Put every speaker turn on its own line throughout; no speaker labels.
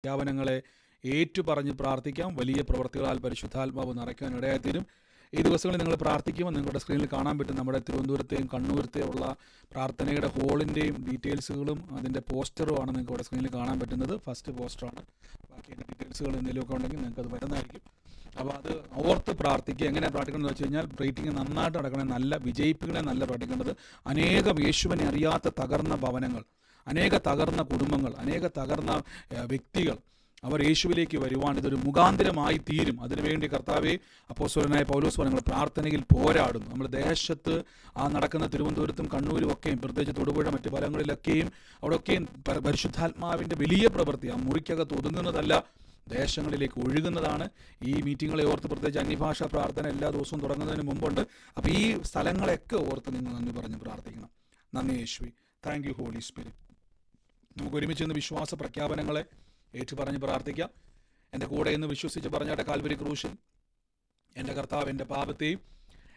പ്രഖ്യാപനങ്ങളെ ഏറ്റുപറഞ്ഞ് പ്രാർത്ഥിക്കാം. വലിയ പ്രവൃത്തികളാൽ പരിശുദ്ധാത്മാവ് നിറയ്ക്കാൻ ഇടയായിത്തീരും. ഈ ദിവസങ്ങളിൽ നിങ്ങൾ പ്രാർത്ഥിക്കുമ്പോൾ നിങ്ങളുടെ സ്ക്രീനിൽ കാണാൻ പറ്റും നമ്മുടെ തിരുവനന്തപുരത്തെയും കണ്ണൂരത്തെയും ഉള്ള പ്രാർത്ഥനയുടെ ഹോളിൻ്റെയും ഡീറ്റെയിൽസുകളും അതിൻ്റെ പോസ്റ്ററുമാണ് നിങ്ങൾക്ക് ഇവിടെ സ്ക്രീനിൽ കാണാൻ പറ്റുന്നത്. ഫസ്റ്റ് പോസ്റ്ററാണ്. ബാക്കി അതിൻ്റെ ഡീറ്റെയിൽസുകൾ എന്തെങ്കിലുമൊക്കെ ഉണ്ടെങ്കിൽ നിങ്ങൾക്ക് അത് വരുന്നതായിരിക്കും. അപ്പോൾ അത് ഓർത്ത് പ്രാർത്ഥിക്കുക. എങ്ങനെ പ്രാർത്ഥിക്കണം എന്ന് വെച്ച് കഴിഞ്ഞാൽ റേറ്റിംഗ് നന്നായിട്ട് നടക്കണേ, നല്ല വിജയിപ്പിക്കണേ, നല്ല പ്രാർത്ഥിക്കേണ്ടത്. അനേകം യേശുവിനെ അറിയാത്ത തകർന്ന ഭവനങ്ങൾ, അനേക തകർന്ന കുടുംബങ്ങൾ, അനേക തകർന്ന വ്യക്തികൾ അവർ യേശുവിലേക്ക് വരുവാൻ ഇതൊരു മുഖാന്തരമായി തീരും. അതിനുവേണ്ടി കർത്താവെ, അപ്പോസ്തലനായ പൗലോസ് പറഞ്ഞ പ്രാർത്ഥനയിൽ പോരാടും. നമ്മൾ ദേശത്ത് നടക്കുന്ന തിരുവനന്തപുരത്തും കണ്ണൂരും ഒക്കെയും, പ്രത്യേകിച്ച് തൊടുപുഴ മറ്റു സ്ഥലങ്ങളിലൊക്കെയും അവിടെയൊക്കെയും പരിശുദ്ധാത്മാവിൻ്റെ വലിയ പ്രവൃത്തി ആ മുറിക്കകത്ത് ഒതുങ്ങുന്നതല്ല, ദേശങ്ങളിലേക്ക് ഒഴുകുന്നതാണ്. ഈ മീറ്റിങ്ങളെ ഓർത്ത് പ്രത്യേകിച്ച് അന്യഭാഷാ പ്രാർത്ഥന എല്ലാ ദിവസവും തുടങ്ങുന്നതിന് മുമ്പുണ്ട്. അപ്പോൾ ഈ സ്ഥലങ്ങളെയൊക്കെ ഓർത്ത് നിങ്ങൾ നന്ദി പറഞ്ഞ് പ്രാർത്ഥിക്കണം. നന്ദി യേശുവേ. Thank you holy Spirit. നമുക്ക് ഒരുമിച്ച് ഇന്ന് വിശ്വാസ പ്രഖ്യാപനങ്ങളെ ഏറ്റുപറഞ്ഞ് പ്രാർത്ഥിക്കാം. എൻ്റെ കൂടെ ഇന്ന് വിശ്വസിച്ച് പറഞ്ഞാട്ടെ. കാൽവരി ക്രൂശിൽ എൻ്റെ കർത്താവ് എൻ്റെ പാപത്തെയും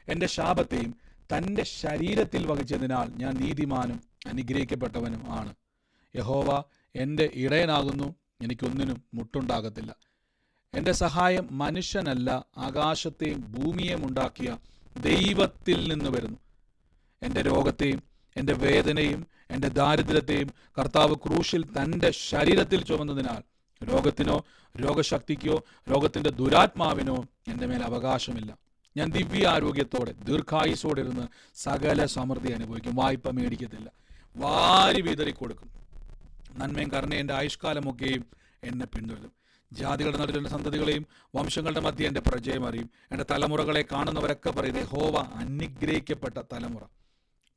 എൻ്റെ ശാപത്തെയും തൻ്റെ ശരീരത്തിൽ വഹിച്ചതിനാൽ ഞാൻ നീതിമാനും അനുഗ്രഹിക്കപ്പെട്ടവനും ആണ്. യഹോവ എൻ്റെ ഇടയനാകുന്നു, എനിക്കൊന്നിനും മുട്ടുണ്ടാകത്തില്ല. എൻ്റെ സഹായം മനുഷ്യനല്ല, ആകാശത്തെയും ഭൂമിയെയും ഉണ്ടാക്കിയ ദൈവത്തിൽ നിന്ന് വരുന്നു. എൻ്റെ രോഗത്തെയും എൻ്റെ വേദനയും എൻ്റെ ദാരിദ്ര്യത്തെയും കർത്താവ് ക്രൂശിൽ തൻ്റെ ശരീരത്തിൽ ചുമന്നതിനാൽ രോഗത്തിനോ രോഗശക്തിക്കോ രോഗത്തിൻ്റെ ദുരാത്മാവിനോ എൻ്റെ മേൽ അവകാശമില്ല. ഞാൻ ദിവ്യ ആരോഗ്യത്തോടെ ദീർഘായുസോടെ ഇരുന്ന് സകല സമൃദ്ധി അനുഭവിക്കും. വായ്പ മേടിക്കത്തില്ല, വാരി വിതറി കൊടുക്കും. നന്മയും കരുണയും എൻ്റെ ആയുഷ്കാലമൊക്കെയും എന്നെ പിന്തുടരും. ജാതികളുടെ നടുവിൽ എൻ്റെ സന്തതികളെയും വംശങ്ങളുടെ മധ്യ എൻ്റെ പ്രജയം അറിയും. എൻ്റെ തലമുറകളെ കാണുന്നവരൊക്കെ പറയും, യഹോവ അനുഗ്രഹിക്കപ്പെട്ട തലമുറ.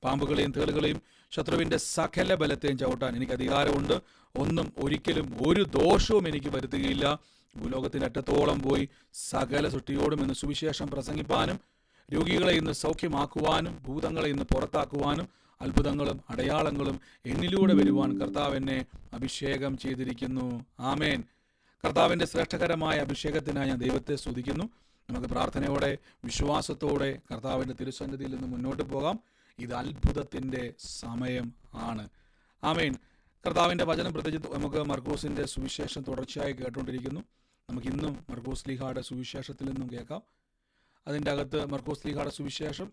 പാമ്പുകളെയും തേളുകളെയും ശത്രുവിൻ്റെ സകല ബലത്തെയും ചവിട്ടാൻ എനിക്ക് അധികാരമുണ്ട്. ഒന്നും ഒരിക്കലും ഒരു ദോഷവും എനിക്ക് വരുത്തുകയില്ല. ഭൂലോകത്തിൻ്റെ അറ്റത്തോളം പോയി സകല സൃഷ്ടിയോടും ഇന്ന് സുവിശേഷം പ്രസംഗിപ്പാനും രോഗികളെ ഇന്ന് സൗഖ്യമാക്കുവാനും ഭൂതങ്ങളെ ഇന്ന് പുറത്താക്കുവാനും അത്ഭുതങ്ങളും അടയാളങ്ങളും എന്നിലൂടെ വരുവാൻ കർത്താവ് എന്നെ അഭിഷേകം ചെയ്തിരിക്കുന്നു. ആമേൻ. കർത്താവിൻ്റെ ശ്രേഷ്ഠകരമായ അഭിഷേകത്തിനായി ഞാൻ ദൈവത്തെ സ്തുതിക്കുന്നു. നമുക്ക് പ്രാർത്ഥനയോടെ വിശ്വാസത്തോടെ കർത്താവിൻ്റെ തിരുസന്നിധിയിൽ നിന്ന് മുന്നോട്ട് പോകാം. ഇത് അത്ഭുതത്തിൻ്റെ സമയം ആണ്. ആമേൻ. കർത്താവിൻ്റെ വചനം പ്രത്യേകിച്ച് നമുക്ക് മർക്കോസിൻ്റെ സുവിശേഷം തുടർച്ചയായി കേട്ടുകൊണ്ടിരിക്കുന്നു. നമുക്ക് ഇന്നും മർക്കോസ് ലീഹായുടെ സുവിശേഷത്തിൽ നിന്നും കേൾക്കാം. അതിൻ്റെ അകത്ത് മർക്കോസ് ലീഹായുടെ സുവിശേഷം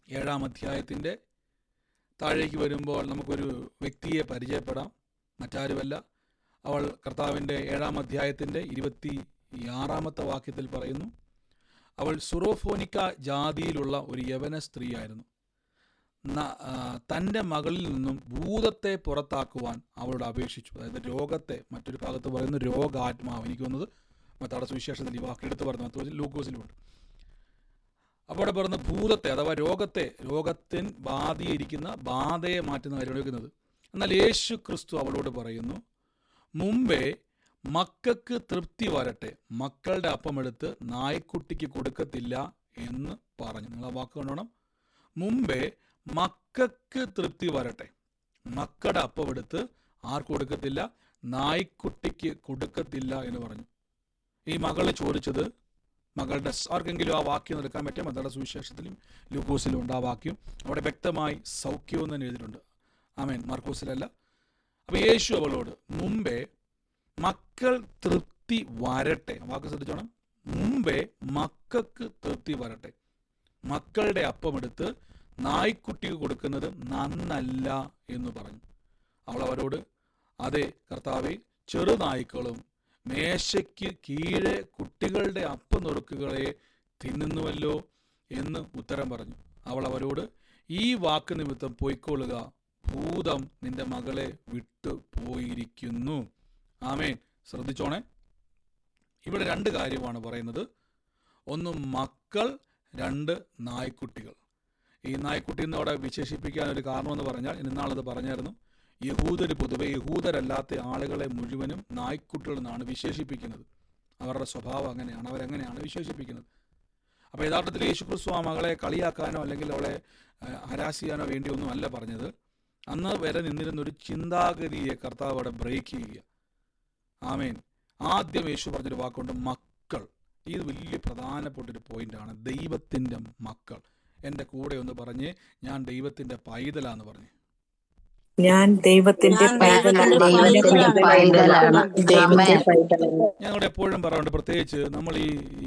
7-ാം അധ്യായത്തിൻ്റെ താഴേക്ക് വരുമ്പോൾ നമുക്കൊരു വ്യക്തിയെ പരിചയപ്പെടാം. മറ്റാരുമല്ല, അവൾ കർത്താവിൻ്റെ 7-ാം അധ്യായത്തിൻ്റെ 26-ാമത്തെ വാക്യത്തിൽ പറയുന്നു, അവൾ സുറോഫോനിക്ക ജാതിയിലുള്ള ഒരു യവന സ്ത്രീയായിരുന്നു. തൻ്റെ മകളിൽ നിന്നും ഭൂതത്തെ പുറത്താക്കുവാൻ അവളോട് അപേക്ഷിച്ചു. അതായത് രോഗത്തെ, മറ്റൊരു ഭാഗത്ത് പറയുന്ന രോഗാത്മാവ്. എനിക്ക് വന്നത് മത്താടെ സുവിശേഷത്തിൽ ഈ വാക്ക് എടുത്ത് പറഞ്ഞു, ലൂക്കോസിലുമുണ്ട്. അപ്പോൾ അവിടെ പറഞ്ഞ ഭൂതത്തെ അഥവാ രോഗത്തിൻ ബാധയിരിക്കുന്ന ബാധയെ മാറ്റുന്ന കാര്യമാണ് വെക്കുന്നത്. എന്നാൽ യേശു ക്രിസ്തു അവളോട് പറയുന്നു, മുമ്പേ മക്കൾക്ക് തൃപ്തി വരട്ടെ, മക്കളുടെ അപ്പമെടുത്ത് നായ്ക്കുട്ടിക്ക് കൊടുക്കത്തില്ല എന്ന് പറഞ്ഞു. നിങ്ങൾ ആ വാക്ക് കൊണ്ടോണം. മുമ്പേ മക്കൾക്ക് തൃപ്തി വരട്ടെ, മക്കളുടെ അപ്പമെടുത്ത് ആർക്ക് കൊടുക്കത്തില്ല? നായ്ക്കുട്ടിക്ക് കൊടുക്കത്തില്ല എന്ന് പറഞ്ഞു. ഈ മകളെ ചോദിച്ചത് മകളുടെ ആർക്കെങ്കിലും ആ വാക്യം എടുക്കാൻ പറ്റും? മത്തായിയുടെ സുവിശേഷത്തിലും ലൂക്കോസിലും ഉണ്ട് ആ വാക്യം. അവിടെ വ്യക്തമായി സൗഖ്യവും തന്നെ എഴുതിയിട്ടുണ്ട്. ആമേൻ. മാർക്കോസിലല്ല. അപ്പോൾ യേശു അവളോട് മുമ്പേ മക്കൾ തൃപ്തി വരട്ടെ, വാക്ക് ശ്രദ്ധിച്ചോണം, മുമ്പേ മക്കൾക്ക് തൃപ്തി വരട്ടെ, മക്കളുടെ അപ്പമെടുത്ത് നായ്ക്കുട്ടിക്ക് കൊടുക്കുന്നത് നന്നല്ല എന്ന് പറഞ്ഞു. അവൾ അവരോട്, അതെ കർത്താവേ, ചെറുനായ്ക്കളും മേശയ്ക്ക് കീഴെ കുട്ടികളുടെ അപ്പനുറുക്കുകളെ തിന്നുന്നുവല്ലോ എന്ന് ഉത്തരം പറഞ്ഞു. അവൾ അവരോട്, ഈ വാക്ക് നിമിത്തം പൊയ്ക്കൊള്ളുക, ഭൂതം നിന്റെ മകളെ വിട്ടു പോയിരിക്കുന്നു. ആമേൻ. ശ്രദ്ധിച്ചോണേ, ഇവിടെ 2 കാര്യമാണ് പറയുന്നത്. ഒന്ന് മക്കൾ, 2 നായ്ക്കുട്ടികൾ. ഈ നായ്ക്കുട്ടി എന്നോടെ വിശേഷിപ്പിക്കാൻ ഒരു കാരണമെന്ന് പറഞ്ഞാൽ, ഇന്നാളത് പറഞ്ഞായിരുന്നു, യഹൂദർ പൊതുവെ യഹൂദരല്ലാത്ത ആളുകളെ മുഴുവനും നായ്ക്കുട്ടികൾ എന്നാണ് വിശേഷിപ്പിക്കുന്നത്. അവരുടെ സ്വഭാവം അങ്ങനെയാണ്, അവരെങ്ങനെയാണ് വിശേഷിപ്പിക്കുന്നത്. അപ്പോൾ യഥാർത്ഥത്തിൽ യേശുക്രിസ്തു ആ മകളെ കളിയാക്കാനോ അല്ലെങ്കിൽ അവളെ ഹരാസ് ചെയ്യാനോ വേണ്ടിയൊന്നും അല്ല പറഞ്ഞത്. അന്ന് വരെ നിന്നിരുന്നൊരു ചിന്താഗതിയെ കർത്താവ് അവിടെ ബ്രേക്ക് ചെയ്യുക. ആമേൻ. ആദ്യം യേശു പറഞ്ഞൊരു വാക്കുണ്ട്, മക്കൾ. ഇത് വലിയ പ്രധാനപ്പെട്ടൊരു പോയിന്റാണ്. ദൈവത്തിൻ്റെ മക്കൾ. എൻ്റെ കൂടെ ഒന്ന് പറഞ്ഞ്, ഞാൻ ദൈവത്തിൻ്റെ പൈതലാന്ന് പറഞ്ഞ്.
ഞാൻ ദൈവത്തിന്റെ പൈതലാണ്.
ഞങ്ങൾ എപ്പോഴും പറയാറുണ്ട്, പ്രത്യേകിച്ച് നമ്മൾ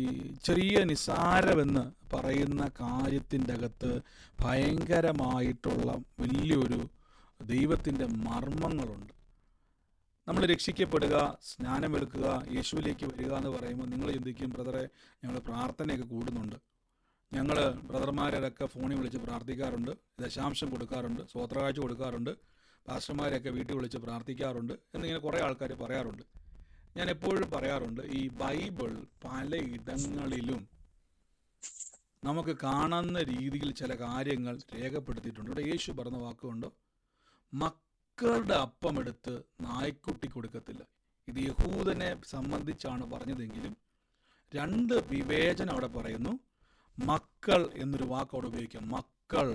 ഈ ചെറിയ നിസ്സാരമെന്ന് പറയുന്ന കാര്യത്തിൻ്റെ അകത്ത് ഭയങ്കരമായിട്ടുള്ള വലിയൊരു ദൈവത്തിൻ്റെ മർമ്മങ്ങളുണ്ട്. നമ്മൾ രക്ഷിക്കപ്പെടുക, സ്നാനമെടുക്കുക, യേശുവിലേക്ക് വരിക എന്ന് പറയുമ്പോൾ നിങ്ങൾ ചിന്തിക്കും, ബ്രദറെ ഞങ്ങൾ പ്രാർത്ഥനയൊക്കെ കൂടുന്നുണ്ട്, ഞങ്ങൾ ബ്രദർമാരൊക്കെ ഫോണിൽ വിളിച്ച് പ്രാർത്ഥിക്കാറുണ്ട്, ദശാംശം കൊടുക്കാറുണ്ട്, സ്വോത്രകാഴ്ച കൊടുക്കാറുണ്ട്, പാസ്റ്റർമാരെയൊക്കെ വീട്ടിൽ വിളിച്ച് പ്രാർത്ഥിക്കാറുണ്ട് എന്നിങ്ങനെ കുറേ ആൾക്കാർ പറയാറുണ്ട്. ഞാൻ എപ്പോഴും പറയാറുണ്ട്, ഈ ബൈബിൾ പലയിടങ്ങളിലും നമുക്ക് കാണുന്ന രീതിയിൽ ചില കാര്യങ്ങൾ രേഖപ്പെടുത്തിയിട്ടുണ്ട്. ഇവിടെ യേശു പറഞ്ഞ വാക്കുകൊണ്ട് മക്കളുടെ അപ്പം എടുത്ത് നായ്ക്കുട്ടി കൊടുക്കത്തില്ല. ഇത് യഹൂദനെ സംബന്ധിച്ചാണ് പറഞ്ഞതെങ്കിലും രണ്ട് വിവേചനം അവിടെ പറയുന്നു. മക്കൾ എന്നൊരു വാക്ക് അവിടെ ഉപയോഗിക്കാം. മക്കൾ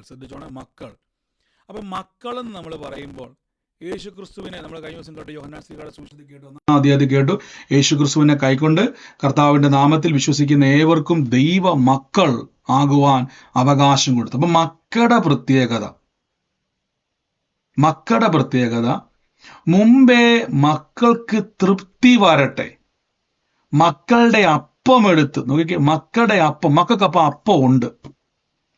ശ്രദ്ധിച്ചോണേ, മക്കൾ. അപ്പം മക്കളെന്ന് നമ്മൾ പറയുമ്പോൾ യേശുക്രിസ്തുവിനെ നമ്മൾ കഴിഞ്ഞ ദിവസം കേട്ടു, യോഹന്നാൻ ശ്ലീഹയുടെ സുവിശേഷത്തിൽ കേട്ടു, യേശുക്രിസ്തുവിനെ കൈക്കൊണ്ട് കർത്താവിന്റെ നാമത്തിൽ വിശ്വസിക്കുന്ന ഏവർക്കും ദൈവ മക്കൾ ആകുവാൻ അവകാശം കൊടുത്തു. അപ്പൊ മക്കളുടെ പ്രത്യേകത മുമ്പേ മക്കൾക്ക് തൃപ്തി വരട്ടെ, മക്കളുടെ അപ്പം എടുത്ത് നോക്കിക്കേ, മക്കൾക്ക് അപ്പം ഉണ്ട്,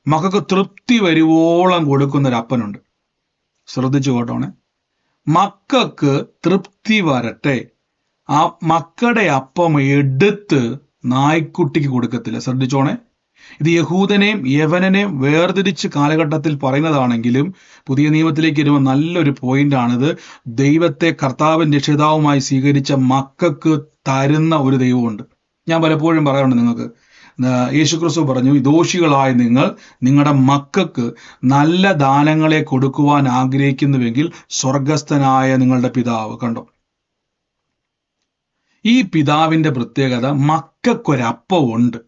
മക്കൾക്ക് തൃപ്തി വരുവോളം കൊടുക്കുന്നൊരു അപ്പനുണ്ട്. ശ്രദ്ധിച്ചു കേട്ടോണെ, മക്കൾക്ക് തൃപ്തി വരട്ടെ, ആ മക്കളുടെ അപ്പം എടുത്ത് നായ്ക്കുട്ടിക്ക് കൊടുക്കത്തില്ല. ശ്രദ്ധിച്ചോണെ, ഇത് യഹൂദനെയും യവനനെയും വേർതിരിച്ച് കാലഘട്ടത്തിൽ പറയുന്നതാണെങ്കിലും പുതിയ നിയമത്തിലേക്ക് വരുമ്പോൾ നല്ലൊരു പോയിന്റാണിത്. ദൈവത്തെ കർത്താവിൻ രക്ഷിതാവുമായി സ്വീകരിച്ച മക്കൾക്ക് തരുന്ന ഒരു ദൈവമുണ്ട്. ഞാൻ പലപ്പോഴും പറയാറുണ്ട് നിങ്ങൾക്ക്, യേശുക്രിസ്തു പറഞ്ഞു, ദോഷികളായ നിങ്ങൾ നിങ്ങളുടെ മക്കൾക്ക് നല്ല ദാനങ്ങളെ കൊടുക്കുവാൻ ആഗ്രഹിക്കുന്നുവെങ്കിൽ സ്വർഗസ്ഥനായ നിങ്ങളുടെ പിതാവ്. കണ്ടോ, ഈ പിതാവിന്റെ പ്രത്യേകത മക്കൾക്കൊരപ്പമുണ്ട്.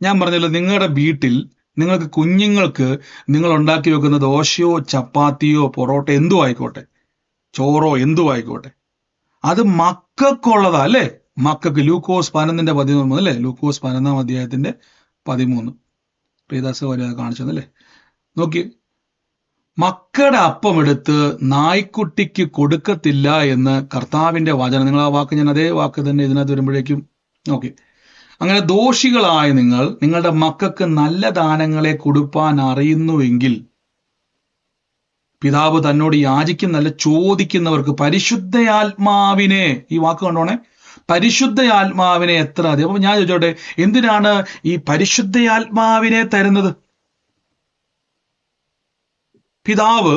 ഞാൻ പറഞ്ഞല്ലോ, നിങ്ങളുടെ വീട്ടിൽ നിങ്ങൾക്ക് കുഞ്ഞുങ്ങൾക്ക് നിങ്ങൾ ഉണ്ടാക്കി വെക്കുന്ന ദോശയോ ചപ്പാത്തിയോ പൊറോട്ട എന്തോ ആയിക്കോട്ടെ, ചോറോ എന്തോ ആയിക്കോട്ടെ, അത് മക്കൾക്കുള്ളതാ അല്ലേ? മക്കൾക്ക് ലൂക്കോസ് 11:13 അല്ലേ? ലൂക്കോസ് 11:13 പ്രീദാസ് വരെ കാണിച്ചതല്ലേ? നോക്കി, മക്കളുടെ അപ്പം എടുത്ത് നായ്ക്കുട്ടിക്ക് കൊടുക്കത്തില്ല എന്ന് കർത്താവിന്റെ വചനം. നിങ്ങൾ ആ വാക്ക്, ഞാൻ അതേ വാക്ക് തന്നെ ഇതിനകത്ത് വരുമ്പോഴേക്കും നോക്കി. അങ്ങനെ ദോഷികളായ നിങ്ങൾ നിങ്ങളുടെ മക്കൾക്ക് നല്ല ദാനങ്ങളെ കൊടുപ്പാൻ അറിയുന്നുവെങ്കിൽ പിതാവ് തന്നോട് യാചിക്കുന്നല്ല ചോദിക്കുന്നവർക്ക് പരിശുദ്ധയാത്മാവിനെ, ഈ വാക്ക് കണ്ടോണേ, പരിശുദ്ധയാത്മാവിനെ എത്ര അധികം. അപ്പൊ ഞാൻ ചോദിച്ചോട്ടെ, എന്തിനാണ് ഈ പരിശുദ്ധയാത്മാവിനെ തരുന്നത്? പിതാവ്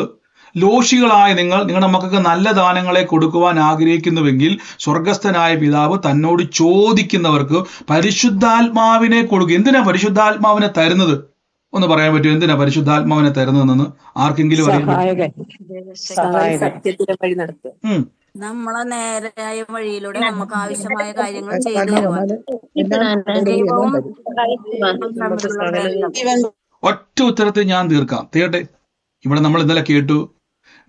ദോഷികളായ നിങ്ങൾ നിങ്ങളുടെ മക്കൾക്ക് നല്ല ദാനങ്ങളെ കൊടുക്കുവാൻ ആഗ്രഹിക്കുന്നുവെങ്കിൽ സ്വർഗസ്ഥനായ പിതാവ് തന്നോട് ചോദിക്കുന്നവർക്ക് പരിശുദ്ധാത്മാവിനെ കൊടുക്കും. എന്തിനാ പരിശുദ്ധാത്മാവിനെ തരുന്നത്? ഒന്ന് പറയാൻ പറ്റുമോ? എന്തിനാ പരിശുദ്ധാത്മാവിനെ തരുന്നതെന്ന് ആർക്കെങ്കിലും അറിയാൻ?
നമ്മളെ നേരായ വഴിയിലൂടെ നമുക്ക് ആവശ്യമായ കാര്യങ്ങൾ ചെയ്തു പോകാൻ.
ഒറ്റ ഉത്തരത്തിൽ ഞാൻ തീർക്കട്ടെ. ഇവിടെ നമ്മൾ ഇന്നലെ കേട്ടു,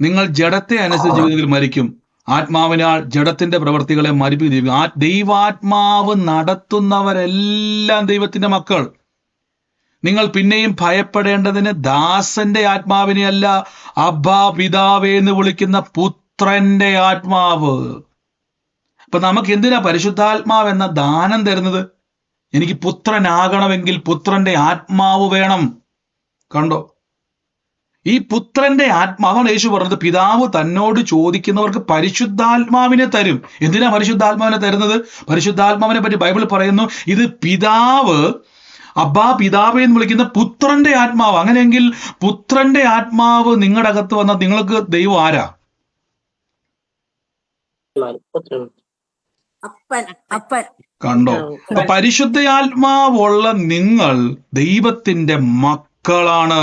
നിങ്ങൾ ജഡത്തെ അനുസരിച്ച് മരിക്കും, ആത്മാവിനാൽ ജഡത്തിന്റെ പ്രവർത്തികളെ മരിപ്പിക്കും. ദൈവാത്മാവ് നടത്തുന്നവരെല്ലാം ദൈവത്തിന്റെ മക്കൾ. നിങ്ങൾ പിന്നെയും ഭയപ്പെടേണ്ടതിന് ദാസന്റെ ആത്മാവിനെ അല്ല, അബ്ബാ പിതാവേ എന്ന് വിളിക്കുന്ന പുത്രന്റെ ആത്മാവ്. അപ്പൊ നമുക്ക് എന്തിനാ പരിശുദ്ധാത്മാവ് എന്ന ദാനം തരുന്നത്? എനിക്ക് പുത്രനാകണമെങ്കിൽ പുത്രന്റെ ആത്മാവ് വേണം. കണ്ടോ, ഈ പുത്രന്റെ ആത്മാവാണ് യേശു പറഞ്ഞത്, പിതാവ് തന്നോട് ചോദിക്കുന്നവർക്ക് പരിശുദ്ധാത്മാവിനെ തരും. എന്തിനാ പരിശുദ്ധാത്മാവിനെ തരുന്നത്? പരിശുദ്ധാത്മാവിനെ പറ്റി ബൈബിൾ പറയുന്നു, ഇത് പിതാവ്, അബ്ബാ പിതാവ് എന്ന് വിളിക്കുന്ന പുത്രന്റെ ആത്മാവ്. അങ്ങനെയെങ്കിൽ പുത്രന്റെ ആത്മാവ് നിങ്ങളുടെ അകത്ത് വന്നാൽ നിങ്ങൾക്ക് ദൈവം ആരാ? കണ്ടോ, അപ്പൊ പരിശുദ്ധാത്മാവുള്ള നിങ്ങൾ ദൈവത്തിന്റെ മക്കളാണ്.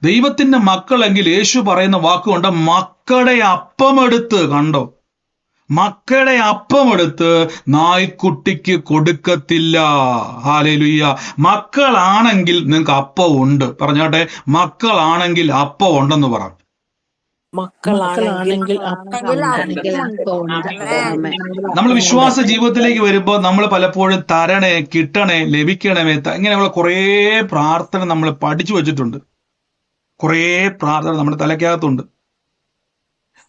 ദൈവത്തിന്റെ മക്കളെങ്കിൽ യേശു പറയുന്ന വാക്കുകൊണ്ട് മക്കളുടെ അപ്പമെടുത്ത്, കണ്ടോ, മക്കളുടെ അപ്പമെടുത്ത് നായ്ക്കുട്ടിക്ക് കൊടുക്കത്തില്ല. ഹല്ലേലൂയ. മക്കളാണെങ്കിൽ നിങ്ങൾക്ക് അപ്പം ഉണ്ട്. പറഞ്ഞോട്ടെ, മക്കളാണെങ്കിൽ അപ്പം ഉണ്ടെന്ന് പറ. നമ്മൾ വിശ്വാസ ജീവിതത്തിലേക്ക് വരുമ്പോൾ നമ്മൾ പലപ്പോഴും തരണേ, കിട്ടണേ, ലഭിക്കണമേ, ഇങ്ങനെയുള്ള കുറേ പ്രാർത്ഥന നമ്മൾ പഠിച്ചു വെച്ചിട്ടുണ്ട്. കുറേ പ്രാർത്ഥന നമ്മുടെ തലയ്ക്കകത്തുണ്ട്.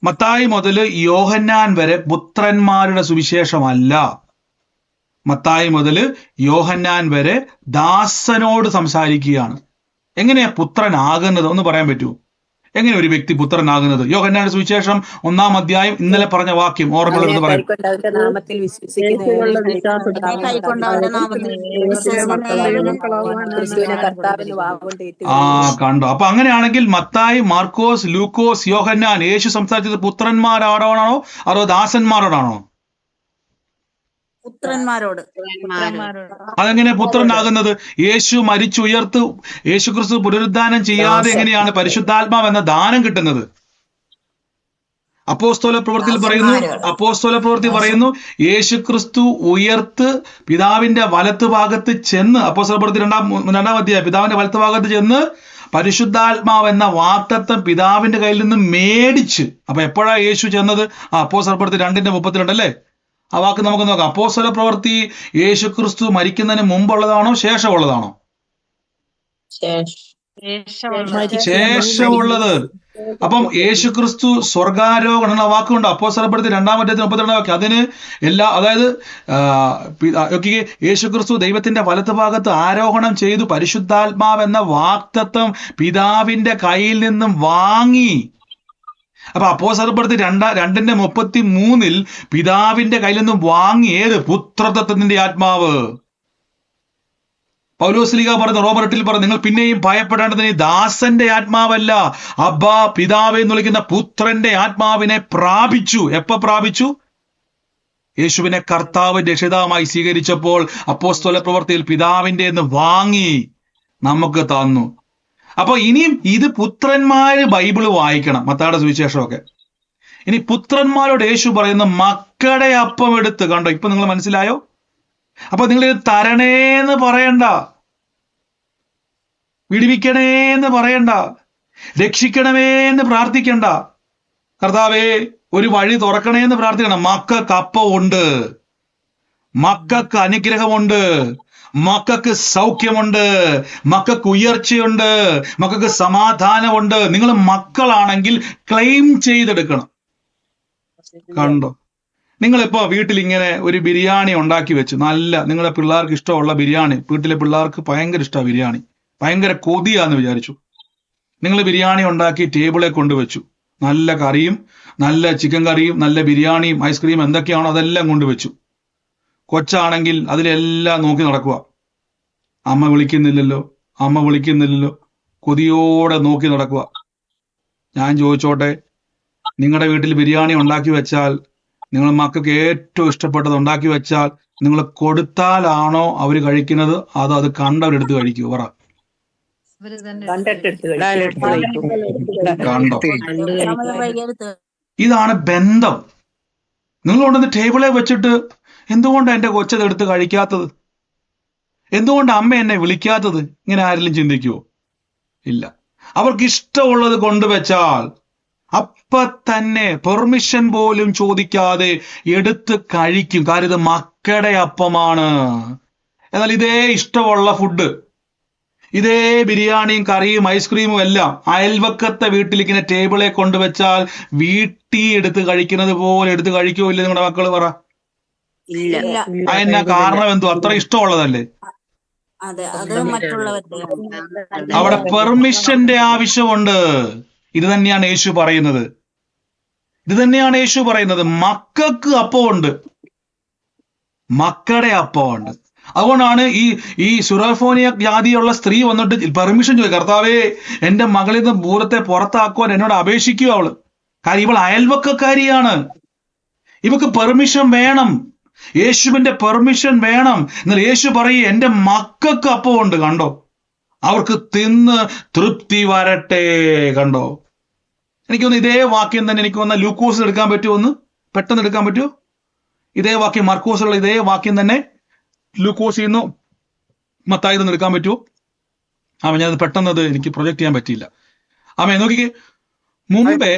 മത്തായി മുതൽ യോഹന്നാൻ വരെ പുത്രന്മാരുടെ സുവിശേഷമല്ല. മത്തായി മുതൽ യോഹന്നാൻ വരെ ദാസനോട് സംസാരിക്കുകയാണ്. എങ്ങനെയാ പുത്രനാകുന്നത് ഒന്ന് പറയാൻ പറ്റുമോ? എങ്ങനെ ഒരു വ്യക്തി പുത്രനാകുന്നത്? യോഹന്നാന്റെ സുവിശേഷം 1-ാം അധ്യായം ഇന്നലെ പറഞ്ഞ വാക്യം ഓർമ്മയുള്ളവരെന്ന് പറയാം. കണ്ടോ? അപ്പൊ അങ്ങനെയാണെങ്കിൽ മത്തായി, മാർക്കോസ്, ലൂക്കോസ്, യോഹന്നാൻ യേശു സംസാരിച്ചത് പുത്രന്മാരോടാണോ അതോ ദാസന്മാരോടാണോ?
പുത്രന്മാരോട്.
അതെങ്ങനെ പുത്രനാകുന്നത്? യേശു മരിച്ചുയർത്ത് യേശു ക്രിസ്തു പുനരുദ്ധാനം ചെയ്യാതെ എങ്ങനെയാണ് പരിശുദ്ധാത്മാവ് എന്ന ദാനം കിട്ടുന്നത്? അപ്പോസ്തല പ്രവൃത്തി പറയുന്നു യേശു ക്രിസ്തു ഉയർത്ത് പിതാവിന്റെ വലത്ത് ഭാഗത്ത് ചെന്ന്, അപ്പോസ്തല പ്രവൃത്തി 2-ാം അധ്യായം, പിതാവിന്റെ വലത്ത് ഭാഗത്ത് ചെന്ന് പരിശുദ്ധാത്മാവ് എന്ന വാഗ്ദത്തം പിതാവിന്റെ കയ്യിൽ നിന്ന് മേടിച്ച്. അപ്പൊ എപ്പോഴാ യേശു ചെന്നത്? അപ്പോസ്തല പ്രവൃത്തി 2:32 അല്ലേ? ആ വാക്ക് നമുക്ക് നോക്കാം. അപ്പോസ്തല പ്രവൃത്തി യേശു ക്രിസ്തു മരിക്കുന്നതിന് മുമ്പുള്ളതാണോ ശേഷമുള്ളതാണോ? ശേഷമുള്ളത്. അപ്പം യേശു ക്രിസ്തു സ്വർഗാരോഹണം എന്ന വാക്കുണ്ട് അപ്പോസ്തല പ്രവൃത്തി 2-ാം അധ്യായത്തിൽ 32 വാക്യം. അതിന് അതായത് യേശു ക്രിസ്തു ദൈവത്തിന്റെ വലത്ത് ഭാഗത്ത് ആരോഹണം ചെയ്തു പരിശുദ്ധാത്മാവ് എന്ന വാഗ്ദത്തം പിതാവിന്റെ കയ്യിൽ നിന്നും വാങ്ങി. അപ്പൊ അപ്പോസ്തല പ്രവൃത്തി 2:33 പിതാവിന്റെ കയ്യിൽ നിന്നും വാങ്ങി. ഏത്? പുത്രത്വത്തിന്റെ ആത്മാവ്. പൗലോസ്ലീഹ പറഞ്ഞു, റോമർ 8 പറഞ്ഞു, നിങ്ങൾ പിന്നെയും ഭയപ്പെടേണ്ടതിന് ദാസന്റെ ആത്മാവല്ല, അബ്ബാ പിതാവെ എന്ന് വിളിക്കുന്ന പുത്രന്റെ ആത്മാവിനെ പ്രാപിച്ചു. എപ്പോ പ്രാപിച്ചു? യേശുവിനെ കർത്താവ് രക്ഷിതാവായി സ്വീകരിച്ചപ്പോൾ അപ്പോസ്തല പ്രവൃത്തിയിൽ പിതാവിന്റെ എന്ന് വാങ്ങി നമുക്ക് തന്നു. അപ്പൊ ഇനിയും ഇത് പുത്രന്മാര് ബൈബിള് വായിക്കണം, മത്തായിയുടെ സുവിശേഷമൊക്കെ. ഇനി പുത്രന്മാരോട് യേശു പറയുന്ന മക്കളുടെ അപ്പം എടുത്ത്. കണ്ടോ? ഇപ്പൊ നിങ്ങൾ മനസ്സിലായോ? അപ്പൊ നിങ്ങൾ ഇത് തരണേന്ന് പറയണ്ട, വിടുവിക്കണേന്ന് പറയണ്ട, രക്ഷിക്കണമേ എന്ന് പ്രാർത്ഥിക്കണ്ട. കർത്താവേ ഒരു വഴി തുറക്കണേന്ന് പ്രാർത്ഥിക്കണം. മക്കൾക്ക് അപ്പമുണ്ട്, മക്കൾക്ക് അനുഗ്രഹമുണ്ട്, മക്കൾക്ക് സൗഖ്യമുണ്ട്, മക്കൾക്ക് ഉയർച്ചയുണ്ട്, മക്കൾക്ക് സമാധാനമുണ്ട്. നിങ്ങൾ മക്കളാണെങ്കിൽ ക്ലെയിം ചെയ്തെടുക്കണം. കണ്ടോ? നിങ്ങളിപ്പോ വീട്ടിൽ ഇങ്ങനെ ഒരു ബിരിയാണി ഉണ്ടാക്കി വെച്ചു, നല്ല നിങ്ങളുടെ പിള്ളേർക്ക് ഇഷ്ടമുള്ള ബിരിയാണി, വീട്ടിലെ പിള്ളേർക്ക് ഭയങ്കര ഇഷ്ടമാണ് ബിരിയാണി, ഭയങ്കര കൊതിയാന്ന് വിചാരിച്ചു. നിങ്ങൾ ബിരിയാണി ഉണ്ടാക്കി ടേബിളെ കൊണ്ടുവച്ചു, നല്ല കറിയും നല്ല ചിക്കൻ കറിയും നല്ല ബിരിയാണിയും ഐസ്ക്രീം എന്തൊക്കെയാണോ അതെല്ലാം കൊണ്ടുവച്ചു. കൊച്ചാണെങ്കിൽ അതിലെല്ലാം നോക്കി നടക്കുക. അമ്മ വിളിക്കുന്നില്ലല്ലോ, കൊതിയോടെ നോക്കി നടക്കുക. ഞാൻ ചോദിച്ചോട്ടെ, നിങ്ങളുടെ വീട്ടിൽ ബിരിയാണി ഉണ്ടാക്കി വെച്ചാൽ, നിങ്ങൾ മക്കൾക്ക് ഏറ്റവും ഇഷ്ടപ്പെട്ടത് ഉണ്ടാക്കി വെച്ചാൽ, നിങ്ങൾ കൊടുത്താലാണോ അവർ കഴിക്കുന്നത് അതോ അത് കണ്ടവരെടുത്ത് കഴിക്കുമോ? പറ. കണ്ടോ? ഇതാണ് ബന്ധം. നിങ്ങൾ കൊണ്ടുവന്ന് ടേബിളെ വെച്ചിട്ട് എന്തുകൊണ്ടാണ് എന്റെ കൊച്ചത് എടുത്ത് കഴിക്കാത്തത്, എന്തുകൊണ്ട് അമ്മ എന്നെ വിളിക്കാത്തത്, ഇങ്ങനെ ആരെങ്കിലും ചിന്തിക്കുവോ? ഇല്ല. അവർക്ക് ഇഷ്ടമുള്ളത് കൊണ്ടുവച്ചാൽ അപ്പൊ തന്നെ പെർമിഷൻ പോലും ചോദിക്കാതെ എടുത്ത് കഴിക്കും. കാര്യം ഇത് മക്കളുടെ അപ്പമാണ്. എന്നാൽ ഇതേ ഇഷ്ടമുള്ള ഫുഡ്, ഇതേ ബിരിയാണിയും കറിയും ഐസ്ക്രീമും എല്ലാം അയൽവക്കത്തെ വീട്ടിൽ ഇങ്ങനെ ടേബിളെ കൊണ്ടുവച്ചാൽ വീട്ടിൽ എടുത്ത് കഴിക്കുന്നത് പോലെ എടുത്ത് കഴിക്കുമോ ഇല്ല നിങ്ങളുടെ മക്കള്? പറ. അതിനാ കാരണം എന്തോ? അത്ര ഇഷ്ടമുള്ളതല്ലേ. അവിടെ പെർമിഷന്റെ ആവശ്യമുണ്ട്. ഇത് തന്നെയാണ് യേശു പറയുന്നത്. മക്കൾക്ക് അപ്പമുണ്ട്, മക്കളുടെ അപ്പമുണ്ട്. അതുകൊണ്ടാണ് ഈ സുറഫോനിയ ജാതിയുള്ള സ്ത്രീ വന്നിട്ട് പെർമിഷൻ ചോദിക്കും, കർത്താവേ എന്റെ മകളിൽ നിന്ന് ഭൂതത്തെ പുറത്താക്കുവാൻ എന്നോട് അപേക്ഷിക്കുക അവള്. കാര്യം ഇവൾ അയൽവക്കക്കാരിയാണ്, ഇവക്ക് പെർമിഷൻ വേണം, യേശുവിന്റെ പെർമിഷൻ വേണം. എന്നാൽ യേശു പറയും എന്റെ മക്കൾക്ക് അപ്പമുണ്ട്. കണ്ടോ? അവർക്ക് തിന്ന് തൃപ്തി വരട്ടെ. കണ്ടോ? എനിക്കൊന്ന് ഇതേ വാക്യം തന്നെ എനിക്ക് വന്ന ലൂക്കോസിൽ എടുക്കാൻ പറ്റുമോ? ഒന്ന് പെട്ടെന്ന് എടുക്കാൻ പറ്റുമോ? ഇതേ വാക്യം മർക്കോസിലുള്ള ഇതേ വാക്യം തന്നെ ലൂക്കോസിൽ നിന്നോ മത്തായിൽ നിന്ന് എടുക്കാൻ പറ്റുമോ? ഞാനത് പെട്ടെന്നത് എനിക്ക് പ്രൊജക്ട് ചെയ്യാൻ പറ്റിയില്ല. നോക്കിക്കേ, മുമ്പേ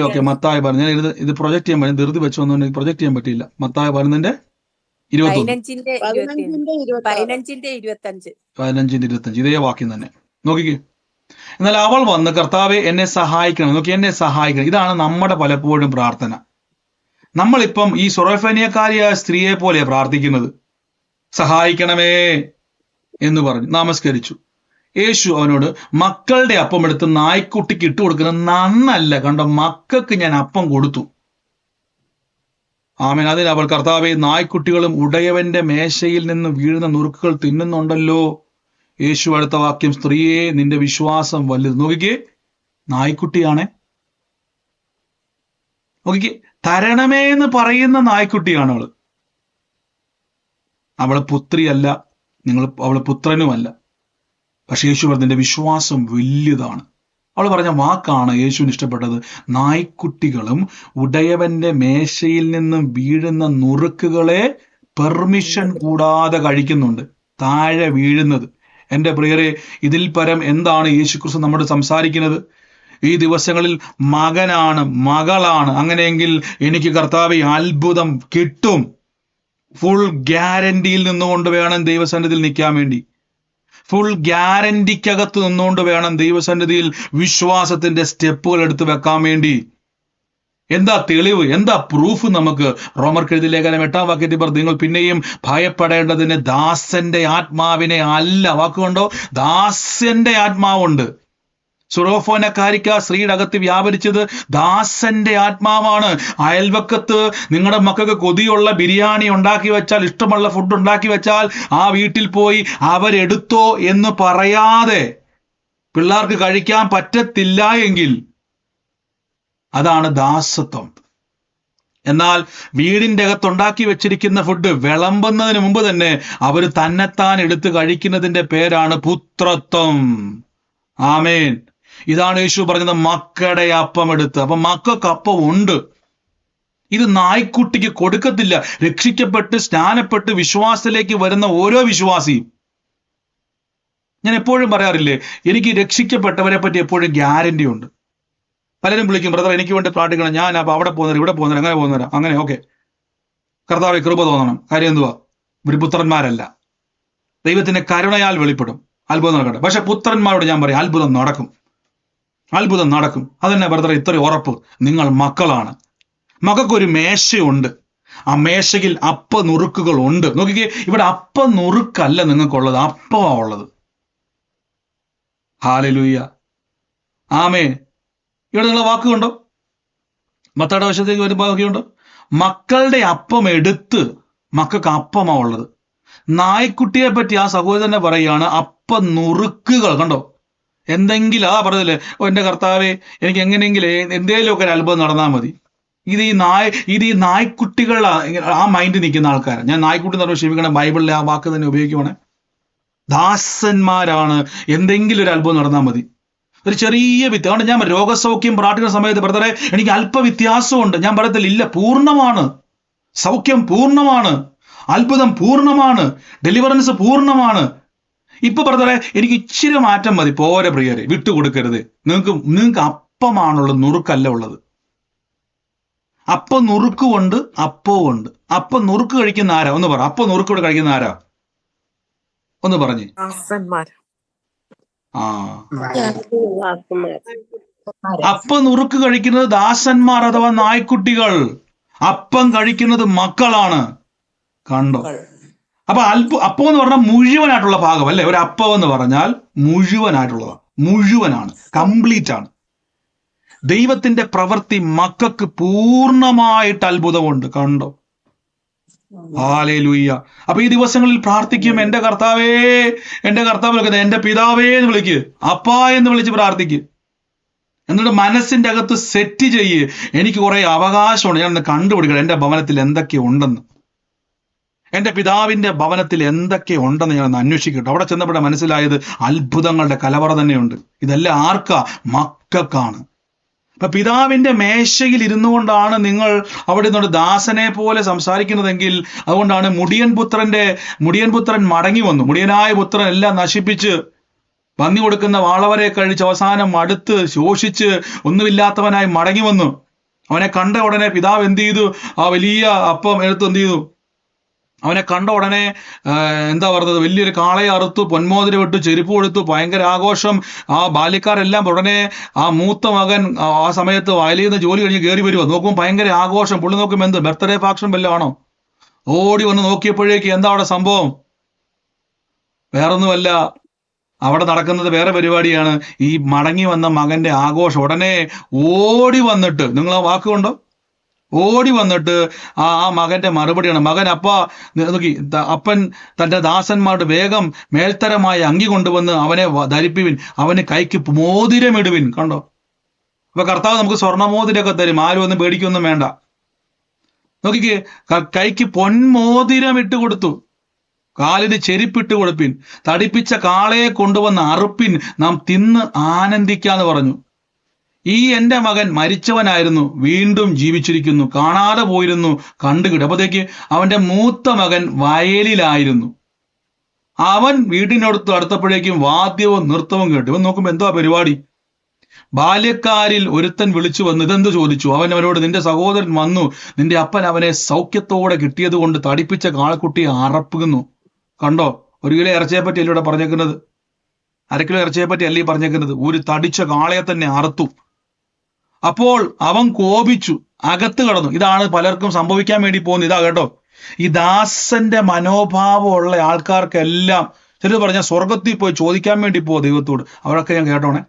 ഓക്കെ മത്തായി പറഞ്ഞു. ഇത് പ്രൊജക്ട് ചെയ്യാൻ പറ്റും, ധൃതി വെച്ച് വന്നുകൊണ്ട് പ്രൊജക്ട് ചെയ്യാൻ പറ്റിയില്ല. മത്തായി 15:25 ഇതേ വാക്യം തന്നെ നോക്കിക്കേ.
എന്നാൽ അവൾ വന്ന് കർത്താവെ എന്നെ സഹായിക്കണം, നോക്കി എന്നെ സഹായിക്കണം. ഇതാണ് നമ്മുടെ പലപ്പോഴും പ്രാർത്ഥന. നമ്മളിപ്പം ഈ സൊറോഫേനിയക്കാരിയായ സ്ത്രീയെ പോലെ പ്രാർത്ഥിക്കുന്നത്. സഹായിക്കണമേ എന്ന് പറഞ്ഞു നമസ്കരിച്ചു. യേശു അവനോട് മക്കളുടെ അപ്പം എടുത്ത് നായ്ക്കുട്ടിക്ക് ഇട്ട് കൊടുക്കുന്നത് നന്നല്ല, കണ്ടോ, മക്കൾക്ക് ഞാൻ അപ്പം കൊടുത്തു. ആമേൻ. അതിന് അവൾ കർത്താവെ നായ്ക്കുട്ടികളും ഉടയവന്റെ മേശയിൽ നിന്ന് വീഴുന്ന നുറുക്കുകൾ തിന്നുന്നുണ്ടല്ലോ. യേശു അടുത്ത വാക്യം, സ്ത്രീയെ നിന്റെ വിശ്വാസം വലുത്. നോക്കിക്കേ, നായ്ക്കുട്ടിയാണേ, നോക്കിക്കേ, തരണമേ എന്ന് പറയുന്ന നായ്ക്കുട്ടിയാണ് അവള്. അവള് പുത്രിയല്ല, അവള് പുത്രനുമല്ല. പക്ഷെ യേശു പറഞ്ഞതിന്റെ വിശ്വാസം വലിയതാണ്. അവൾ പറഞ്ഞ വാക്കാണ് യേശുവിന് ഇഷ്ടപ്പെട്ടത്. നായ്ക്കുട്ടികളും ഉടയവന്റെ മേശയിൽ നിന്നും വീഴുന്ന നുറുക്കുകളെ പെർമിഷൻ കൂടാതെ കഴിക്കുന്നുണ്ട്, താഴെ വീഴുന്നത്. എൻ്റെ പ്രിയരെ, ഇതിൽ പരം എന്താണ് യേശുക്രിസ്തു നമ്മോട് സംസാരിക്കുന്നത്? ഈ ദിവസങ്ങളിൽ മകനാണ്, മകളാണ്, അങ്ങനെയെങ്കിൽ എനിക്ക് കർത്താവേ അത്ഭുതം കിട്ടും. ഫുൾ ഗ്യാരണ്ടിയിൽ നിന്നുകൊണ്ട് വേണം ദൈവസന്നിധിയിൽ നിൽക്കാൻ വേണ്ടി. ഫുൾ ഗ്യാരണ്ടിക്കകത്ത് നിന്നുകൊണ്ട് വേണം ദൈവസന്നിധിയിൽ വിശ്വാസത്തിന്റെ സ്റ്റെപ്പുകൾ എടുത്തു വെക്കാൻ വേണ്ടി. എന്താ തെളിവ്, എന്താ പ്രൂഫ്? നമുക്ക് റോമർക്കെഴുതിയ ലേഖനം 8-ാം വാക്യത്തിൽ പറഞ്ഞു, നിങ്ങൾ പിന്നെയും ഭയപ്പെടേണ്ടതിന് ദാസന്റെ ആത്മാവിനെ അല്ല. വാക്കുകൊണ്ടോ, ദാസന്റെ ആത്മാവുണ്ട്. സുറോഫോനക്കാരിക്ക സ്ത്രീയുടെ അകത്ത് വ്യാപരിച്ചത് ദാസന്റെ ആത്മാവാണ്. അയൽവക്കത്ത് നിങ്ങളുടെ മക്കൾക്ക് കൊതിയുള്ള ബിരിയാണി ഉണ്ടാക്കി വെച്ചാൽ, ഇഷ്ടമുള്ള ഫുഡ് ഉണ്ടാക്കി വെച്ചാൽ ആ വീട്ടിൽ പോയി അവരെടുത്തോ എന്ന് പറയാതെ പിള്ളേർക്ക് കഴിക്കാൻ പറ്റത്തില്ല എങ്കിൽ അതാണ് ദാസത്വം. എന്നാൽ വീടിന്റെ അകത്ത് ഉണ്ടാക്കി വെച്ചിരിക്കുന്ന ഫുഡ് വിളമ്പുന്നതിന് മുമ്പ് തന്നെ അവർ തന്നെത്താൻ എടുത്ത് കഴിക്കുന്നതിന്റെ പേരാണ് പുത്രത്വം. ആമേൻ. ഇതാണ് യേശു പറഞ്ഞത്, മക്കളുടെ അപ്പം എടുത്ത്. അപ്പൊ മക്കൾക്ക് അപ്പം ഉണ്ട്. ഇത് നായ്ക്കുട്ടിക്ക് കൊടുക്കത്തില്ല. രക്ഷിക്കപ്പെട്ട് സ്നാനപ്പെട്ട് വിശ്വാസത്തിലേക്ക് വരുന്ന ഓരോ വിശ്വാസിയും, ഞാൻ എപ്പോഴും പറയാറില്ലേ, എനിക്ക് രക്ഷിക്കപ്പെട്ടവരെ പറ്റി എപ്പോഴും ഗ്യാരണ്ടി ഉണ്ട്. പലരും വിളിക്കും, ബ്രദർ എനിക്ക് വേണ്ടി പ്രാർത്ഥിക്കണം, ഞാൻ അപ്പൊ അവിടെ പോകുന്നവർ ഇവിടെ പോകുന്നവർ അങ്ങനെ പോകുന്നവരാ. അങ്ങനെ ഓക്കെ, കർത്താവെ കൃപ തോന്നണം. കാര്യം എന്തുവാ? ഇവർ പുത്രന്മാരല്ല. ദൈവത്തിന്റെ കരുണയാൽ വെളിപ്പെടും, അത്ഭുതം നടക്കട്ടെ. പക്ഷെ പുത്രന്മാരോട് ഞാൻ പറയും, അത്ഭുതം നടക്കും, അത്ഭുതം നടക്കും. അതന്നെ ബ്രദർ ഇത്രയും ഉറപ്പ്, നിങ്ങൾ മക്കളാണ്. മക്കൾക്കൊരു മേശയുണ്ട്, ആ മേശയിൽ അപ്പ നുറുക്കുകൾ ഉണ്ട്. നോക്കിക്കേ, ഇവിടെ അപ്പ നുറുക്കല്ല നിങ്ങൾക്കുള്ളത്, അപ്പമാ ഉള്ളത്. ഹല്ലേലൂയ, ആമേൻ. ഇവിടെ നിങ്ങളെ വാക്കുണ്ടോ? മത്തായിയുടെ വശത്തേക്ക് വരുമ്പോൾ നോക്കിയുണ്ടോ, മക്കളുടെ അപ്പം എടുത്ത് മക്കൾക്ക് അപ്പമാ ഉള്ളത്. നായ്ക്കുട്ടിയെ പറ്റി ആ സഹോദരനെ പറയുകയാണ് അപ്പ നുറുക്കുകൾ. കണ്ടോ, എന്തെങ്കിലും പറഞ്ഞില്ലേ, എൻ്റെ കർത്താവെ എനിക്ക് എങ്ങനെയെങ്കിലും എന്തേലുമൊക്കെ ഒരു അത്ഭുതം നടന്നാൽ മതി. ഇത് ഈ നായ്ക്കുട്ടികളുടെ ആ മൈൻഡ് നിൽക്കുന്ന ആൾക്കാരാണ്. ഞാൻ നായ്ക്കുട്ടി എന്ന് പറഞ്ഞാൽ ക്ഷമിക്കണം, ബൈബിളിലെ ആ വാക്ക് തന്നെ ഉപയോഗിക്കുവാണ്. ദാസന്മാരാണ്. എന്തെങ്കിലും ഒരു അത്ഭുതം നടന്നാൽ മതി, ഒരു ചെറിയ അതുകൊണ്ട് ഞാൻ രോഗസൗഖ്യം പ്രാർത്ഥിക്കുന്ന സമയത്ത് ബ്രദറെ എനിക്ക് അല്പ വ്യത്യാസമുണ്ട്, ഞാൻ പറയത്തില്ല, ഇല്ല, പൂർണ്ണമാണ്. സൗഖ്യം പൂർണ്ണമാണ്, അത്ഭുതം പൂർണ്ണമാണ്, ഡെലിവറൻസ് പൂർണ്ണമാണ്. ഇപ്പൊ ബ്രദറെ എനിക്ക് ഇച്ചിരി മാറ്റം മതി. പോരെ പ്രിയരെ, വിട്ടുകൊടുക്കരുത്. നിങ്ങൾക്ക് അപ്പമാണുള്ളത്, നുറുക്കല്ല ഉള്ളത്. അപ്പം നുറുക്കുകൊണ്ട് അപ്പവും ഉണ്ട്. അപ്പം നുറുക്ക് കഴിക്കുന്ന ആരാ? ഒന്ന് പറ. അപ്പം നുറുക്കോട് കഴിക്കുന്ന ആരാ? ഒന്ന് പറഞ്ഞേ. അപ്പം നുറുക്ക് കഴിക്കുന്നത് ദാസന്മാർ അഥവാ നായ്ക്കുട്ടികൾ. അപ്പം കഴിക്കുന്നത് മക്കളാണ്. കണ്ടോ? അപ്പൊ അപ്പം എന്ന് പറഞ്ഞാൽ മുഴുവനായിട്ടുള്ള ഭാഗം അല്ലെ? ഒരു അപ്പം എന്ന് പറഞ്ഞാൽ മുഴുവനായിട്ടുള്ളതാണ്, മുഴുവനാണ്, കംപ്ലീറ്റ് ആണ്. ദൈവത്തിന്റെ പ്രവൃത്തി മക്കൾക്ക് പൂർണ്ണമായിട്ട് അത്ഭുതമുണ്ട്. കണ്ടോ? ഹല്ലേലൂയ. അപ്പൊ ഈ ദിവസങ്ങളിൽ പ്രാർത്ഥിക്കും, എന്റെ കർത്താവേ, എന്റെ കർത്താവ്, എന്റെ പിതാവേ എന്ന് വിളിക്ക്, അപ്പാ എന്ന് വിളിച്ച് പ്രാർത്ഥിക്ക്. എന്നിട്ട് മനസ്സിന്റെ അകത്ത് സെറ്റ് ചെയ്യ്, എനിക്ക് കുറെ അവകാശമുണ്ട്, ഞാൻ ഒന്ന് കണ്ടുപിടിക്കണം എന്റെ ഭവനത്തിൽ എന്തൊക്കെ ഉണ്ടെന്ന്, എന്റെ പിതാവിന്റെ ഭവനത്തിൽ എന്തൊക്കെ ഉണ്ടെന്ന് ഞാൻ ഒന്ന് അന്വേഷിക്കട്ടെ. അവിടെ ചെന്നപ്പോഴേ മനസ്സിലായത് അത്ഭുതങ്ങളുടെ കലവറ തന്നെയുണ്ട്. ഇതെല്ലാം ആർക്കാ? മക്കൾക്കാണ്. അപ്പൊ പിതാവിന്റെ മേശയിൽ ഇരുന്നു കൊണ്ടാണ് നിങ്ങൾ അവിടെ നിന്നോട് ദാസനെ പോലെ സംസാരിക്കുന്നതെങ്കിൽ, അതുകൊണ്ടാണ് മുടിയൻ പുത്രൻ മടങ്ങി വന്നു. മുടിയനായ പുത്രൻ എല്ലാം നശിപ്പിച്ച് പന്നി കൊടുക്കുന്ന വാളവരെ കഴിച്ച് അവസാനം അടുത്ത് ശോഷിച്ച് ഒന്നുമില്ലാത്തവനായി മടങ്ങി വന്നു. അവനെ കണ്ട ഉടനെ പിതാവ് എന്ത് ചെയ്തു? ആ വലിയ അപ്പം എടുത്ത് എന്ത് ചെയ്തു? അവനെ കണ്ട ഉടനെ എന്താ പറഞ്ഞത്, വലിയൊരു കാളയെ അറുത്തു, പൊന്മോതിരം ഇട്ടു, ചെരുപ്പ് കൊടുത്തു, ഭയങ്കര ആഘോഷം. ആ ബാല്യക്കാരെല്ലാം ഉടനെ ആ മൂത്ത മകൻ ആ സമയത്ത് വയലിൽ നിന്ന് ജോലി കഴിഞ്ഞ് കയറി വരുമോ, നോക്കുമ്പോൾ ഭയങ്കര ആഘോഷം. പുള്ളി നോക്കുമ്പോൾ എന്ത് ബർത്ത്ഡേ ഫാക്ഷൻ വല്ലതും ആണോ? ഓടി വന്ന് നോക്കിയപ്പോഴേക്ക് എന്താ അവിടെ സംഭവം? വേറൊന്നുമല്ല, അവിടെ നടക്കുന്നത് വേറെ പരിപാടിയാണ്. ഈ മടങ്ങി വന്ന മകന്റെ ആഘോഷം. ഉടനെ ഓടി വന്നിട്ട്, നിങ്ങൾ ആ വാക്കുകൊണ്ടോ, ഓടി വന്നിട്ട് ആ മകന്റെ മറുപടിയാണ്, മകൻ അപ്പാ നോക്കി, അപ്പൻ തന്റെ ദാസന്മാരുടെ വേഗം മേൽത്തരമായ അങ്കി കൊണ്ടുവന്ന് അവനെ ധരിപ്പിവിൻ, അവന് കൈക്ക് മോതിരമിടുവിൻ. കണ്ടോ? അപ്പൊ കർത്താവ് നമുക്ക് സ്വർണ്ണമോതിരമൊക്കെ തരും, ആരും ഒന്നും പേടിക്കൊന്നും വേണ്ട. നോക്കിക്കേ, കൈക്ക് പൊന്മോതിരം ഇട്ട് കൊടുത്തു, കാലിന് ചെരിപ്പിട്ട് കൊടുപ്പിൻ, തടിപ്പിച്ച കാളയെ കൊണ്ടുവന്ന് അറുപ്പിൻ, നാം തിന്ന് ആനന്ദിക്കാന്ന് പറഞ്ഞു. ഈ എന്റെ മകൻ മരിച്ചവനായിരുന്നു, വീണ്ടും ജീവിച്ചിരിക്കുന്നു, കാണാതെ പോയിരുന്നു, കണ്ടുകിട്ടും. അപ്പോഴത്തേക്ക് അവന്റെ മൂത്ത മകൻ വയലിലായിരുന്നു. അവൻ വീട്ടിനടുത്ത് അടുത്തപ്പോഴേക്കും വാദ്യവും നൃത്തവും കേട്ടു. ഇവൻ നോക്കുമ്പോ എന്തോ പരിപാടി. ബാല്യക്കാരിൽ ഒരുത്തൻ വിളിച്ചു വന്നു, ഇതെന്ത് ചോദിച്ചു. അവനോട്, നിന്റെ സഹോദരൻ വന്നു, നിന്റെ അപ്പൻ അവനെ സൗഖ്യത്തോടെ കിട്ടിയത് കൊണ്ട് തടിപ്പിച്ച കാളക്കുട്ടിയെ അറപ്പുന്നു. കണ്ടോ? 1 കിലോ ഇറച്ചിയെ പറ്റി അല്ലേ ഇവിടെ പറഞ്ഞേക്കുന്നത്, 1/2 കിലോ ഇറച്ചിയെ പറ്റി അല്ലേ പറഞ്ഞേക്കുന്നത്. ഒരു തടിച്ച കാളയെ തന്നെ അറുത്തു. അപ്പോൾ അവൻ കോപിച്ചു, അകത്ത് കടന്നു. ഇതാണ് പലർക്കും സംഭവിക്കാൻ വേണ്ടി പോകുന്നത്. ഇതാ കേട്ടോ, ഈ ദാസന്റെ മനോഭാവമുള്ള ആൾക്കാർക്കെല്ലാം, ചിലർ പറഞ്ഞാൽ സ്വർഗത്തിൽ പോയി ചോദിക്കാൻ വേണ്ടി പോകും ദൈവത്തോട്. അവരൊക്കെ ഞാൻ കേട്ടോണേ.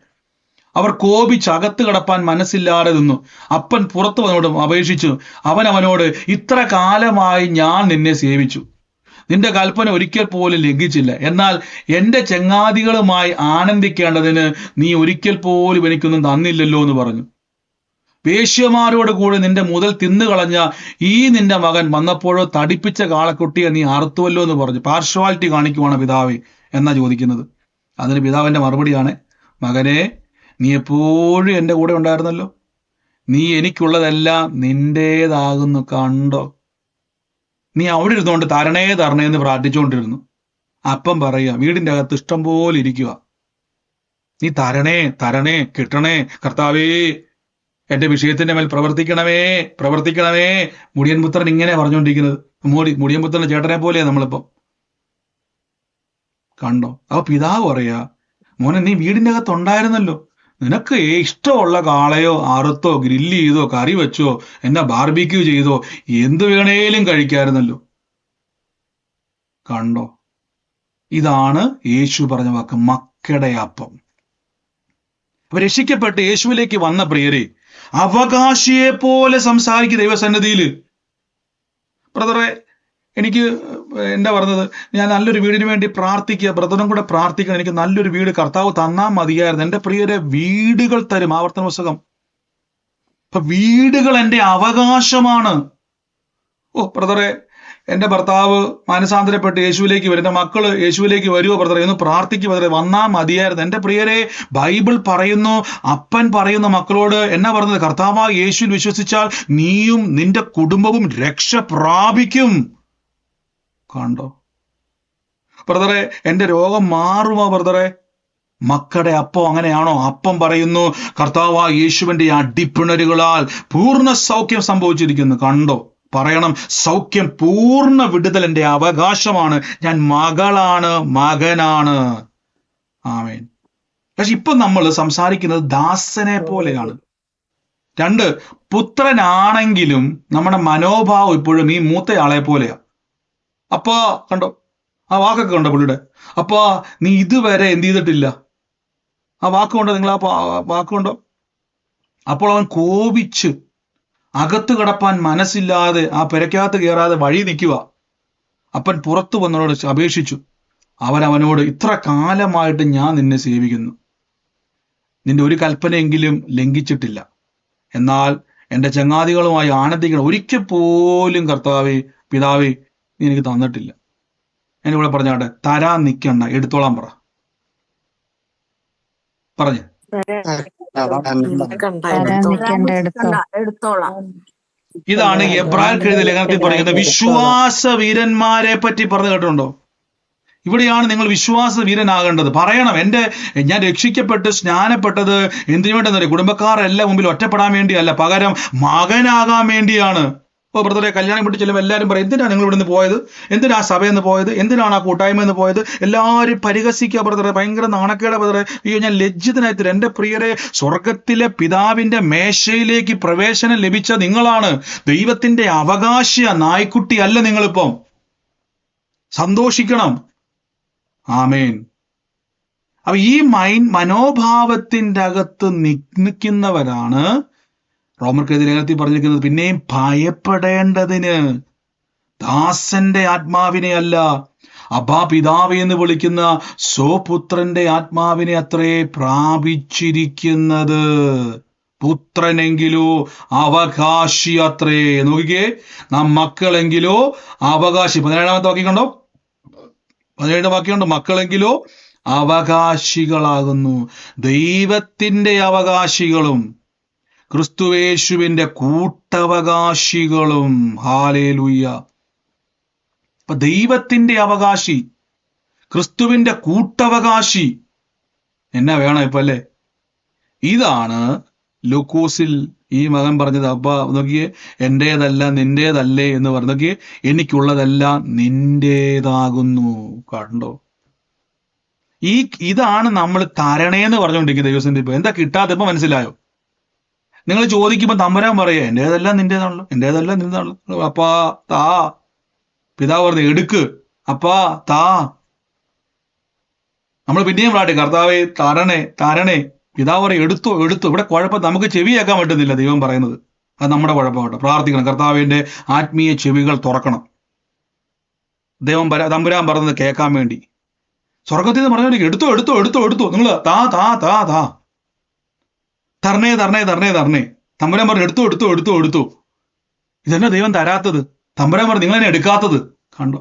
അവർ കോപിച്ച് അകത്ത് കടപ്പാൻ മനസ്സില്ലാതെ നിന്നു. അപ്പൻ പുറത്തു വന്നോട് അപേക്ഷിച്ചു. അവനോട്, ഇത്ര കാലമായി ഞാൻ നിന്നെ സേവിച്ചു, നിന്റെ കൽപ്പന ഒരിക്കൽ പോലും ലംഘിച്ചില്ല. എന്നാൽ എന്റെ ചങ്ങാതികളുമായി ആനന്ദിക്കേണ്ടതിന് നീ ഒരിക്കൽ പോലും എനിക്കൊന്നും തന്നില്ലല്ലോ എന്ന് പറഞ്ഞു. വേശ്യമാരോട് കൂടെ നിന്റെ മുതൽ തിന്നുകളഞ്ഞ ഈ നിന്റെ മകൻ വന്നപ്പോഴോ തടിപ്പിച്ച കാളക്കുട്ടിയെ നീ അറുത്തുവല്ലോ എന്ന് പറഞ്ഞു. പാർഷ്വാലിറ്റി കാണിക്കുവാണ് പിതാവേ എന്നാ ചോദിക്കുന്നത്. അതിന് പിതാവിന്റെ മറുപടിയാണ്, മകനെ, നീ എപ്പോഴും എൻ്റെ കൂടെ ഉണ്ടായിരുന്നല്ലോ, നീ എനിക്കുള്ളതെല്ലാം നിന്റേതാകുന്നു, കണ്ടോ? നീ അവിടെ ഇരുന്നുകൊണ്ട് തരണേ തരണേ എന്ന് പ്രാർത്ഥിച്ചുകൊണ്ടിരുന്നു. അപ്പം പറയുക, വീടിന്റെ അകത്ത് ഇഷ്ടം പോലെ ഇരിക്കുക, നീ തരണേ തരണേ, കിട്ടണേ കർത്താവേ, എന്റെ വിഷയത്തിന്റെ മേൽ പ്രവർത്തിക്കണമേ പ്രവർത്തിക്കണമേ. മുടിയൻ പുത്രൻ ഇങ്ങനെ പറഞ്ഞുകൊണ്ടിരിക്കുന്നത്. മുടിയൻ പുത്രന്റെ ചേട്ടനെ പോലെയാ നമ്മളിപ്പം. കണ്ടോ? അപ്പൊ പിതാവ് പറയാ, മോനെ, നീ വീടിന്റെ അകത്ത് ഉണ്ടായിരുന്നല്ലോ, നിനക്ക് ഇഷ്ടമുള്ള കാളയോ അറുത്തോ ഗ്രില്ല് ചെയ്തോ കറി വെച്ചോ എന്നാ ബാർബിക്യൂ ചെയ്തോ എന്ത് വേണേലും കഴിക്കായിരുന്നല്ലോ. കണ്ടോ? ഇതാണ് യേശു പറഞ്ഞ വാക്ക്, മക്കടെ അപ്പം. അപ്പൊ രക്ഷിക്കപ്പെട്ട് യേശുവിലേക്ക് വന്ന പ്രിയരെ, അവകാശിയെ പോലെ സംസാരിക്കുക ദൈവസന്നിധിയിൽ. ബ്രദറെ, എനിക്ക് എന്താ പറഞ്ഞത്, ഞാൻ നല്ലൊരു വീടിന് വേണ്ടി പ്രാർത്ഥിക്കുക, ബ്രദറും കൂടെ പ്രാർത്ഥിക്കണം, എനിക്ക് നല്ലൊരു വീട് കർത്താവ് തന്നാ മതിയായിരുന്നു. എൻ്റെ പ്രിയരെ, വീടുകൾ തരും. ആവർത്തന പുസ്തകം. അപ്പൊ വീടുകൾ എൻ്റെ അവകാശമാണ്. ഓ ബ്രദറെ, എൻ്റെ ഭർത്താവ് മാനസാന്തരപ്പെട്ട് യേശുവിലേക്ക് വരും, എൻ്റെ മക്കള് യേശുവിലേക്ക് വരുമോ ബ്രദറെ എന്ന് പ്രാർത്ഥിക്കുക ബ്രദറെ, വന്നാ മതിയായിരുന്നു. എൻ്റെ പ്രിയരെ, ബൈബിൾ പറയുന്നു, അപ്പൻ പറയുന്ന മക്കളോട് എന്നാ പറഞ്ഞത്, കർത്താവായ യേശുവിൽ വിശ്വസിച്ചാൽ നീയും നിന്റെ കുടുംബവും രക്ഷ പ്രാപിക്കും. കണ്ടോ ബ്രദറെ? എൻ്റെ രോഗം മാറുമോ ബ്രദറെ? മക്കളുടെ അപ്പം അങ്ങനെയാണോ? അപ്പം പറയുന്നു, കർത്താവായ യേശുവിന്റെ അടിപ്പിണരുകളാൽ പൂർണ്ണ സൗഖ്യം സംഭവിച്ചിരിക്കുന്നു. കണ്ടോ? പറയണം, സൗഖ്യം, പൂർണ്ണ വിടുതൽ എൻ്റെ അവകാശമാണ്, ഞാൻ മകളാണ്, മകനാണ്. ആമേൻ. പക്ഷെ ഇപ്പൊ നമ്മൾ സംസാരിക്കുന്നത് ദാസനെ പോലെയാണ്. 2, പുത്രനാണെങ്കിലും നമ്മുടെ മനോഭാവം ഇപ്പോഴും ഈ മൂത്തയാളെ പോലെയാ. അപ്പാ, കണ്ടോ ആ വാക്കൊക്കെ കണ്ടോ പുള്ളിയുടെ? അപ്പാ, നീ ഇതുവരെ എന്ത് ചെയ്തിട്ടില്ല. ആ വാക്കുകൊണ്ടോ, നിങ്ങൾ ആ വാക്കുകൊണ്ടോ? അപ്പോൾ അവൻ കോപിച്ച് അകത്ത് കടപ്പാൻ മനസ്സില്ലാതെ ആ പെരക്കകത്ത് കയറാതെ വഴി നിൽക്കുക. അപ്പൻ പുറത്തു വന്നവനോട് അപേക്ഷിച്ചു. അവനോട്, ഇത്ര കാലമായിട്ട് ഞാൻ നിന്നെ സേവിക്കുന്നു, നിന്റെ ഒരു കൽപ്പനയെങ്കിലും ലംഘിച്ചിട്ടില്ല. എന്നാൽ എൻ്റെ ചങ്ങാതികളുമായി ആനന്ദിക്കണം ഒരിക്കൽ പോലും കർത്താവേ, പിതാവേ, നീ എനിക്ക് തന്നിട്ടില്ല. ഞാനിവിടെ പറഞ്ഞാട്ടെ, തരാൻ നിൽക്കണ്ട, എടുത്തോളാൻ പറഞ്ഞു. ഇതാണ് എബ്രായർക്ക് എഴുതിയ ലേഖനത്തിൽ പറയുന്ന വിശ്വാസ വീരന്മാരെ പറ്റി പറഞ്ഞു കേട്ടിട്ടുണ്ടോ? ഇവിടെയാണ് നിങ്ങൾ വിശ്വാസ വീരനാകേണ്ടത്. പറയണം, ഞാൻ രക്ഷിക്കപ്പെട്ട് സ്നാനപ്പെട്ടത് എന്തിനു വേണ്ടെന്നറിയാം? കുടുംബക്കാരെല്ലാം മുമ്പിൽ ഒറ്റപ്പെടാൻ വേണ്ടിയല്ല, പകരം മകനാകാൻ വേണ്ടിയാണ്. ബ്രദറെ കല്യാണം വിട്ട് ചെല്ലുമ്പോൾ എല്ലാവരും പറയും, എന്തിനാണ് നിങ്ങൾ ഇവിടെ നിന്ന് പോയത്, എന്തിനാ ആ സഭയിൽ നിന്ന് പോയത്, എന്തിനാണ് ആ കൂട്ടായ്മ നിന്ന് പോയത്, എല്ലാവരും പരിഹസിക്കുക ബ്രദറെ, ഭയങ്കര നാണക്കേട ബ്രദറെ, അയ്യോ ഞാൻ ലജ്ജിതനായിട്ട്. എൻ്റെ പ്രിയരെ, സ്വർഗത്തിലെ പിതാവിന്റെ മേശയിലേക്ക് പ്രവേശനം ലഭിച്ച നിങ്ങളാണ്, ദൈവത്തിന്റെ അവകാശിയ, നായ്ക്കുട്ടി അല്ല നിങ്ങളിപ്പം. സന്തോഷിക്കണം. ആമേൻ. അപ്പൊ ഈ മനോഭാവത്തിന്റെ അകത്ത് നിൽക്കുന്നവരാണ് റോമർക്കെതിരെ ലേഖനത്തിൽ പറഞ്ഞിരിക്കുന്നത്, പിന്നെയും ഭയപ്പെടേണ്ടതിന് ദാസന്റെ ആത്മാവിനെ അല്ല, അബ്ബാ പിതാവേ എന്ന് വിളിക്കുന്ന സ്വപുത്രന്റെ ആത്മാവിനെ അത്രേ പ്രാപിച്ചിരിക്കുന്നത്. പുത്രനെങ്കിലോ അവകാശി അത്രേ. നോക്കിക്കേ, നാം മക്കളെങ്കിലോ അവകാശി. 17-ാമത്തെ വാക്യം കണ്ടോ, 17 വാക്യം കണ്ടോ, മക്കളെങ്കിലോ അവകാശികളാകുന്നു, ദൈവത്തിന്റെ അവകാശികളും ക്രിസ്തുവേശുവിന്റെ കൂട്ടവകാശികളും. ഹാലേലൂയ. അപ്പൊ ദൈവത്തിന്റെ അവകാശി, ക്രിസ്തുവിന്റെ കൂട്ടവകാശി, എന്നാ വേണം ഇപ്പൊ അല്ലേ? ഇതാണ് ലൂക്കോസിൽ ഈ മകൻ പറഞ്ഞത്. അബ്ബാ നോക്കിയേ, എന്റേതല്ല നിന്റേതല്ലേ എന്ന് പറഞ്ഞ്, എനിക്കുള്ളതെല്ലാം നിന്റേതാകുന്നു. കണ്ടോ? ഇതാണ് നമ്മൾ തരണേന്ന് പറഞ്ഞുകൊണ്ടിരിക്കുന്നത് ദൈവത്തിന്റെ. ഇപ്പൊ എന്താ കിട്ടാത്ത ഇപ്പൊ മനസ്സിലായോ? നിങ്ങൾ ചോദിക്കുമ്പോൾ തമ്പുരാൻ പറയാ, എന്റേതെല്ലാം നിന്റേതാണല്ലോ, എന്റേതെല്ലാം നിന്റേതാണല്ലോ. അപ്പാ താ. പിതാവ് പറഞ്ഞു എടുക്ക്, അപ്പാ താ. നമ്മൾ പിന്നെയും പ്രാർത്ഥി, കർത്താവേ തരണേ തരണേ. പിതാവ് പറയും എടുത്തോ എടുത്തോ. ഇവിടെ കുഴപ്പം, നമുക്ക് ചെവി കേൾക്കാൻ പറ്റുന്നില്ല ദൈവം പറയുന്നത്, അത് നമ്മുടെ കുഴപ്പമായിട്ട്. പ്രാർത്ഥിക്കണം, കർത്താവിന്റെ ആത്മീയ ചെവികൾ തുറക്കണം. തമ്പുരാൻ പറഞ്ഞത് കേൾക്കാൻ വേണ്ടി. സ്വർഗത്തിൽ നിന്ന് പറഞ്ഞോണ്ടിരിക്കും, എടുത്തോ എടുത്തോ എടുത്തോ എടുത്തോ. നിങ്ങൾ താ താ താ താ, തരണേ തരണേ തരണേ തരണേ. തമ്പുരാൻ പറഞ്ഞു എടുത്തോ എടുത്തോ എടുത്തോ എടുത്തോ. ഇതെന്നാ ദൈവം തരാത്തത്? തമ്പുരാൻ പറഞ്ഞു നിങ്ങൾ എന്നെ എടുക്കാത്തത്. കണ്ടോ?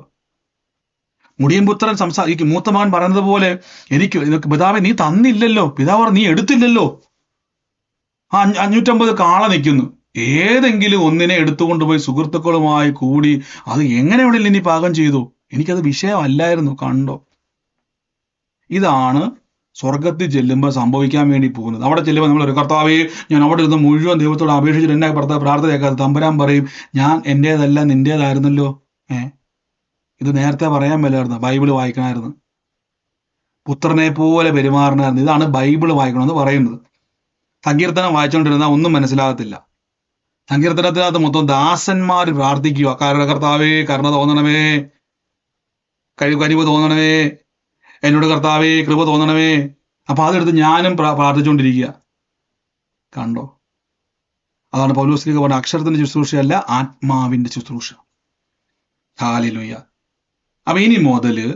മുടിയൻ പുത്രൻ ഈ മൂത്ത മകൻ പറയുന്നത് പോലെ, എനിക്ക് പിതാവെ നീ തന്നില്ലല്ലോ, പിതാവ് പറഞ്ഞു നീ എടുത്തില്ലല്ലോ. 550 കാള നിൽക്കുന്നു, ഏതെങ്കിലും ഒന്നിനെ എടുത്തുകൊണ്ടുപോയി സുഹൃത്തുക്കളുമായി കൂടി അത് എങ്ങനെ വേണമെങ്കിലും ഇനി പാകം ചെയ്തു, എനിക്കത് വിഷയമല്ലായിരുന്നു. കണ്ടോ? ഇതാണ് സ്വർഗത്തിൽ ചെല്ലുമ്പോൾ സംഭവിക്കാൻ വേണ്ടി പോകുന്നത്. അവിടെ ചെല്ലുമ്പോൾ നമ്മൾ ഒരു കർത്താവേ, ഞാൻ അവിടെ ഇരുന്ന് മുഴുവൻ ദൈവത്തോട് അപേക്ഷിച്ചിട്ട് എന്നെ പ്രാർത്ഥന കേൾക്കാതെ തമ്പുരാൻ പറയും, ഞാൻ എന്റേതല്ല നിന്റേതായിരുന്നല്ലോ. ഇത് നേരത്തെ പറയാൻ മേലായിരുന്നു, ബൈബിള് വായിക്കണമായിരുന്നു, പുത്രനെ പോലെ പെരുമാറണമായിരുന്നു. ഇതാണ് ബൈബിള് വായിക്കണമെന്ന് പറയുന്നത്. സങ്കീർത്തനം വായിച്ചുകൊണ്ടിരുന്നാൽ ഒന്നും മനസ്സിലാകത്തില്ല. സങ്കീർത്തനത്തിനകത്ത് മൊത്തം ദാസന്മാർ പ്രാർത്ഥിക്കുക, കർത്താവേ കരുണ തോന്നണമേ, കഴിവ് തോന്നണമേ, എന്നോട് കർത്താവേ കൃപ തോന്നണമേ. അപ്പൊ അതെടുത്ത് ഞാനും പ്രാർത്ഥിച്ചുകൊണ്ടിരിക്കുക. കണ്ടോ? അതാണ് പൗലോസ് പറഞ്ഞ അക്ഷരത്തിന്റെ ശുശ്രൂഷയല്ല, ആത്മാവിന്റെ ശുശ്രൂഷ. ഹല്ലേലൂയ. അപ്പൊ ഇനി മുതല്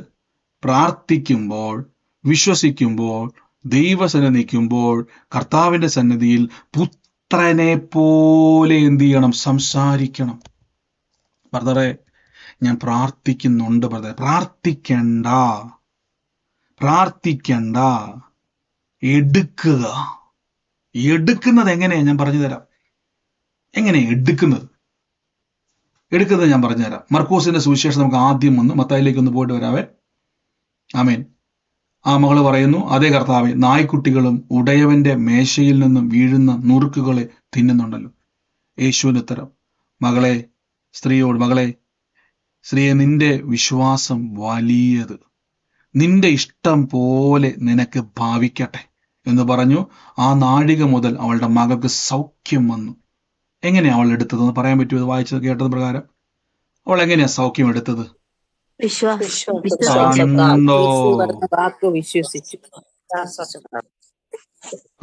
പ്രാർത്ഥിക്കുമ്പോൾ, വിശ്വസിക്കുമ്പോൾ, ദൈവസന്നിധി നിൽക്കുമ്പോൾ, കർത്താവിന്റെ സന്നിധിയിൽ പുത്രനെ പോലെ എന്ത് ചെയ്യണം? സംസാരിക്കണം. ബ്രദറെ ഞാൻ പ്രാർത്ഥിക്കുന്നുണ്ട് ബ്രദറെ. പ്രാർത്ഥിക്കണ്ട, എടുക്കുക. എടുക്കുന്നത് എങ്ങനെയാ ഞാൻ പറഞ്ഞു തരാം. എങ്ങനെയാ എടുക്കുന്നത് ഞാൻ പറഞ്ഞുതരാം. മർക്കോസിന്റെ സുവിശേഷം നമുക്ക് ആദ്യം ഒന്ന് മത്തായിലേക്ക് ഒന്ന് പോയിട്ട് വരാവേ. ആമേൻ. ആ മകള് പറയുന്നു, അതേ കർത്താവേ, നായ്ക്കുട്ടികളും ഉടയവന്റെ മേശയിൽ നിന്നും വീഴുന്ന നുറുക്കുകളെ തിന്നുന്നുണ്ടല്ലോ. യേശുവിന്റെ ഉത്തരം, മകളെ, സ്ത്രീയെ, നിന്റെ വിശ്വാസം വലിയത്, നിന്റെ ഇഷ്ടം പോലെ നിനക്ക് ഭാവിക്കട്ടെ എന്ന് പറഞ്ഞു. ആ നാഴിക മുതൽ അവളുടെ മകൾക്ക് സൗഖ്യം വന്നു. എങ്ങനെയാ അവൾ എടുത്തതെന്ന് പറയാൻ പറ്റുമോ? അത് വായിച്ചത് കേട്ടത് പ്രകാരം അവൾ എങ്ങനെയാ സൗഖ്യം എടുത്തത്?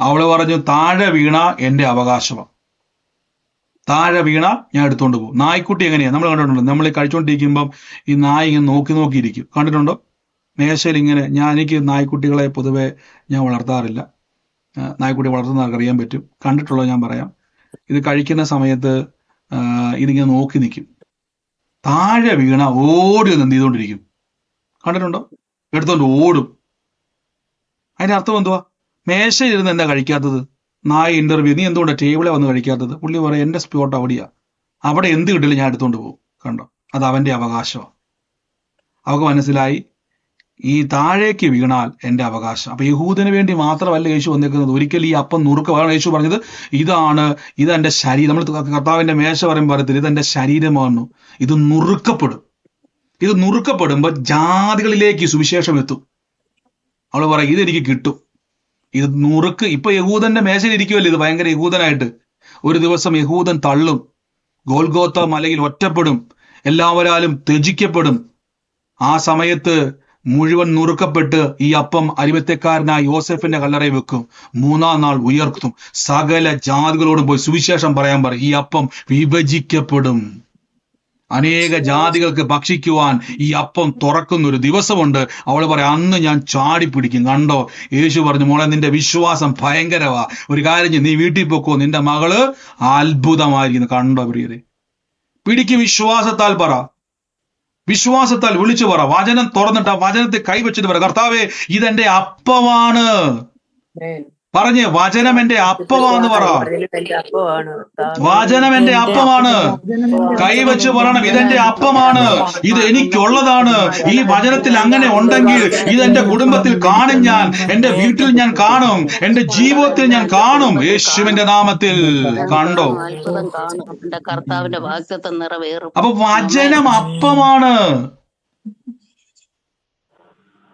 അവള് പറഞ്ഞു, താഴെ വീണ എന്റെ അവകാശമാണ്, താഴെ വീണ ഞാൻ എടുത്തോണ്ട് പോകും. നായ്ക്കുട്ടി എങ്ങനെയാ നമ്മൾ കണ്ടിട്ടുണ്ടോ? നമ്മൾ കഴിച്ചോണ്ടിരിക്കുമ്പം ഈ നായ ഇങ്ങനെ നോക്കിയിരിക്കും, കണ്ടിട്ടുണ്ടോ? മേശയിൽ ഇങ്ങനെ. എനിക്ക് നായ്ക്കുട്ടികളെ പൊതുവെ ഞാൻ വളർത്താറില്ല. നായ്ക്കുട്ടി വളർത്തുന്നവർക്ക് അറിയാൻ പറ്റും. കണ്ടിട്ടുള്ളത് ഞാൻ പറയാം. ഇത് കഴിക്കുന്ന സമയത്ത് ഇതിങ്ങനെ നോക്കി നിൽക്കും. താഴെ വീണ ഓടി ഒന്ന് എന്ത് ചെയ്തുകൊണ്ടിരിക്കും, കണ്ടിട്ടുണ്ടോ? എടുത്തോണ്ട് ഓടും. അതിന്റെ അർത്ഥം എന്തുവാ? മേശയിരുന്ന് എന്താ കഴിക്കാത്തത്? നായ ഇന്റർവ്യൂ, നീ എന്തുകൊണ്ടാണ് ടേബിളെ വന്ന് കഴിക്കാത്തത്? പുള്ളി പറയാം, എന്റെ സ്പോട്ട് അവിടെയാ, അവിടെ എന്ത് കിട്ടില്ല ഞാൻ എടുത്തോണ്ട് പോകും. കണ്ടോ? അത് അവന്റെ അവകാശമാണ്. അവർക്ക് മനസ്സിലായി, ഈ താഴേക്ക് വീണാൽ എൻ്റെ അവകാശം. അപ്പൊ യഹൂദന് വേണ്ടി മാത്രമല്ല യേശു വന്നേക്കുന്നത്. ഒരിക്കലും ഈ അപ്പം നുറുക്കമാണ് യേശു പറഞ്ഞത്. ഇതെന്റെ ശരീരം. നമ്മൾ കർത്താവിന്റെ മേശ പറയുമ്പോൾ പറയത്തില്ല, ഇതെന്റെ ശരീരമാണ്, ഇത് നുറുക്കപ്പെടും. ഇത് നുറുക്കപ്പെടുമ്പോൾ ജാതികളിലേക്ക് സുവിശേഷം എത്തും. അവള് പറയും, ഇതെനിക്ക് കിട്ടും. ഇത് നുറുക്ക്. ഇപ്പൊ യഹൂദന്റെ മേശയിൽ ഇരിക്കുമല്ലോ, ഇത് ഭയങ്കര യഹൂദനായിട്ട്. ഒരു ദിവസം യഹൂദൻ തള്ളും, ഗോൽഗോത്ത മലയിൽ ഒറ്റപ്പെടും, എല്ലാവരാലും ത്യജിക്കപ്പെടും. ആ സമയത്ത് മുഴുവൻ നുറുക്കപ്പെട്ട് ഈ അപ്പം അരിമത്യക്കാരനായ യോസെഫിന്റെ കല്ലറയിൽ വെക്കും. 3-ാം നാൾ ഉയർത്തും. സകല ജാതികളോടും പോയി സുവിശേഷം പറയാൻ പറയും. ഈ അപ്പം വിഭജിക്കപ്പെടും. അനേക ജാതികൾക്ക് ഭക്ഷിക്കുവാൻ ഈ അപ്പം തുറക്കുന്ന ഒരു ദിവസമുണ്ട്. അവള് പറയാം, അന്ന് ഞാൻ ചാടി പിടിക്കും. കണ്ടോ, യേശു പറഞ്ഞു, മോളെ നിന്റെ വിശ്വാസം ഭയങ്കരവാ. ഒരു കാര്യം ചെയ്യ്, നീ വീട്ടിൽ പൊക്കോ, നിന്റെ മകള് അത്ഭുതമായിരിക്കുന്നു. കണ്ടോ പ്രിയരെ, പിടിക്ക്. വിശ്വാസത്താൽ പറ, വിശ്വാസത്താൽ വിളിച്ചു പറ. വചനം തുറന്നിട്ട് ആ വചനത്തെ കൈവച്ചിട്ട് പറ, കർത്താവേ ഇതെന്റെ അപ്പമാണ്. പറഞ്ഞ്, വചനം എന്റെ അപ്പമാണെന്ന് പറ. വചനം എന്റെ അപ്പമാണ്. കൈവച്ച് പറയണം, ഇതെന്റെ അപ്പമാണ്, ഇത് എനിക്കുള്ളതാണ്. ഈ വചനത്തിൽ അങ്ങനെ ഉണ്ടെങ്കിൽ ഇതെന്റെ കുടുംബത്തിൽ കാണും, ഞാൻ എന്റെ വീട്ടിൽ ഞാൻ കാണും, എന്റെ ജീവിതത്തിൽ ഞാൻ കാണും, യേശുവിന്റെ നാമത്തിൽ. കണ്ടോ,
കർത്താവിന്റെ വാഗ്ദത്തം നിറവേറും.
അപ്പൊ വചനം അപ്പമാണ്.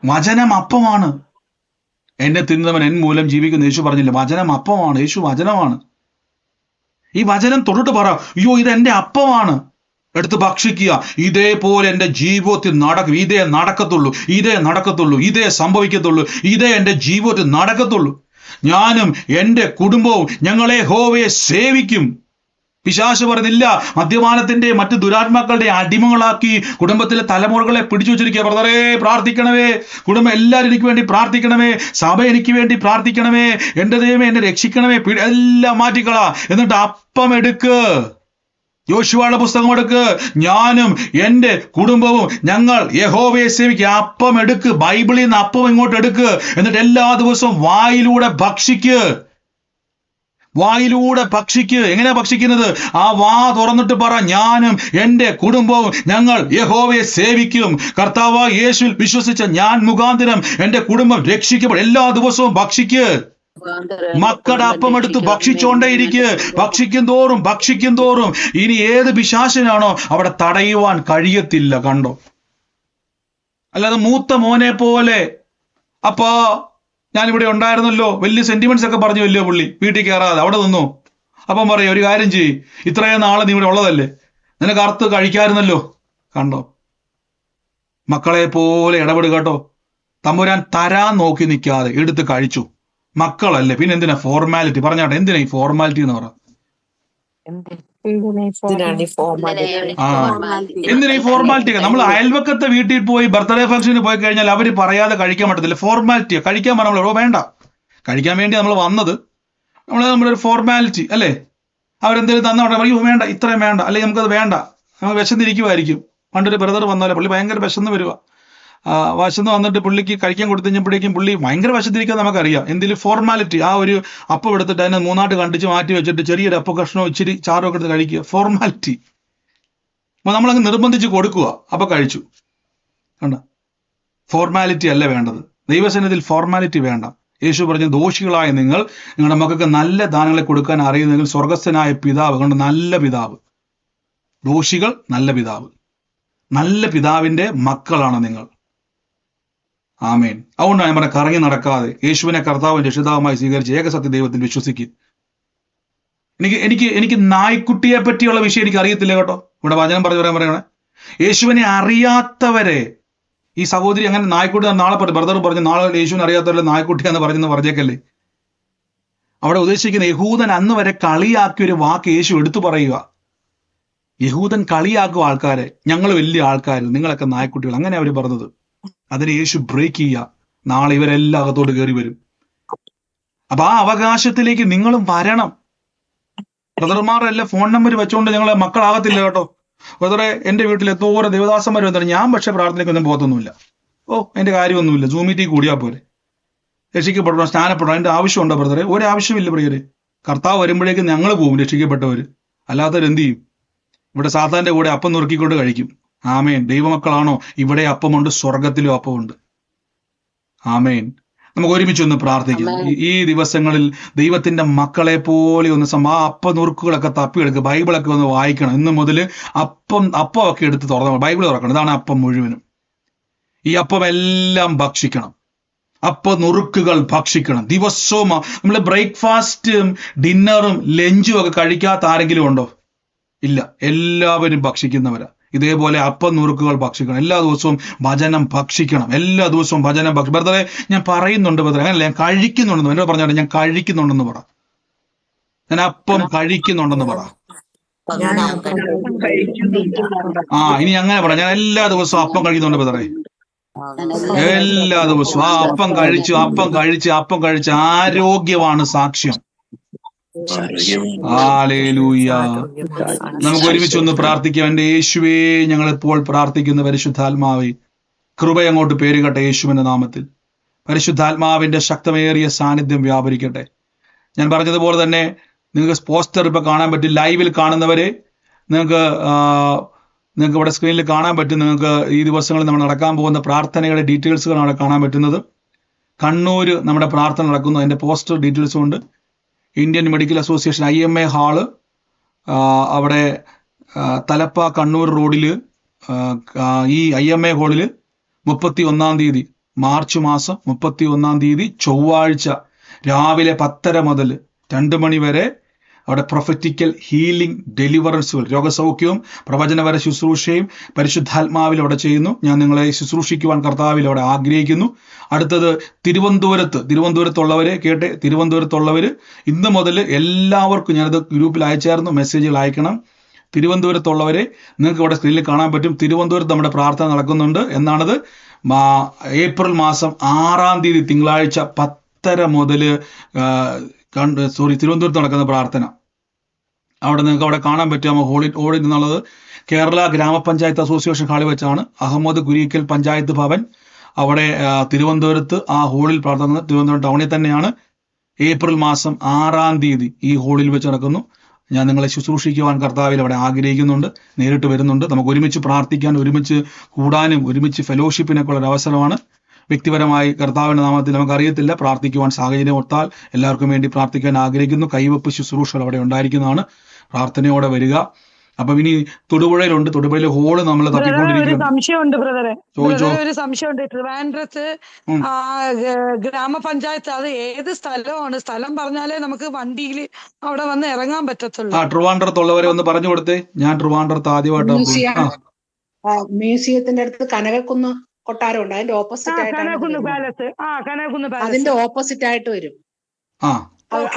വചനം അപ്പമാണ്. എന്നെ തിന്നവൻ എൻ മൂലം ജീവിക്കുന്ന യേശു പറഞ്ഞില്ല. വചനം അപ്പമാണ്. യേശു വചനമാണ്. ഈ വചനം തൊട്ടിട്ട് പറ, അയ്യോ ഇത് എന്റെ അപ്പമാണ്, എടുത്ത് ഭക്ഷിക്കുക. ഇതേപോലെ എന്റെ ജീവിതത്തിൽ നടക്കും. ഇതേ നടക്കത്തുള്ളൂ, ഇതേ നടക്കത്തുള്ളൂ, ഇതേ സംഭവിക്കത്തുള്ളൂ, ഇതേ എന്റെ ജീവിതത്തിൽ നടക്കത്തുള്ളൂ. ഞാനും എന്റെ കുടുംബവും ഞങ്ങളെ യഹോവയെ സേവിക്കും. പിശാച് പറഞ്ഞില്ല, മദ്യപാനത്തിന്റെ മറ്റു ദുരാത്മാക്കളുടെ അടിമകളാക്കി കുടുംബത്തിലെ തലമുറകളെ പിടിച്ചു വെച്ചിരിക്കുക. ബ്രദറേ പ്രാർത്ഥിക്കണമേ, കുടുംബം എല്ലാവരും എനിക്ക് വേണ്ടി പ്രാർത്ഥിക്കണമേ, സഭ എനിക്ക് വേണ്ടി പ്രാർത്ഥിക്കണമേ, എന്റെ ദൈവമേ എന്നെ രക്ഷിക്കണമേ. എല്ലാം മാറ്റിക്കള. എന്നിട്ട് അപ്പം എടുക്ക്, യോശുവയുടെ പുസ്തകം എടുക്ക്. ഞാനും എന്റെ കുടുംബവും ഞങ്ങൾ യഹോവയെ സേവിക്കുക. അപ്പം എടുക്ക്, ബൈബിളിൽ നിന്ന് അപ്പം ഇങ്ങോട്ട് എടുക്ക്. എന്നിട്ട് എല്ലാ ദിവസവും വായിലൂടെ ഭക്ഷിക്ക്. വായിലൂടെ ഭക്ഷിക്ക്. എങ്ങനെയാ ഭക്ഷിക്കുന്നത്? ആ വാ തുറന്നിട്ട് പറ, ഞാനും എന്റെ കുടുംബവും ഞങ്ങൾ യഹോവയെ സേവിക്കും. കർത്താവായ യേശുവിൽ വിശ്വസിച്ച ഞാൻ മുഖാന്തരം എന്റെ കുടുംബം രക്ഷിക്കപ്പെടും. എല്ലാ ദിവസവും ഭക്ഷിക്ക്. മക്കളുടെ അപ്പം എടുത്ത് ഭക്ഷിച്ചോണ്ടേയിരിക്ക്. ഭക്ഷിക്കും തോറും ഇനി ഏത് പിശാചിനാണോ അവിടെ തടയുവാൻ കഴിയത്തില്ല. കണ്ടോ, അല്ലാതെ മൂത്ത മോനെ പോലെ അപ്പാ ഞാനിവിടെ ഉണ്ടായിരുന്നല്ലോ, വലിയ സെന്റിമെന്റ്സ് ഒക്കെ പറഞ്ഞു വലിയ പുള്ളി, വീട്ടിൽ കയറാതെ അവിടെ നിന്നു. അപ്പം പറയും, ഒരു കാര്യം ചെയ്യ്, ഇത്രയും നാളെ നീ ഇവിടെ ഉള്ളതല്ലേ, നിനക്ക് അറുത്ത് കഴിക്കാമായിരുന്നല്ലോ. കണ്ടോ, മക്കളെ പോലെ ഇടപെടുക കേട്ടോ. തമ്പുരാൻ തരാൻ നോക്കി നിൽക്കാതെ എടുത്ത് കഴിച്ചു. മക്കളല്ലേ, പിന്നെ എന്തിനാ ഫോർമാലിറ്റി? പറഞ്ഞാട്ടെ, എന്തിനാ ഈ ഫോർമാലിറ്റി എന്ന് പറ? എന്തിനാ ഈ ഫോർമാലിറ്റി? നമ്മൾ അയൽവക്കത്തെ വീട്ടിൽ പോയി ബർത്ത്ഡേ ഫംഗ്ഷന് പോയി കഴിഞ്ഞാൽ അവര് പറയാതെ കഴിക്കാൻ പറ്റത്തില്ല. ഫോർമാലിറ്റിയാ. കഴിക്കാൻ പറഞ്ഞോ, വേണ്ട, കഴിക്കാൻ വേണ്ടി നമ്മൾ വന്നത്, നമ്മുടെ ഒരു ഫോർമാലിറ്റി അല്ലേ. അവരെന്തെങ്കിലും തന്ന ഉടനെ പറയും വേണ്ട, ഇത്രയും വേണ്ട, അല്ലെങ്കിൽ നമുക്കത് വേണ്ട, നമുക്ക് വിശന്നിരിക്കുമായിരിക്കും. പണ്ടൊരു ബ്രദർ വന്നാലേ, പുള്ളി ഭയങ്കര വിശന്ന് വരുക. വിശന്ന് വന്നിട്ട് പുള്ളിക്ക് കഴിക്കാൻ കൊടുത്തു കഴിഞ്ഞപ്പോഴേക്കും പുള്ളി ഭയങ്കര വിശന്നിരിക്കാൻ നമുക്കറിയാം. എന്തെങ്കിലും ഫോർമാലിറ്റി, ആ ഒരു അപ്പം എടുത്തിട്ട് അതിനെ 3 കണ്ടിച്ച് മാറ്റി വെച്ചിട്ട് ചെറിയൊരു അപ്പം കഷ്ണോ ഇച്ചിരി ചാറോ ഒക്കെ എടുത്ത് കഴിക്കുക. ഫോർമാലിറ്റി. അപ്പൊ നമ്മളങ്ങ് നിർബന്ധിച്ച് കൊടുക്കുക, അപ്പൊ കഴിച്ചു. കണ്ട, ഫോർമാലിറ്റി അല്ല വേണ്ടത്. ദൈവസന്നിധിയിൽ ഫോർമാലിറ്റി വേണ്ട. യേശു പറഞ്ഞു, ദോഷികളായ നിങ്ങളുടെ മക്കൾക്ക് നല്ല ദാനങ്ങളെ കൊടുക്കാൻ അറിയുന്നെങ്കിൽ സ്വർഗസ്ഥനായ പിതാവ്, കണ്ട് നല്ല പിതാവ്, ദോഷികൾ നല്ല പിതാവ്, നല്ല പിതാവിന്റെ മക്കളാണ് നിങ്ങൾ. ആമേൻ. അതുകൊണ്ടാണ് ഞാൻ പറഞ്ഞ, കറങ്ങി നടക്കാതെ യേശുവിനെ കർത്താവും രക്ഷിതാവുമായി സ്വീകരിച്ച് ഏകസത്യ ദൈവത്തിൽ വിശ്വസിക്കുക. എനിക്ക് നായ്ക്കുട്ടിയെ പറ്റിയുള്ള വിഷയം എനിക്ക് അറിയത്തില്ല കേട്ടോ. ഇവിടെ വചനം പറയണേ, യേശുവിനെ അറിയാത്തവരെ, ഈ സഹോദരി അങ്ങനെ നായ്ക്കുട്ടി നാളെ ബ്രദർ പറഞ്ഞു, നാളെ യേശുവിനെ അറിയാത്തവരെ നായ്ക്കുട്ടിയാന്ന് പറഞ്ഞെന്ന് പറഞ്ഞേക്കല്ലേ. അവിടെ ഉദ്ദേശിക്കുന്ന യഹൂദൻ അന്ന് വരെ കളിയാക്കിയ ഒരു വാക്ക് യേശു എടുത്തു പറയുക. യഹൂദൻ കളിയാക്കും ആൾക്കാരെ, ഞങ്ങൾ വലിയ ആൾക്കാർ, നിങ്ങളൊക്കെ നായ്ക്കുട്ടികൾ, അങ്ങനെ അവർ പറഞ്ഞത്. അതിനെ യേശു ബ്രേക്ക് ചെയ്യുക. നാളെ ഇവരെല്ലാം അകത്തോട്ട് കയറി വരും. അപ്പൊ ആ അവകാശത്തിലേക്ക് നിങ്ങളും വരണം. ബ്രദർമാരെല്ലാം ഫോൺ നമ്പർ വെച്ചുകൊണ്ട് ഞങ്ങളെ മക്കളാകത്തില്ല കേട്ടോ. ബ്രദറെ, എന്റെ വീട്ടിൽ എത്തോരം ദേവദാസന്മാർ വന്നിട്ട് ഞാൻ പക്ഷെ പ്രാർത്ഥനയ്ക്കൊന്നും പോകത്തൊന്നുമില്ല. എന്റെ കാര്യമൊന്നുമില്ല, സൂം മീറ്റിംഗ് കൂടിയാൽ പോലെ. രക്ഷിക്കപ്പെടണം, സ്നാനപ്പെടണം, അതിന്റെ ആവശ്യമുണ്ടോ ബ്രദറെ? ഒരാവശ്യമില്ല പ്രിയരെ. കർത്താവ് വരുമ്പോഴേക്കും ഞങ്ങൾ പോകും രക്ഷിക്കപ്പെട്ടവർ. അല്ലാത്തവർ എന്ത് ചെയ്യും? ഇവിടെ സാത്താന്റെ കൂടെ അപ്പം നുറുക്കിക്കൊണ്ട് കഴിക്കും. ആമേൻ. ദൈവമക്കളാണോ? ഇവിടെ അപ്പമുണ്ട്, സ്വർഗത്തിലും അപ്പമുണ്ട്. ആമേൻ. നമുക്ക് ഒരുമിച്ച് ഒന്ന് പ്രാർത്ഥിക്കാം.
ആമേൻ.
ഈ ദിവസങ്ങളിൽ ദൈവത്തിന്റെ മക്കളെ പോലെ ഒന്ന് ആ അപ്പ നുറുക്കുകളൊക്കെ തപ്പിയെടുക്കുക, ബൈബിളൊക്കെ ഒന്ന് വായിക്കണം. ഇന്ന് മുതൽ അപ്പമൊക്കെ എടുത്ത് തുറന്നു ബൈബിൾ തുറക്കണം. ഇതാണ് അപ്പം മുഴുവനും. ഈ അപ്പം എല്ലാം ഭക്ഷിക്കണം, അപ്പ നുറുക്കുകൾ ഭക്ഷിക്കണം ദിവസവും. നമ്മൾ ബ്രേക്ക്ഫാസ്റ്റും ഡിന്നറും ലഞ്ചും ഒക്കെ കഴിക്കാത്ത ആരെങ്കിലും ഉണ്ടോ? ഇല്ല, എല്ലാവരും ഭക്ഷിക്കുന്നവരാ. ഇതേപോലെ അപ്പം നുറുക്കുകൾ ഭക്ഷിക്കണം. എല്ലാ ദിവസവും വചനം ഭക്ഷിക്കണം. എല്ലാ ദിവസവും വചനം ബ്രദറെ ഞാൻ പറയുന്നുണ്ട് ബ്രദറെ, അങ്ങനല്ല, ഞാൻ കഴിക്കുന്നുണ്ടെന്ന് എന്നോട് പറഞ്ഞോട്ടെ. ഞാൻ കഴിക്കുന്നുണ്ടെന്ന് പറ. ഞാൻ അപ്പം കഴിക്കുന്നുണ്ടെന്ന് പറ. ഇനി അങ്ങനെ പറ, ഞാൻ എല്ലാ ദിവസവും അപ്പം കഴിക്കുന്നുണ്ട് ബ്രദറെ. എല്ലാ ദിവസവും അപ്പം കഴിച്ച് ആരോഗ്യമാണ് സാക്ഷ്യം. ഹല്ലേലൂയ. നമുക്ക് ഒരുമിച്ച് ഒന്ന് പ്രാർത്ഥിക്കാം. എന്റെ യേശുവേ, ഞങ്ങൾ ഇപ്പോൾ പ്രാർത്ഥിക്കുന്ന പരിശുദ്ധാത്മാവേ, കൃപ അങ്ങോട്ട് പേരുകട്ടെ യേശുവിന്റെ നാമത്തിൽ. പരിശുദ്ധാത്മാവിന്റെ ശക്തമേറിയ സാന്നിധ്യം വ്യാപരിക്കട്ടെ. ഞാൻ പറഞ്ഞതുപോലെ തന്നെ നിങ്ങൾക്ക് പോസ്റ്റർ ഇപ്പൊ കാണാൻ പറ്റും. ലൈവിൽ കാണുന്നവരെ നിങ്ങൾക്ക് ഇവിടെ സ്ക്രീനിൽ കാണാൻ പറ്റും. നിങ്ങൾക്ക് ഈ ദിവസങ്ങളിൽ നമ്മൾ നടക്കാൻ പോകുന്ന പ്രാർത്ഥനയുടെ ഡീറ്റെയിൽസുകളാണ് അവിടെ കാണാൻ പറ്റുന്നത്. കണ്ണൂര് നമ്മുടെ പ്രാർത്ഥന നടക്കുന്നു, അതിന്റെ പോസ്റ്റർ ഡീറ്റെയിൽസും ഉണ്ട്. Indian medical association IMA hall, അവിടെ തലപ്പ കണ്ണൂർ റോഡില് ഈ IMA ഹാളില് 31-ാം തീയതി, മാർച്ച് മാസം 31-ാം തീയതി ചൊവ്വാഴ്ച രാവിലെ 10:30 മുതൽ 2 മണി വരെ അവിടെ പ്രൊഫറ്റിക്കൽ ഹീലിംഗ് ഡെലിവറൻസുകൾ, രോഗസൗഖ്യവും പ്രവചനപര ശുശ്രൂഷയും പരിശുദ്ധാത്മാവിൽ അവിടെ ചെയ്യുന്നു. ഞാൻ നിങ്ങളെ ശുശ്രൂഷിക്കുവാൻ കർത്താവിൽ അവിടെ ആഗ്രഹിക്കുന്നു. അടുത്തത് തിരുവനന്തപുരത്തുള്ളവരെ കേട്ടെ, തിരുവനന്തപുരത്തുള്ളവര് ഇന്ന് മുതൽ എല്ലാവർക്കും ഞാനത് ഗ്രൂപ്പിൽ അയച്ചായിരുന്നു, മെസ്സേജുകൾ അയക്കണം. തിരുവനന്തപുരത്തുള്ളവരെ നിങ്ങൾക്ക് ഇവിടെ സ്ക്രീനിൽ കാണാൻ പറ്റും. തിരുവനന്തപുരത്ത് നമ്മുടെ പ്രാർത്ഥന നടക്കുന്നുണ്ട്. എന്നാണത്? ഏപ്രിൽ മാസം 6-ാം തീയതി തിങ്കളാഴ്ച 10:30 മുതൽ തിരുവനന്തപുരത്ത് നടക്കുന്ന പ്രാർത്ഥന അവിടെ നിങ്ങൾക്ക് അവിടെ കാണാൻ പറ്റുമോ? ഹോളിൽ നിന്നുള്ളത് കേരള ഗ്രാമപഞ്ചായത്ത് അസോസിയേഷൻ ഹാളിൽ വെച്ചാണ്. അഹമ്മദ് കുരിക്കൽ പഞ്ചായത്ത് ഭവൻ അവിടെ തിരുവനന്തപുരത്ത് ആ ഹോളിൽ പ്രാർത്ഥന. തിരുവനന്തപുരം ടൗണിൽ തന്നെയാണ്. ഏപ്രിൽ മാസം 6-ാം തീയതി ഈ ഹോളിൽ വെച്ച് നടക്കുന്നു. ഞാൻ നിങ്ങളെ ശുശ്രൂഷിക്കുവാൻ കർത്താവിൽ അവിടെ ആഗ്രഹിക്കുന്നുണ്ട്. നേരിട്ട് വരുന്നുണ്ട്. നമുക്ക് ഒരുമിച്ച് പ്രാർത്ഥിക്കാൻ, ഒരുമിച്ച് കൂടാനും, ഒരുമിച്ച് ഫെലോഷിപ്പിനൊക്കെ ഉള്ള ഒരു അവസരമാണ്. വ്യക്തിപരമായി കർത്താവിന്റെ നാമത്തിൽ നമുക്കറിയത്തില്ല, പ്രാർത്ഥിക്കുവാൻ സാഹചര്യം ഒത്താൽ എല്ലാവർക്കും വേണ്ടി പ്രാർത്ഥിക്കാൻ ആഗ്രഹിക്കുന്നു. കൈവപ്പ് ശുശ്രൂഷകൾ അവിടെ ഉണ്ടായിരിക്കുന്നതാണ്. പ്രാർത്ഥനയോടെ വരിക. അപ്പം ഇനി തൊടുപുഴയിലുണ്ട്. തൊടുപുഴയിലെ ഹോള് നമ്മൾ തപ്പിക്കൊണ്ടിരിക്കുകയാണ്.
സംശയമുണ്ട് ബ്രദറെ, ഒരു സംശയമുണ്ട്. ട്രിവാൻഡ്രത്ത് ഗ്രാമപഞ്ചായത്ത് അത് ഏത് സ്ഥലമാണ്? സ്ഥലം പറഞ്ഞാലേ നമുക്ക് വണ്ടിയിൽ അവിടെ വന്ന് ഇറങ്ങാൻ പറ്റത്തുള്ളൂ.
ട്രിവാൻഡ്രത്തുള്ളവരെ ഒന്ന് പറഞ്ഞു കൊടുത്തേ. ഞാൻ ട്രിവാൻഡ്രത്ത് ആദ്യമായിട്ടാണ്.
മ്യൂസിയത്തിന്റെ അടുത്ത് കനകക്കുന്ന് കൊട്ടാരം ഉണ്ട്. അതിന്റെ ഓപ്പോസിറ്റ് അതിന്റെ ഓപ്പോസിറ്റ് ആയിട്ട് വരും.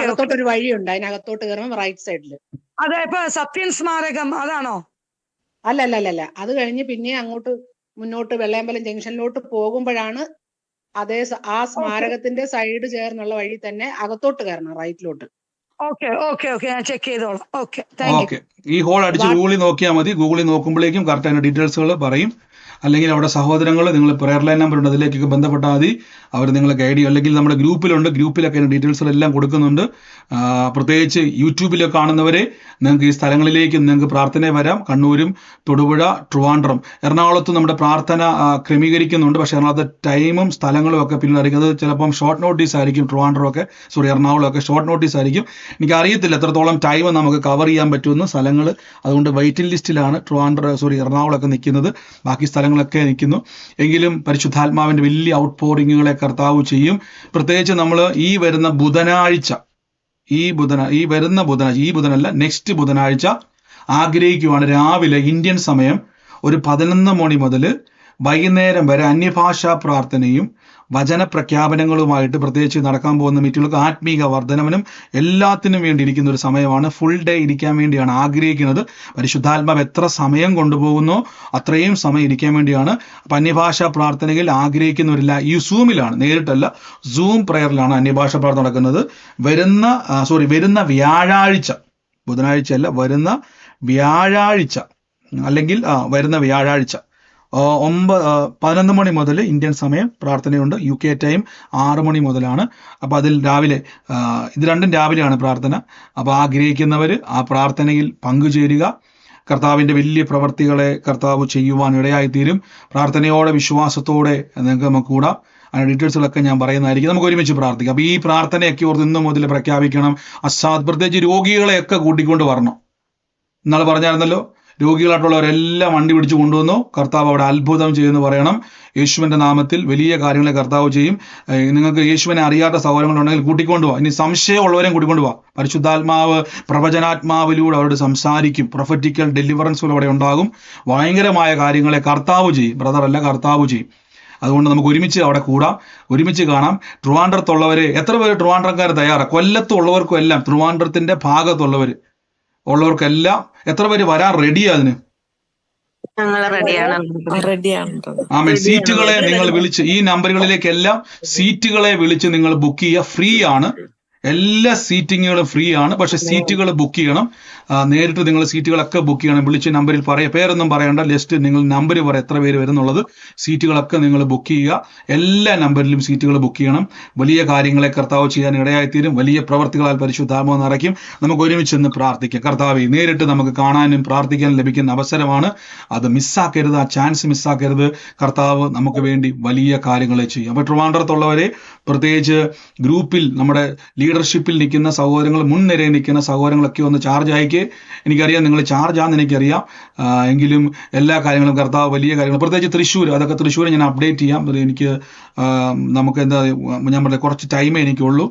അകത്തോട്ട് ഒരു വഴിയുണ്ട്, അതിനകത്തോട്ട് കയറുമ്പോൾ റൈറ്റ് സൈഡില്.
അതെ, ഇപ്പൊ സത്യൻ സ്മാരകം അതാണോ?
അല്ല, അത് കഴിഞ്ഞ് പിന്നെ അങ്ങോട്ട് മുന്നോട്ട് വെള്ളയമ്പലം ജംഗ്ഷനിലോട്ട് പോകുമ്പോഴാണ് ആ സ്മാരകത്തിന്റെ സൈഡ് ചേർന്നുള്ള വഴി തന്നെ അകത്തോട്ട് കയറണം, റൈറ്റിലോട്ട്.
ഞാൻ ചെക്ക് ചെയ്തോളാം.
ഓക്കെ. ഈ ഹോൾ അടിച്ച് ഗൂഗിളിൽ നോക്കിയാൽ മതി. ഗൂഗിളിൽ നോക്കുമ്പോഴേക്കും കറക്റ്റ് അതിന്റെ ഡീറ്റെയിൽസുകൾ പറയും. അല്ലെങ്കിൽ അവിടെ സഹോദരങ്ങൾ, നിങ്ങൾ പ്രെയർ ലൈൻ നമ്പർ ഉണ്ട്, അതിലേക്കൊക്കെ ബന്ധപ്പെട്ടാൽ മതി. അവർ നിങ്ങളെ ഗൈഡ് ചെയ്യും. അല്ലെങ്കിൽ നമ്മുടെ ഗ്രൂപ്പിലുണ്ട്, ഗ്രൂപ്പിലൊക്കെ അതിന്റെ ഡീറ്റെയിൽസുകളെല്ലാം കൊടുക്കുന്നുണ്ട്. പ്രത്യേകിച്ച് യൂട്യൂബിലൊക്കെ കാണുന്നവരെ നിങ്ങൾക്ക് ഈ സ്ഥലങ്ങളിലേക്ക് നിങ്ങൾക്ക് പ്രാർത്ഥനയെ വരാം. കണ്ണൂരും തൊടുപുഴ, ട്രിവാൻഡ്രം, എറണാകുളത്തും നമ്മുടെ പ്രാർത്ഥന ക്രമീകരിക്കുന്നുണ്ട്. പക്ഷേ എറണാകുളത്തെ ടൈമും സ്ഥലങ്ങളും ഒക്കെ പിന്നീട് അറിയിക്കുന്നത് ചിലപ്പം ഷോർട്ട് നോട്ടീസ് ആയിരിക്കും. ട്രിവാൻഡ്രം ഒക്കെ എറണാകുളം ഒക്കെ ഷോർട്ട് നോട്ടീസ് ആയിരിക്കും. എനിക്കറിയത്തില്ല എത്രത്തോളം ടൈം നമുക്ക് കവർ ചെയ്യാൻ പറ്റുമെന്ന് സ്ഥലങ്ങൾ. അതുകൊണ്ട് വെയിറ്റിംഗ് ലിസ്റ്റിലാണ് എറണാകുളമൊക്കെ നിൽക്കുന്നത്. ബാക്കി സ്ഥലങ്ങളൊക്കെ നിൽക്കുന്നു. എങ്കിലും പരിശുദ്ധാത്മാവിന്റെ വലിയ ഔട്ട് പോറിങ്ങുകളെ കർത്താവ് ചെയ്യും. പ്രത്യേകിച്ച് നമ്മൾ ഈ വരുന്ന ബുധനാഴ്ച, നെക്സ്റ്റ് ബുധനാഴ്ച ആഗ്രഹിക്കുവാണ്. രാവിലെ ഇന്ത്യൻ സമയം ഒരു 11 മണി മുതൽ വൈകുന്നേരം വരെ അന്യഭാഷാ പ്രാർത്ഥനയും വചന പ്രഖ്യാപനങ്ങളുമായിട്ട് പ്രത്യേകിച്ച് നടക്കാൻ പോകുന്ന മീറ്റുകൾക്ക് ആത്മീക വർധനവിനും എല്ലാത്തിനും വേണ്ടി ഇരിക്കുന്ന ഒരു സമയമാണ്. ഫുൾ ഡേ ഇരിക്കാൻ വേണ്ടിയാണ് ആഗ്രഹിക്കുന്നത്. പരിശുദ്ധാത്മാവ് എത്ര സമയം കൊണ്ടുപോകുന്നോ അത്രയും സമയം ഇരിക്കാൻ വേണ്ടിയാണ്. അപ്പം അന്യഭാഷാ പ്രാർത്ഥനയിൽ ആഗ്രഹിക്കുന്നവരില്ല. ഈ സൂമിലാണ്, നേരിട്ടല്ല, സൂം പ്രയറിലാണ് അന്യഭാഷാ പ്രാർത്ഥന നടക്കുന്നത്. വരുന്ന വ്യാഴാഴ്ച, ബുധനാഴ്ചയല്ല, വരുന്ന വ്യാഴാഴ്ച, അല്ലെങ്കിൽ വരുന്ന വ്യാഴാഴ്ച 11 മണി മുതൽ ഇന്ത്യൻ സമയം പ്രാർത്ഥനയുണ്ട്. UK ടൈം 6 മണി മുതലാണ്. അപ്പോൾ അതിൽ രാവിലെ, ഇത് രണ്ടും രാവിലെയാണ് പ്രാർത്ഥന. അപ്പോൾ ആഗ്രഹിക്കുന്നവർ ആ പ്രാർത്ഥനയിൽ പങ്കുചേരുക. കർത്താവിൻ്റെ വലിയ പ്രവർത്തികളെ കർത്താവ് ചെയ്യുവാൻ ഇടയായിത്തീരും. പ്രാർത്ഥനയോടെ വിശ്വാസത്തോടെ നമുക്ക് കൂടാം. അതിന്റെ ഡീറ്റെയിൽസുകളൊക്കെ ഞാൻ പറയുന്നതായിരിക്കും. നമുക്ക് ഒരുമിച്ച് പ്രാർത്ഥിക്കാം. അപ്പോൾ ഈ പ്രാർത്ഥനയൊക്കെ ഓർത്ത് ഇന്ന് മുതൽ പ്രഖ്യാപിക്കണം. പ്രത്യേകിച്ച് രോഗികളെയൊക്കെ കൂട്ടിക്കൊണ്ട് വരണം. ഇന്നാൾ പറഞ്ഞായിരുന്നല്ലോ, രോഗികളായിട്ടുള്ളവരെല്ലാം വണ്ടി പിടിച്ച് കൊണ്ടുവന്നു. കർത്താവ് അവിടെ അത്ഭുതം ചെയ്യുമെന്ന് പറയണം. യേശുവിന്റെ നാമത്തിൽ വലിയ കാര്യങ്ങളെ കർത്താവ് ചെയ്യും. നിങ്ങൾക്ക് യേശുവിനെ അറിയാത്ത സഹോദരങ്ങളുണ്ടെങ്കിൽ കൂട്ടിക്കൊണ്ടുപോവാ. ഇനി സംശയമുള്ളവരെയും കൂട്ടിക്കൊണ്ടുപോവാ. പരിശുദ്ധാത്മാവ് പ്രവചനാത്മാവിലൂടെ അവരോട് സംസാരിക്കും. പ്രൊഫറ്റിക്കൽ ഡെലിവറൻസുകൾ അവിടെ ഉണ്ടാകും. ഭയങ്കരമായ കാര്യങ്ങളെ കർത്താവ് ചെയ്യും. ബ്രദർ അല്ല, കർത്താവ് ചെയ്യും. അതുകൊണ്ട് നമുക്ക് ഒരുമിച്ച് അവിടെ കൂടാം, ഒരുമിച്ച് കാണാം. ട്രിവാൻഡ്രത്തുള്ളവര് എത്ര പേര് ട്രിവാൻഡ്രംകാർ തയ്യാറാണ്? കൊല്ലത്തുള്ളവർക്കും എല്ലാം, ട്രിവാൻഡ്രത്തിന്റെ ഉള്ളവർക്കെല്ലാം എത്ര പേര് വരാൻ റെഡിയാ അതിന്?
ഞങ്ങൾ റെഡിയാണ്.
ആമേൻ. സീറ്റുകളെ നിങ്ങൾ വിളിച്ച് ഈ നമ്പറുകളിലേക്കെല്ലാം സീറ്റുകളെ വിളിച്ച് നിങ്ങൾ ബുക്ക് ചെയ്യുക. ഫ്രീ ആണ്, എല്ലാ സീറ്റിങ്ങുകളും ഫ്രീ ആണ്. പക്ഷെ സീറ്റുകൾ ബുക്ക് ചെയ്യണം. നേരിട്ട് നിങ്ങൾ സീറ്റുകളൊക്കെ ബുക്ക് ചെയ്യണം. വിളിച്ച് നമ്പറിൽ പറയുക, പേരൊന്നും പറയണ്ട, ജസ്റ്റ് നിങ്ങൾ നമ്പർ പറ എത്ര പേര് വരുന്നുള്ളത്. സീറ്റുകളൊക്കെ നിങ്ങൾ ബുക്ക് ചെയ്യുക. എല്ലാ നമ്പറിലും സീറ്റുകൾ ബുക്ക് ചെയ്യണം. വലിയ കാര്യങ്ങളെ കർത്താവ് ചെയ്യാൻ ഇടയായിത്തീരും. വലിയ പ്രവർത്തികളാൽ പരിശുദ്ധാത്മാവ് നിറയ്ക്കും. നമുക്ക് ഒരുമിച്ച് നിന്ന് പ്രാർത്ഥിക്കാം. കർത്താവേ, നേരിട്ട് നമുക്ക് കാണാനും പ്രാർത്ഥിക്കാനും ലഭിക്കുന്ന അവസരമാണ്. അത് മിസ്സാക്കരുത്, ആ ചാൻസ് മിസ്സാക്കരുത്. കർത്താവ് നമുക്ക് വേണ്ടി വലിയ കാര്യങ്ങളെ ചെയ്യും. അപ്പോൾ ട്രിവാൻഡ്രത്തുള്ളവരെ, പ്രത്യേകിച്ച് ഗ്രൂപ്പിൽ നമ്മുടെ ലീഡർഷിപ്പിൽ നിൽക്കുന്ന സഹോദരങ്ങൾ, മുൻനിരയിൽ നിൽക്കുന്ന സഹോദരങ്ങളൊക്കെ ഒന്ന് ചാർജ് അയക്കുക. എനിക്കറിയാം നിങ്ങൾ ചാർജ് ആണെന്ന് എനിക്കറിയാം. എങ്കിലും എല്ലാ കാര്യങ്ങളും കർത്താവ് വലിയ കാര്യങ്ങൾ, പ്രത്യേകിച്ച് തൃശ്ശൂർ, അതൊക്കെ തൃശ്ശൂർ ഞാൻ അപ്ഡേറ്റ് ചെയ്യാം. എനിക്ക് നമുക്ക് എന്താ ഞാൻ പറഞ്ഞ കുറച്ച് ടൈമേ എനിക്കുള്ളൂ.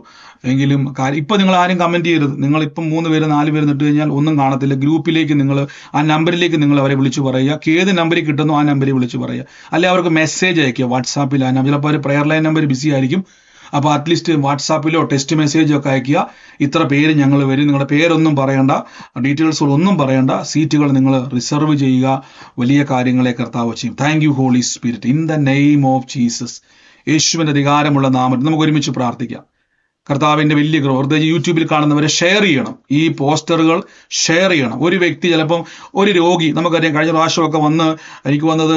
എങ്കിലും ഇപ്പം നിങ്ങൾ ആരും കമന്റ് ചെയ്യരുത്. നിങ്ങളിപ്പം 3 പേര് 4 പേര് നിട്ട് കഴിഞ്ഞാൽ ഒന്നും കാണത്തില്ല. ഗ്രൂപ്പിലേക്ക് നിങ്ങൾ ആ നമ്പറിലേക്ക് നിങ്ങൾ അവരെ വിളിച്ചു പറയുക. ഏത് നമ്പറിൽ കിട്ടുന്നോ ആ നമ്പറിൽ വിളിച്ചു പറയുക. അല്ലെ അവർക്ക് മെസ്സേജ് അയക്കുക വാട്സാപ്പിൽ. ആ നമ്പർ ചിലപ്പോൾ ഒരു പ്രെയർ ലൈൻ നമ്പർ ബിസി ആയിരിക്കും. അപ്പോൾ അറ്റ്ലീസ്റ്റ് വാട്സാപ്പിലോ ടെക്സ്റ്റ് മെസ്സേജോ ഒക്കെ അയക്കുക. ഇത്ര പേര് ഞങ്ങൾ വരും. നിങ്ങളുടെ പേരൊന്നും പറയണ്ട, ഡീറ്റെയിൽസുകളൊന്നും പറയണ്ട. സീറ്റുകൾ നിങ്ങൾ റിസർവ് ചെയ്യുക. വലിയ കാര്യങ്ങളെ കർത്താവ് ചെയ്യും. Thank you holy spirit, in the name of Jesus. യേശുവിന്റെ അധികാരമുള്ള നാമത്തിൽ നമുക്ക് ഒരുമിച്ച് പ്രാർത്ഥിക്കാം. കർത്താവിന്റെ വലിയ കൃപ. പ്രത്യേകിച്ച് യൂട്യൂബിൽ കാണുന്നവരെ ഷെയർ ചെയ്യണം. ഈ പോസ്റ്ററുകൾ ഷെയർ ചെയ്യണം. ഒരു വ്യക്തി, ചിലപ്പം ഒരു രോഗി, നമുക്കറിയാം കഴിഞ്ഞ പ്രാവശ്യമൊക്കെ എനിക്ക് വന്നത്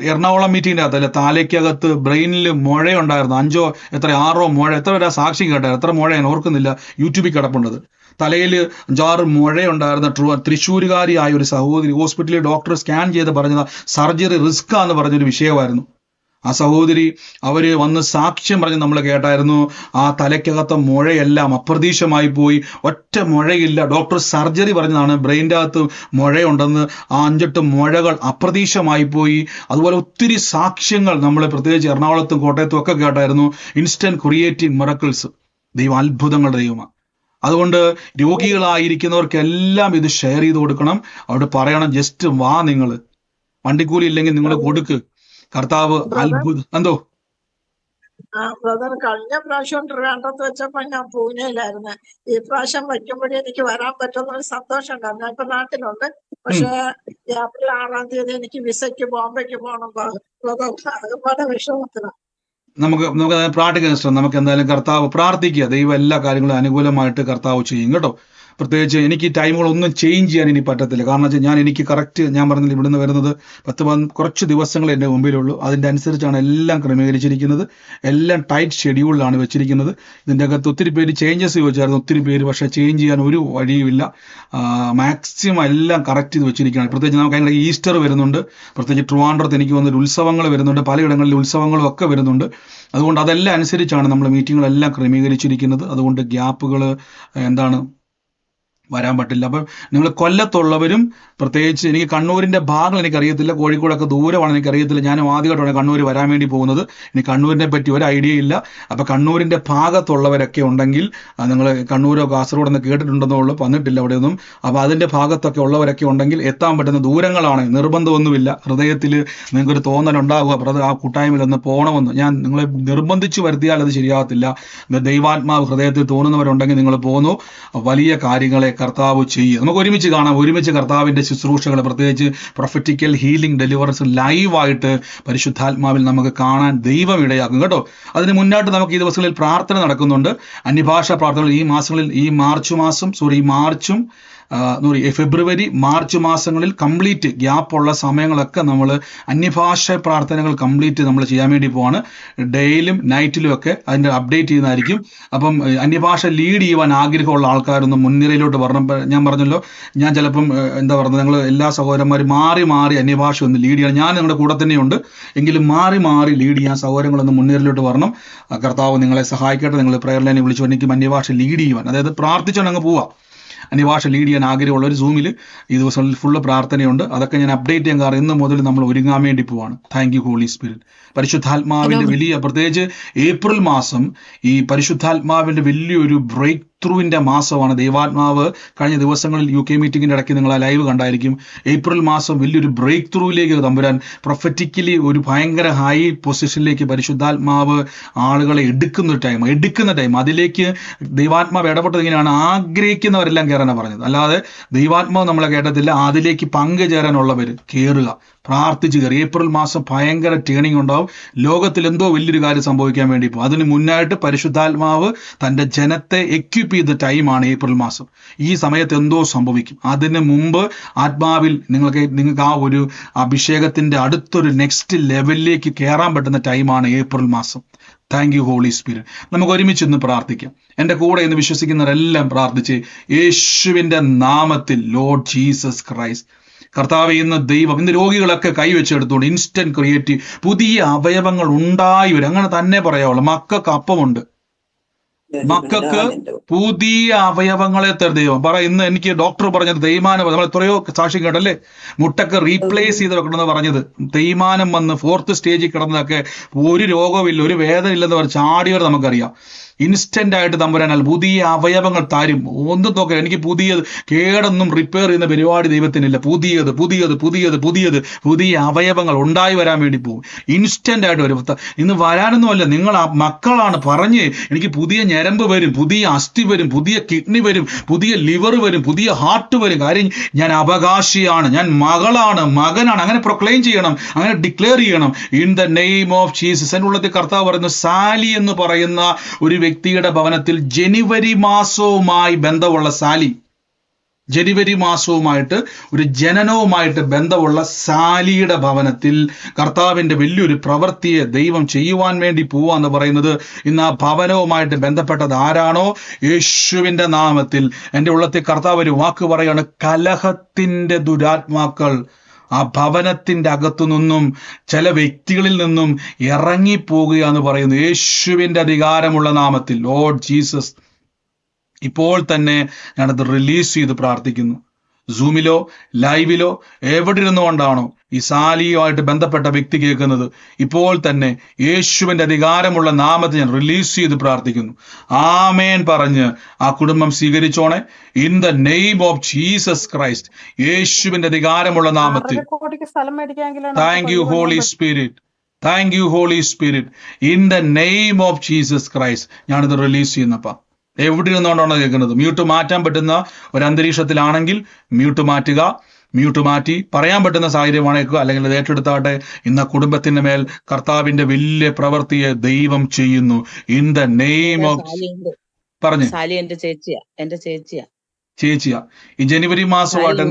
എറണാകുളം മീറ്റിങ്ങിൻ്റെ അകത്തല്ല, താലയ്ക്കകത്ത് ബ്രെയിനിൽ മുഴയുണ്ടായിരുന്നു. 6 മുഴ, എത്ര പേരാ സാക്ഷി കേട്ടായിരുന്നു? എത്ര മുഴയാണ് ഓർക്കുന്നില്ല. യൂട്യൂബിൽ കിടപ്പുണ്ടത്. തലയിൽ 5-6 മുഴയുണ്ടായിരുന്ന തൃശ്ശൂരുകാരിയായ ഒരു സഹോദരി ഹോസ്പിറ്റലിൽ ഡോക്ടർ സ്കാൻ ചെയ്ത് പറഞ്ഞത് സർജറി റിസ്ക് ആണെന്ന് പറഞ്ഞൊരു വിഷയമായിരുന്നു. ആ സഹോദരി അവര് വന്ന് സാക്ഷ്യം പറഞ്ഞ് നമ്മൾ കേട്ടായിരുന്നു. ആ തലയ്ക്കകത്ത മുഴയെല്ലാം അപ്രതീക്ഷമായി പോയി. ഒറ്റ മുഴയില്ല. ഡോക്ടർ സർജറി പറഞ്ഞതാണ് ബ്രെയിൻ്റെ അകത്ത് മുഴയുണ്ടെന്ന്. ആ 5-8 മുഴകൾ അപ്രതീക്ഷമായി പോയി. അതുപോലെ ഒത്തിരി സാക്ഷ്യങ്ങൾ നമ്മൾ പ്രത്യേകിച്ച് എറണാകുളത്തും കോട്ടയത്തും ഒക്കെ കേട്ടായിരുന്നു. Instant creative miracles. ദൈവം അത്ഭുതങ്ങളുടെ ദൈവമാണ്. അതുകൊണ്ട് രോഗികളായിരിക്കുന്നവർക്കെല്ലാം ഇത് ഷെയർ ചെയ്ത് കൊടുക്കണം. അവിടെ പറയണം, ജസ്റ്റ് വാ, നിങ്ങൾ വണ്ടിക്കൂലി ഇല്ലെങ്കിൽ നിങ്ങൾ കൊടുക്ക്. കർത്താവ് അത്ഭുതം. എന്തോ
ബ്രദർ, കഴിഞ്ഞ പ്രാവശ്യം ട്രിവാൻഡ്രത്ത് വെച്ചപ്പോ ഞാൻ പൂനെയിലായിരുന്നു. ഈ പ്രാവശ്യം വയ്ക്കുമ്പോഴേ എനിക്ക് വരാൻ പറ്റുന്നൊരു സന്തോഷം ഉണ്ടായിരുന്നു. ഞാൻ ഇപ്പൊ നാട്ടിലുണ്ട്. പക്ഷെ ഏപ്രിൽ 6-ാം തീയതി എനിക്ക് വിസയ്ക്ക് ബോംബെക്ക് പോകണം ബ്രദർ. അതുപോലെ വിഷമത്തിലാണ്.
നമുക്ക് പ്രാർത്ഥിക്കാൻ നമുക്ക് എന്തായാലും കർത്താവ് പ്രാർത്ഥിക്കുക. ദൈവം എല്ലാ കാര്യങ്ങളും അനുകൂലമായിട്ട് കർത്താവ് ചെയ്യും കേട്ടോ. പ്രത്യേകിച്ച് എനിക്ക് ഈ ടൈമുകളൊന്നും ചേഞ്ച് ചെയ്യാൻ ഇനി പറ്റത്തില്ല. കാരണം വെച്ചാൽ എനിക്ക് കറക്റ്റ് ഞാൻ പറഞ്ഞില്ല, ഇവിടുന്ന് വരുന്നത് 10 കുറച്ച് ദിവസങ്ങൾ എൻ്റെ മുമ്പിലുള്ളൂ. അതിൻ്റെ അനുസരിച്ചാണ് എല്ലാം ക്രമീകരിച്ചിരിക്കുന്നത്. എല്ലാം ടൈറ്റ് ഷെഡ്യൂളിലാണ് വെച്ചിരിക്കുന്നത്. ഇതിൻ്റെ അകത്ത് ഒത്തിരി പേര് ചേഞ്ചസ് ചോദിച്ചായിരുന്നു, ഒത്തിരി പേര്. പക്ഷേ ചേഞ്ച് ചെയ്യാൻ ഒരു വഴിയുമില്ല. മാക്സിമം എല്ലാം കറക്റ്റ് ചെയ്ത് വെച്ചിരിക്കുകയാണ്. പ്രത്യേകിച്ച് നമുക്ക് അതിൻ്റെ ഈസ്റ്റർ വരുന്നുണ്ട്. പ്രത്യേകിച്ച് ട്രിവാൻഡ്രത്ത് എനിക്ക് വന്നൊരു ഉത്സവങ്ങൾ വരുന്നുണ്ട്. പലയിടങ്ങളിൽ ഉത്സവങ്ങളും ഒക്കെ വരുന്നുണ്ട്. അതുകൊണ്ട് അതെല്ലാം അനുസരിച്ചാണ് നമ്മൾ മീറ്റിങ്ങുകളെല്ലാം ക്രമീകരിച്ചിരിക്കുന്നത്. അതുകൊണ്ട് ഗ്യാപ്പുകൾ വരാൻ പറ്റില്ല. അപ്പം നിങ്ങൾ കൊല്ലത്തുള്ളവരും, പ്രത്യേകിച്ച് എനിക്ക് കണ്ണൂരിൻ്റെ ഭാഗങ്ങൾ എനിക്കറിയത്തില്ല, കോഴിക്കോടൊക്കെ ദൂരമാണ്, എനിക്കറിയത്തില്ല. ഞാൻ ആദ്യമായിട്ടാണ് കണ്ണൂർ വരാൻ വേണ്ടി പോകുന്നത്. ഇനി കണ്ണൂരിനെ പറ്റി ഒരു ഐഡിയ ഇല്ല. അപ്പം കണ്ണൂരിൻ്റെ ഭാഗത്തുള്ളവരൊക്കെ ഉണ്ടെങ്കിൽ നിങ്ങൾ കണ്ണൂരോ കാസർഗോഡെന്ന് കേട്ടിട്ടുണ്ടെന്നുള്ളൂ, വന്നിട്ടില്ല അവിടെയൊന്നും. അപ്പോൾ അതിൻ്റെ ഭാഗത്തൊക്കെ ഉള്ളവരൊക്കെ ഉണ്ടെങ്കിൽ എത്താൻ പറ്റുന്ന ദൂരങ്ങളാണ്. നിർബന്ധമൊന്നുമില്ല. ഹൃദയത്തിൽ നിങ്ങൾക്കൊരു തോന്നലുണ്ടാവുക, ആ കൂട്ടായ്മയിലൊന്ന് പോകണമെന്ന്. ഞാൻ നിങ്ങളെ നിർബന്ധിച്ച് വരുത്തിയാൽ അത് ശരിയാകത്തില്ല. ദൈവാത്മാവ് ഹൃദയത്തിൽ തോന്നുന്നവരുണ്ടെങ്കിൽ നിങ്ങൾ പോകുന്നു. വലിയ കാര്യങ്ങളെ കർത്താവ് ചെയ്യുക. നമുക്ക് ഒരുമിച്ച് കാണാം. ഒരുമിച്ച് കർത്താവിന്റെ ശുശ്രൂഷകൾ, പ്രത്യേകിച്ച് പ്രൊഫറ്റിക്കൽ ഹീലിംഗ് ഡെലിവറൻസ് ലൈവായിട്ട് പരിശുദ്ധാത്മാവിൽ നമുക്ക് കാണാൻ ദൈവം ഇടയാക്കും കേട്ടോ. അതിന് മുന്നായിട്ട് നമുക്ക് ഈ ദിവസങ്ങളിൽ പ്രാർത്ഥന നടക്കുന്നുണ്ട്. അന്യഭാഷാ പ്രാർത്ഥനകൾ ഈ മാസങ്ങളിൽ, ഈ മാർച്ചും ഫെബ്രുവരി മാർച്ച് മാസങ്ങളിൽ കംപ്ലീറ്റ് ഗ്യാപ്പുള്ള സമയങ്ങളൊക്കെ നമ്മൾ അന്യഭാഷ പ്രാർത്ഥനകൾ കംപ്ലീറ്റ് നമ്മൾ ചെയ്യാൻ വേണ്ടി പോവാണ്. ഡേയിലും നൈറ്റിലും ഒക്കെ അതിൻ്റെ അപ്ഡേറ്റ് ചെയ്യുന്നതായിരിക്കും. അപ്പം അന്യഭാഷ ലീഡ് ചെയ്യുവാൻ ആഗ്രഹമുള്ള ആൾക്കാരൊന്നും മുൻനിരയിലോട്ട് വരണം. ഞാൻ പറഞ്ഞല്ലോ, ഞാൻ ചിലപ്പം എന്താ പറയുന്നത്, നിങ്ങൾ എല്ലാ സഹോദരന്മാരും മാറി മാറി അന്യഭാഷ ഒന്ന് ലീഡ് ചെയ്യണം. ഞാൻ നിങ്ങളുടെ കൂടെ തന്നെയുണ്ട്, എങ്കിലും മാറി മാറി ലീഡ് ചെയ്യാൻ സഹോദരങ്ങളൊന്ന് മുൻനിരയിലോട്ട് വരണം. കർത്താവ് നിങ്ങളെ സഹായിക്കട്ടെ. നിങ്ങൾ പ്രയർ ലൈനെ വിളിച്ചു എനിക്ക് അന്യഭാഷ ലീഡ് ചെയ്യുവാൻ, അതായത് പ്രാർത്ഥിച്ചുകൊണ്ട് അങ്ങ് പോവാം. അന്യഭാഷ ലീഡ് ചെയ്യാൻ ആഗ്രഹമുള്ളവർ സൂമിൽ ഈ ദിവസങ്ങളിൽ ഫുള്ള് പ്രാർത്ഥനയുണ്ട്. അതൊക്കെ ഞാൻ അപ്ഡേറ്റ് ചെയ്യാൻ കാരണം ഇന്ന് മുതൽ നമ്മൾ ഒരുങ്ങാൻ വേണ്ടി പോവാണ്. Thank you holy Spirit. പരിശുദ്ധാത്മാവിന്റെ വലിയ, പ്രത്യേകിച്ച് ഏപ്രിൽ മാസം ഈ പരിശുദ്ധാത്മാവിന്റെ വലിയൊരു ബ്രേക്ക് ത്രൂവിന്റെ മാസമാണ്. ദൈവാത്മാവ് കഴിഞ്ഞ ദിവസങ്ങളിൽ UK മീറ്റിംഗിന്റെ ഇടയ്ക്ക് നിങ്ങൾ ആ ലൈവ് കണ്ടായിരിക്കും. ഏപ്രിൽ മാസം വലിയൊരു ബ്രേക്ക് ത്രൂവിലേക്ക് തമ്പുരാൻ പ്രൊഫറ്റിക്കലി ഒരു ഭയങ്കര ഹൈ പൊസിഷനിലേക്ക് പരിശുദ്ധാത്മാവ് ആളുകളെ എടുക്കുന്ന ടൈം അതിലേക്ക് ദൈവാത്മാവ് ഇടപെട്ടത് ഇങ്ങനെയാണ്. ആഗ്രഹിക്കുന്നവരെല്ലാം കയറാനാണ് പറഞ്ഞത്, അല്ലാതെ ദൈവാത്മാവ് നമ്മളെ കേട്ടത്തില്ല. അതിലേക്ക് പങ്കുചേരാനുള്ളവർ കയറുക, പ്രാർത്ഥിച്ച് കയറി. ഏപ്രിൽ മാസം ഭയങ്കര ടേണിംഗ് ഉണ്ടാവും. ലോകത്തിൽ എന്തോ വലിയൊരു കാര്യം സംഭവിക്കാൻ വേണ്ടി പോകും. അതിന് മുന്നായിട്ട് പരിശുദ്ധാത്മാവ് തൻ്റെ ജനത്തെ എക്വിപ്പ് ചെയ്ത ടൈമാണ് ഏപ്രിൽ മാസം. ഈ സമയത്ത് എന്തോ സംഭവിക്കും. അതിന് മുമ്പ് ആത്മാവിൽ നിങ്ങൾക്ക് ആ ഒരു അഭിഷേകത്തിന്റെ അടുത്തൊരു നെക്സ്റ്റ് ലെവലിലേക്ക് കയറാൻ പറ്റുന്ന ടൈമാണ് ഏപ്രിൽ മാസം. Thank you holy Spirit. നമുക്ക് ഒരുമിച്ച് ഇന്ന് പ്രാർത്ഥിക്കാം. എൻ്റെ കൂടെ ഇന്ന് വിശ്വസിക്കുന്നവരെല്ലാം പ്രാർത്ഥിച്ച്, യേശുവിൻ്റെ നാമത്തിൽ ലോർഡ് ജീസസ് ക്രൈസ്റ്റ്. കർത്താവ്, ഇന്ന് രോഗികളൊക്കെ കൈവച്ചെടുത്തുകൊണ്ട് ഇൻസ്റ്റന്റ് ക്രിയേറ്റീവ് പുതിയ അവയവങ്ങൾ ഉണ്ടായി വരും. അങ്ങനെ തന്നെ പറയാവുള്ളൂ. മക്കൾക്ക് അപ്പമുണ്ട്, മക്കൾക്ക് പുതിയ അവയവങ്ങളെ തരും ദൈവം. ഇന്ന് എനിക്ക് ഡോക്ടർ പറഞ്ഞത് തേയ്മാനം, നമ്മൾ എത്രയോ സാക്ഷ്യം കേട്ടല്ലേ, മുട്ടൊക്കെ റീപ്ലേസ് ചെയ്ത് വെക്കണമെന്ന് പറഞ്ഞത്. തേയ്മാനം വന്ന് 4th സ്റ്റേജിൽ കിടന്നതൊക്കെ ഒരു രോഗമില്ല, ഒരു വേദന ഇല്ലെന്ന് പറഞ്ഞ് ചാടിയവർ നമുക്കറിയാം. ഇൻസ്റ്റന്റ് ആയിട്ട് തമ്പുരാനാൽ പുതിയ അവയവങ്ങൾ തരും. ഒന്നും നോക്കുക, എനിക്ക് പുതിയത് കേടൊന്നും റിപ്പയർ ചെയ്യുന്ന പരിപാടി ദൈവത്തിനില്ല. പുതിയ അവയവങ്ങൾ ഉണ്ടായി വരാൻ വേണ്ടി പോകും. ഇൻസ്റ്റന്റ് ആയിട്ട് വരും. ഇന്ന് വരാനൊന്നുമല്ല, നിങ്ങൾ മക്കളാണ് പറഞ്ഞ് എനിക്ക് പുതിയ ഞരമ്പ് വരും, പുതിയ അസ്ഥി വരും, പുതിയ കിഡ്നി വരും, പുതിയ ലിവർ വരും, പുതിയ ഹാർട്ട് വരും. കാര്യം ഞാൻ അവകാശിയാണ്, ഞാൻ മകളാണ്, മകനാണ്. അങ്ങനെ പ്രൊക്ലെയിം ചെയ്യണം, അങ്ങനെ ഡിക്ലെയർ ചെയ്യണം. In the name of Jesus. എൻ്റെ ഉള്ളത്തിൽ കർത്താവ് പറയുന്നു, സാലി എന്ന് പറയുന്ന ഒരു വ്യക്തിയുടെ ഭവനത്തിൽ ജനുവരി മാസവുമായി ബന്ധമുള്ള ജനുവരി മാസവുമായിട്ട് ഒരു ജനനവുമായിട്ട് ബന്ധമുള്ള സാലിയുടെ ഭവനത്തിൽ കർത്താവിൻ്റെ വലിയൊരു പ്രവൃത്തിയെ ദൈവം ചെയ്യുവാൻ വേണ്ടി പോവാന്ന് പറയുന്നത്. ഇന്ന് ആ ഭവനവുമായിട്ട് ബന്ധപ്പെട്ടത് ആരാണോ, യേശുവിൻ്റെ നാമത്തിൽ എൻ്റെ ഉള്ളത്തിൽ കർത്താവ് ഒരു വാക്ക് പറയാണ്, കലഹത്തിൻ്റെ ദുരാത്മാക്കൾ ആ ഭവനത്തിൻ്റെ അകത്തു നിന്നും ചില വ്യക്തികളിൽ നിന്നും ഇറങ്ങിപ്പോകുക എന്ന് പറയുന്നു. യേശുവിൻ്റെ അധികാരമുള്ള നാമത്തിൽ ലോർഡ് ജീസസ് ഇപ്പോൾ തന്നെ ഞാനത് റിലീസ് ചെയ്ത് പ്രാർത്ഥിക്കുന്നു. സൂമിലോ ലൈവിലോ എവിടെ ഇരുന്നുകൊണ്ടാണോ ഈ സാലിയുമായിട്ട് ബന്ധപ്പെട്ട വ്യക്തി കേൾക്കുന്നത്, ഇപ്പോൾ തന്നെ യേശുവിൻ്റെ അധികാരമുള്ള നാമത്തെ ഞാൻ റിലീസ് ചെയ്ത് പ്രാർത്ഥിക്കുന്നു. ആമേൻ പറഞ്ഞ് ആ കുടുംബം സ്വീകരിച്ചോണെ. In the name of Jesus Christ. യേശുവിൻ്റെ അധികാരമുള്ള നാമത്തിൽ. Thank you holy spirit. Thank you holy spirit. In the name of Jesus Christ ഞാനിത് റിലീസ് ചെയ്യുന്നപ്പാ. എവിടെ ഇരുന്നുകൊണ്ടാണ് കേൾക്കുന്നത്? മ്യൂട്ട് മാറ്റാൻ പറ്റുന്ന ഒരു അന്തരീക്ഷത്തിലാണെങ്കിൽ മ്യൂട്ട് മാറ്റുക. മ്യൂട്ട് മാറ്റി പറയാൻ പറ്റുന്ന സാഹചര്യമാണേക്കുക, അല്ലെങ്കിൽ അത് ഏറ്റെടുത്താട്ടെ. ഇന്ന് കുടുംബത്തിന്റെ മേൽ കർത്താവിന്റെ വലിയ പ്രവൃത്തിയെ ദൈവം ചെയ്യുന്നു. ഇൻ ദ നെയിം ഓഫ് പറഞ്ഞു. ചേച്ചിയാ ഈ ജനുവരി മാസമായിട്ട്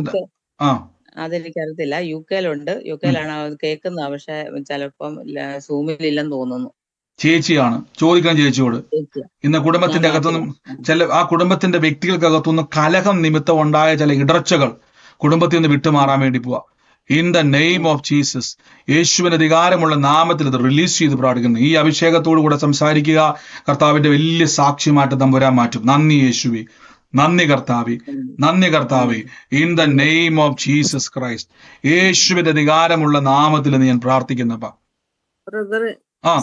അതെനിക്കറിയത്തില്ല. UK-യിലുണ്ട്. UK-യിലാണ് കേൾക്കുന്നത്. പക്ഷെ ചിലപ്പം സൂമിലില്ലെന്ന് തോന്നുന്നു.
ചേച്ചിയാണ്. ചോദിക്കാൻ ചേച്ചിയോട്. ഇന്ന് കുടുംബത്തിന്റെ അകത്തുനിന്നും ആ കുടുംബത്തിന്റെ വ്യക്തികൾക്കകത്തുനിന്ന് കലഹം നിമിത്തം ഉണ്ടായ ചില ഇടർച്ചകൾ കുടുംബത്തിൽ നിന്ന് വിട്ടുമാറാൻ വേണ്ടി പോവാ. In the name of Jesus. യേശുവിന്റെ അധികാരമുള്ള നാമത്തിൽ ഇത് റിലീസ് ചെയ്ത് പ്രാർത്ഥിക്കുന്നു. ഈ അഭിഷേകത്തോടു കൂടെ സംസാരിക്കുക. കർത്താവിന്റെ വലിയ സാക്ഷ്യമായിട്ട് തമ്പുരാൻ മാറ്റും. നന്ദി യേശുവേ, നന്ദി കർത്താവേ, നന്ദി കർത്താവേ. In the name of Jesus Christ. യേശുവിന്റെ അധികാരമുള്ള നാമത്തിൽ ഞാൻ പ്രാർത്ഥിക്കുന്നപ്പാ.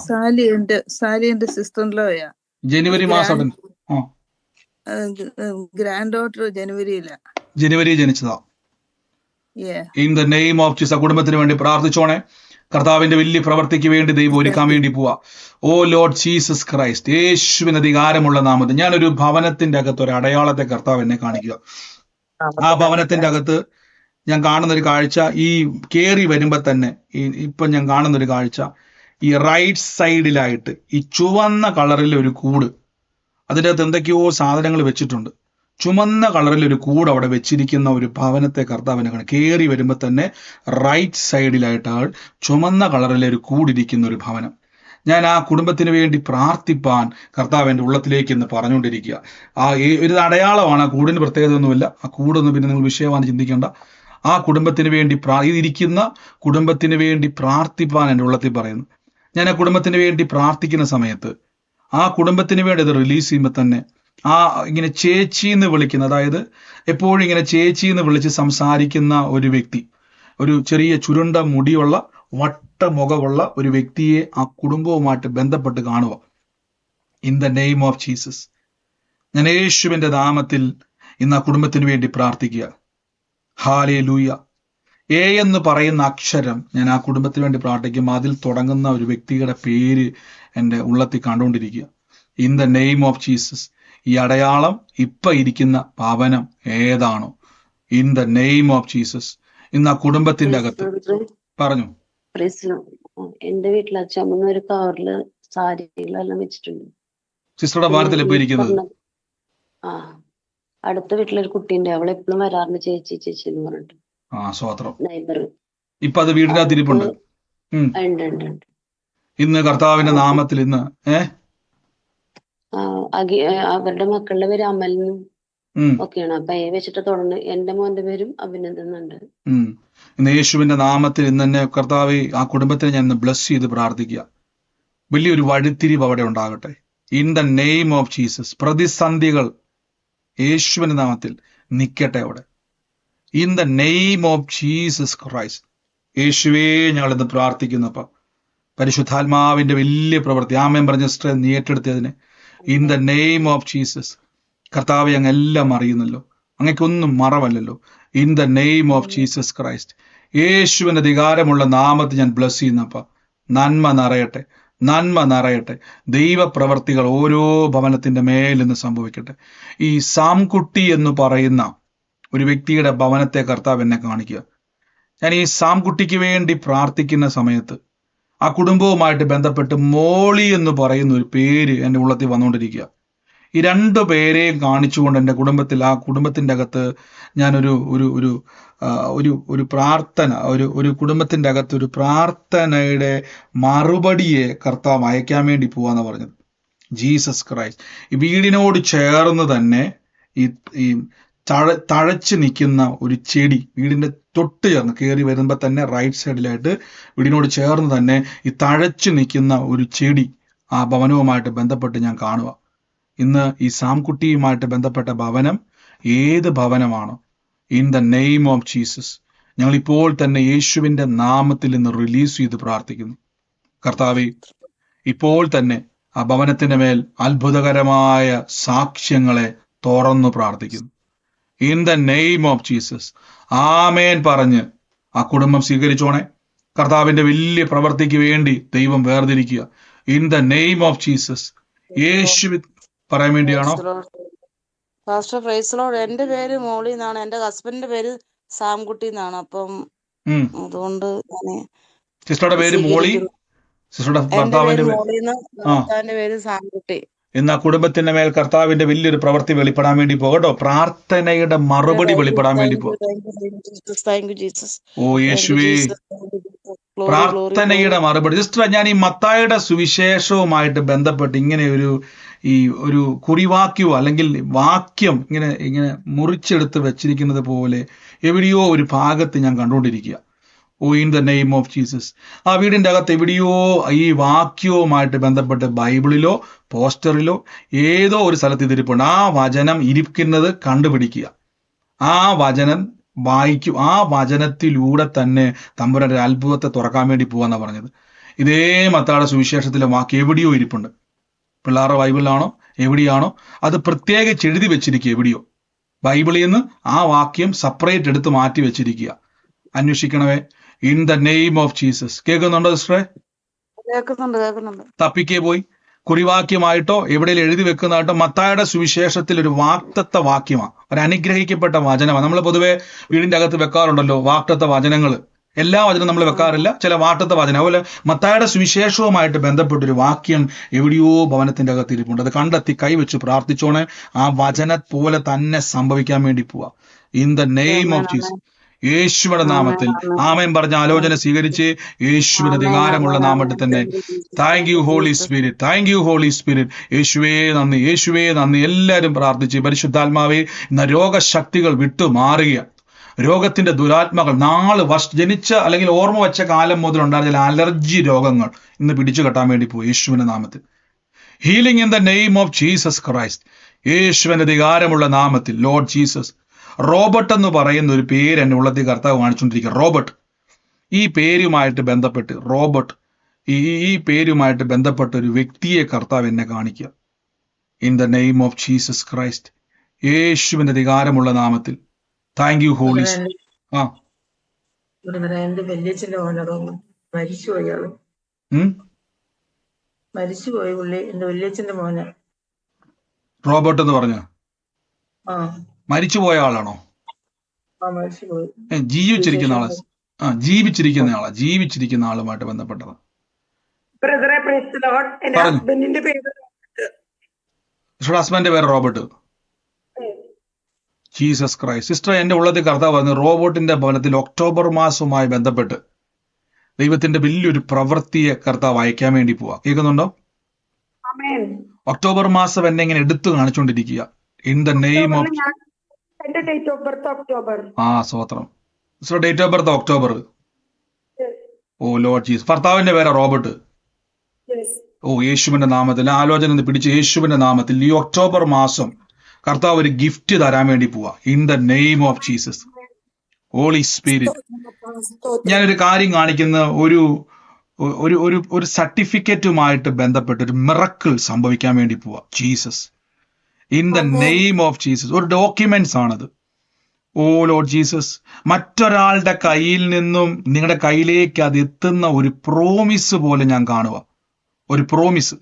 സാലിന്റെ സിസ്റ്ററിലോയാ.
ജനുവരി മാസം
ഗ്രാൻഡ് ഡോട്ടർ
ജനുവരി ജനിച്ചതാ. In the name of Jesus. കുടുംബത്തിന് വേണ്ടി പ്രാർത്ഥിച്ചോണേ. കർത്താവിന്റെ വലിയ പ്രവർത്തിക്ക് വേണ്ടി ദൈവം ഒരുക്കാൻ വേണ്ടി പോവാ. ഓ ലോർഡ് ജീസസ് ക്രൈസ്റ്റ്. യേശുവിന് അധികാരമുള്ള നാമത്തിൽ ഞാനൊരു ഭവനത്തിന്റെ അകത്ത് ഒരു അടയാളത്തെ കർത്താവ് എന്നെ കാണിക്കുക. ആ ഭവനത്തിന്റെ അകത്ത് ഞാൻ കാണുന്നൊരു കാഴ്ച, ഈ കേറി വരുമ്പോ തന്നെ ഇപ്പൊ ഞാൻ കാണുന്നൊരു കാഴ്ച, ഈ റൈറ്റ് സൈഡിലായിട്ട് ഈ ചുവന്ന കളറിൽ ഒരു കൂട്, അതിൻ്റെ അകത്ത് എന്തൊക്കെയോ സാധനങ്ങൾ വെച്ചിട്ടുണ്ട്. ചുമന്ന കളറിൽ ഒരു കൂട് അവിടെ വെച്ചിരിക്കുന്ന ഒരു ഭവനത്തെ കർത്താവിനെ കാണും. കയറി വരുമ്പോൾ തന്നെ റൈറ്റ് സൈഡിലായിട്ട് ചുമന്ന കളറിൽ ഒരു കൂടിരിക്കുന്ന ഒരു ഭവനം. ഞാൻ ആ കുടുംബത്തിന് വേണ്ടി പ്രാർത്ഥിപ്പാൻ കർത്താവ് എൻ്റെ ഉള്ളത്തിലേക്ക് എന്ന് പറഞ്ഞുകൊണ്ടിരിക്കുക. ഒരു അടയാളമാണ്. ആ കൂടിന് പ്രത്യേകത ഒന്നുമില്ല. ആ കൂടൊന്നും പിന്നെ നിങ്ങൾ വിഷയമാണ് ചിന്തിക്കേണ്ട. ആ കുടുംബത്തിന് വേണ്ടി ഇരിക്കുന്ന കുടുംബത്തിന് വേണ്ടി പ്രാർത്ഥിപ്പാൻ എൻ്റെ ഉള്ളത്തിൽ പറയുന്നു. ഞാൻ ആ കുടുംബത്തിന് വേണ്ടി പ്രാർത്ഥിക്കുന്ന സമയത്ത് ആ കുടുംബത്തിന് വേണ്ടി അത് റിലീസ് ചെയ്യുമ്പോൾ തന്നെ ഇങ്ങനെ ചേച്ചി എന്ന് വിളിക്കുന്ന, അതായത് എപ്പോഴും ഇങ്ങനെ ചേച്ചി എന്ന് വിളിച്ച് സംസാരിക്കുന്ന ഒരു വ്യക്തി, ഒരു ചെറിയ ചുരുണ്ട മുടിയുള്ള വട്ടമുഖമുള്ള ഒരു വ്യക്തിയെ ആ കുടുംബവുമായിട്ട് ബന്ധപ്പെട്ട് കാണുക. In the name of Jesus, ഞാൻ യേശുവിന്റെ നാമത്തിൽ ഇന്ന് ആ കുടുംബത്തിന് വേണ്ടി പ്രാർത്ഥിക്കുക. ഹല്ലേലൂയ. എ എന്ന് പറയുന്ന അക്ഷരം ഞാൻ ആ കുടുംബത്തിന് വേണ്ടി പ്രാർത്ഥിക്കുമ്പോൾ അതിൽ തുടങ്ങുന്ന ഒരു വ്യക്തിയുടെ പേര് എൻ്റെ ഉള്ളത്തിൽ കണ്ടുകൊണ്ടിരിക്കുക. In the name of Jesus, ഈ അടയാളം ഇപ്പൊ ഇരിക്കുന്ന ഭവനം ഏതാണോ, in the name of Jesus, ഇന്ന് ആ കുടുംബത്തിന്റെ അകത്ത് പറഞ്ഞു.
എന്റെ വീട്ടിൽ അച്ഛമ്മ ഒരു കവറില് സാരികളെല്ലാം വെച്ചിട്ടുണ്ട്.
സിസ്റ്ററുടെ ഭാരത്തിൽ എപ്പോ ഇരിക്കുന്നത്?
അടുത്ത വീട്ടിലൊരു കുട്ടിയുണ്ട്, അവൾ എപ്പോഴും വരാറുണ്ട് ചേച്ചി ചേച്ചി എന്ന് പറഞ്ഞിട്ട്.
സ്വത്രം.
നൈബർ.
ഇപ്പൊ അത് വീടിനകത്ത് ഇരിപ്പുണ്ട്. ഇന്ന് കർത്താവിന്റെ നാമത്തിൽ ഇന്ന്
അവരുടെ മക്കളുടെ പേര് അമലിനും ഒക്കെയാണ്. അപ്പൊ വെച്ചിട്ട് തുടർന്ന് എന്റെ മോന്റെ പേരും അഭിനന്ദനുണ്ട്.
ഇന്ന് യേശുവിന്റെ നാമത്തിൽ ഇന്ന് തന്നെ കർത്താവ് ആ കുടുംബത്തിനെ ഞാൻ ഇന്ന് ബ്ലസ് ചെയ്ത് പ്രാർത്ഥിക്കുക. വലിയൊരു വഴിത്തിരിവ് അവിടെ ഉണ്ടാകട്ടെ. In the name of Jesus. പ്രതിസന്ധികൾ യേശുവിന്റെ നാമത്തിൽ നിൽക്കട്ടെ അവിടെ. In the name of Jesus Christ. യേശുവേ ഞങ്ങൾ ഇന്ന് പ്രാർത്ഥിക്കുന്നപ്പ പരിശുദ്ധാത്മാവിന്റെ വലിയ പ്രവൃത്തി ആമേൻ പറഞ്ഞ സിസ്റ്റർ നീ ഏറ്റെടുത്തതിന് in the name of Jesus. കർത്താവെ അങ്ങ് എല്ലാം അറിയുന്നല്ലോ, അങ്ങക്കൊന്നും മറവല്ലല്ലോ. In the name of Jesus Christ, യേശുവിന്റെ അധികാരമുള്ള നാമത്തിൽ ഞാൻ ബ്ലസ് ചെയ്യുന്നപ്പ നന്മ നിറയട്ടെ, നന്മ നിറയട്ടെ. ദൈവപ്രവർത്തികൾ ഓരോ ഭവനത്തിന്റെ മേലിന്ന് സംഭവിക്കട്ടെ. ഈ സാംകുട്ടി എന്ന് പറയുന്ന ഒരു വ്യക്തിയുടെ ഭവനത്തെ കർത്താവ് എന്നെ കാണിക്കുക. ഞാൻ ഈ സാംകുട്ടിക്ക് വേണ്ടി പ്രാർത്ഥിക്കുന്ന സമയത്ത് ആ കുടുംബവുമായിട്ട് ബന്ധപ്പെട്ട് മോളി എന്ന് പറയുന്ന ഒരു പേര് എൻ്റെ ഉള്ളത്തിൽ വന്നുകൊണ്ടിരിക്കുക. ഈ രണ്ടു പേരെയും കാണിച്ചുകൊണ്ട് എൻ്റെ കുടുംബത്തിൽ, ആ കുടുംബത്തിൻ്റെ അകത്ത് ഞാനൊരു ഒരു ഒരു ഒരു ഒരു പ്രാർത്ഥന, ഒരു കുടുംബത്തിൻ്റെ അകത്ത് ഒരു പ്രാർത്ഥനയുടെ മറുപടിയെ കർത്താവ് അയക്കാൻ വേണ്ടി പോവാന്ന് പറഞ്ഞത്. Jesus Christ. ഈ വീടിനോട് ചേർന്ന് തന്നെ ഈ തഴച്ച് നിൽക്കുന്ന ഒരു ചെടി, വീടിന്റെ തൊട്ട് ചേർന്ന് കയറി വരുമ്പോൾ തന്നെ റൈറ്റ് സൈഡിലായിട്ട് വീടിനോട് ചേർന്ന് തന്നെ ഈ തഴച്ച് നിൽക്കുന്ന ഒരു ചെടി ആ ഭവനവുമായിട്ട് ബന്ധപ്പെട്ട് ഞാൻ കാണുക. ഇന്ന് ഈ സാംകുട്ടിയുമായിട്ട് ബന്ധപ്പെട്ട ഭവനം ഏത് ഭവനമാണോ, in the name of Jesus ഞങ്ങൾ ഇപ്പോൾ തന്നെ യേശുവിന്റെ നാമത്തിൽ ഇന്ന് റിലീസ് ചെയ്ത് പ്രാർത്ഥിക്കുന്നു. കർത്താവേ, ഇപ്പോൾ തന്നെ ആ ഭവനത്തിന്റെ മേൽ അത്ഭുതകരമായ സാക്ഷ്യങ്ങളെ തുറന്നു പ്രാർത്ഥിക്കുന്നു. In the name of Jesus ആമേൻ പറഞ്ഞ് ആ കുടുംബം സ്വീകരിച്ചോണേ. കർത്താവിന്റെ വലിയ പ്രവൃത്തിക്ക് വേണ്ടി ദൈവം വേർതിരിക്കുക. In the name of Jesus. യേശു പറയാൻ വേണ്ടിയാണോ?
Pastor praise lord. എന്റെ പേര് മോളി എന്നാണ്, എന്റെ ഹസ്ബൻഡിന്റെ പേര് സാംകുട്ടി എന്നാണ്. അപ്പം അതുകൊണ്ട്
സിസ്റ്ററുടെ പേര് മോളി, സിസ്റ്ററുടെ
ഭർത്താവിന്റെ പേര് സാംകുട്ടി.
ഇന്ന് ആ കുടുംബത്തിന്റെ മേൽ കർത്താവിന്റെ വലിയൊരു പ്രവൃത്തി വെളിപ്പെടാൻ വേണ്ടി പോകട്ടോ. പ്രാർത്ഥനയുടെ മറുപടി വെളിപ്പെടാൻ വേണ്ടി പോകും. ഓ യേശുവേ, പ്രാർത്ഥനയുടെ മറുപടി. സിസ്റ്റർ, ഞാൻ ഈ മത്തായിയുടെ സുവിശേഷവുമായിട്ട് ബന്ധപ്പെട്ട് ഇങ്ങനെ ഒരു കുറിവാക്യോ അല്ലെങ്കിൽ വാക്യം ഇങ്ങനെ മുറിച്ചെടുത്ത് വെച്ചിരിക്കുന്നത് പോലെ എവിടെയോ ഒരു ഭാഗത്ത് ഞാൻ കണ്ടുകൊണ്ടിരിക്കുക. Oh in the name of Jesus. ആ വീടിന്റെ അകത്ത് എവിടെയോ ഈ വാക്യവുമായിട്ട് ബന്ധപ്പെട്ട് ബൈബിളിലോ പോസ്റ്ററിലോ ഏതോ ഒരു സ്ഥലത്ത് ഇതിരിപ്പുണ്ട്. ആ വചനം ഇരിക്കുന്നത് കണ്ടുപിടിക്കുക, ആ വചനം വായിക്കും. ആ വചനത്തിലൂടെ തന്നെ തമ്പുരാന്റെ അത്ഭുതത്തെ തുറക്കാൻ വേണ്ടി പോവാന്നാ പറഞ്ഞത്. ഇതേ മത്തായിയുടെ സുവിശേഷത്തിലെ വാക്യം എവിടെയോ ഇരിപ്പുണ്ട്. പിള്ളേരുടെ ബൈബിളിലാണോ എവിടെയാണോ അത് പ്രത്യേകിച്ച് എഴുതി വെച്ചിരിക്കുക. എവിടെയോ ബൈബിളിൽ നിന്ന് ആ വാക്യം സെപ്പറേറ്റ് എടുത്ത് മാറ്റി വെച്ചിരിക്കുക. അന്വേഷിക്കണമേ. In the name of Jesus. കേൾക്കുന്നുണ്ടോ സിസ്റ്ററെ? തപ്പിക്കേ പോയി കുറിവാക്യമായിട്ടോ എവിടെയും എഴുതി വെക്കുന്നതായിട്ടോ മത്തായിയുടെ സുവിശേഷത്തിൽ ഒരു വാക്തത്വ വാക്യമാണ്, ഒരു അനുഗ്രഹിക്കപ്പെട്ട വചനമാണ്. നമ്മൾ പൊതുവെ വീടിന്റെ അകത്ത് വെക്കാറുണ്ടല്ലോ വാക്തത്വ വചനങ്ങൾ എല്ലാ വചനവും നമ്മൾ വെക്കാറില്ല, ചില വാട്ടത്തെ വചനം. അതുപോലെ മത്തായിയുടെ സുവിശേഷവുമായിട്ട് ബന്ധപ്പെട്ടൊരു വാക്യം എവിടെയോ ഭവനത്തിന്റെ അകത്ത് ഇരിപ്പുണ്ട്. അത് കണ്ടെത്തി കൈവച്ച് പ്രാർത്ഥിച്ചോണെ. ആ വചന പോലെ തന്നെ സംഭവിക്കാൻ വേണ്ടി പോവാ. In the name of Jesus, യേശുവിന്റെ നാമത്തിൽ ആമേൻ പറഞ്ഞ ആലോചന സ്വീകരിച്ച് യേശുവിന്റെ അധികാരമുള്ള നാമത്തിൽ തന്നെ. Thank you holy spirit, thank you holy Spirit. യേശുവേ നന്ദി, യേശുവേ നന്ദി. എല്ലാവരും പ്രാർത്ഥിച്ച് പരിശുദ്ധാത്മാവേ ഇന്ന് രോഗശക്തികൾ വിട്ടു മാറുക. രോഗത്തിന്റെ ദുരാത്മകൾ ജനിച്ച അല്ലെങ്കിൽ ഓർമ്മ വെച്ച കാലം മുതൽ ഉണ്ടായിരുന്ന ചില അലർജി രോഗങ്ങൾ ഇന്ന് പിടിച്ചു കെട്ടാൻ വേണ്ടി പോയി യേശുവിന്റെ നാമത്തിൽ. Healing in the name of Jesus Christ, യേശുവിന്റെ അധികാരമുള്ള നാമത്തിൽ. ലോർഡ് ജീസസ്, റോബർട്ട് എന്ന് പറയുന്ന ഒരു പേര് എന്നെ ഉള്ളത്തിൽ കർത്താവ് കാണിച്ചുകൊണ്ടിരിക്കുക. റോബർട്ട്, ഈ പേരുമായിട്ട് ബന്ധപ്പെട്ട് റോബർട്ട്, ഈ പേരുമായിട്ട് ബന്ധപ്പെട്ട ഒരു വ്യക്തിയെ കർത്താവ് എന്നെ കാണിക്കുക. In the name of Jesus Christ, യേശുവിന്റെ അധികാരമുള്ള നാമത്തിൽ. Thank you holy. ആ
എന്റെ വല്യച്ഛന്റെ മോനോ മരിച്ചുപോയി. ആള് മരിച്ചുപോയി പുള്ളി, എന്റെ വല്യച്ഛന്റെ മോന്.
റോബർട്ട് എന്ന് പറഞ്ഞ മരിച്ചുപോയ ആളാണോ?
മരിച്ചുപോയി.
ജീവിച്ചിരിക്കുന്ന ആളാ? ജീവിച്ചിരിക്കുന്ന ആളുമായിട്ട് ബന്ധപ്പെട്ടത്. ഹസ്ബൻഡിന്റെ പേര് റോബർട്ട്. Jesus Christ. സിസ്റ്റർ, എന്റെ ഉള്ളത്തിൽ കർത്താവ് പറഞ്ഞു റോബോട്ടിന്റെ ഭവനത്തിൽ ഒക്ടോബർ മാസവുമായി ബന്ധപ്പെട്ട് ദൈവത്തിന്റെ വലിയൊരു പ്രവൃത്തിയെ കർത്താവ് അയക്കാൻ വേണ്ടി പോവാ. കേൾക്കുന്നുണ്ടോ? ഒക്ടോബർ മാസം എന്നെ ഇങ്ങനെ എടുത്തു കാണിച്ചുകൊണ്ടിരിക്കുക. ഇൻ ദ നെയിം ഓഫ് സ്വത്രം. Sister, date of birth October. Oh lord Jesus. ഭർത്താവിന്റെ പേരാ റോബർട്ട്. ഓ യേശുവിന്റെ നാമത്തിൽ ആലോചന പിടിച്ച് യേശുവിന്റെ നാമത്തിൽ ഈ ഒക്ടോബർ മാസം കർത്താവ് ഒരു ഗിഫ്റ്റ് തരാൻ വേണ്ടി പോവാ. In the name of Jesus. Holy Spirit, ഞാനൊരു കാര്യം കാണിക്കുന്ന ഒരു സർട്ടിഫിക്കറ്റുമായിട്ട് ബന്ധപ്പെട്ട് ഒരു മിറക്കിൾ സംഭവിക്കാൻ വേണ്ടി പോവാ. Jesus, in the name of Jesus. ഒരു ഡോക്യുമെന്റ്സ് ആണത്. ഓ ലോർഡ് ജീസസ്, മറ്റൊരാളുടെ കയ്യിൽ നിന്നും നിങ്ങളുടെ കയ്യിലേക്ക് അത് എത്തുന്ന ഒരു പ്രോമിസ് പോലെ ഞാൻ കാണുക. ഒരു പ്രോമിസ്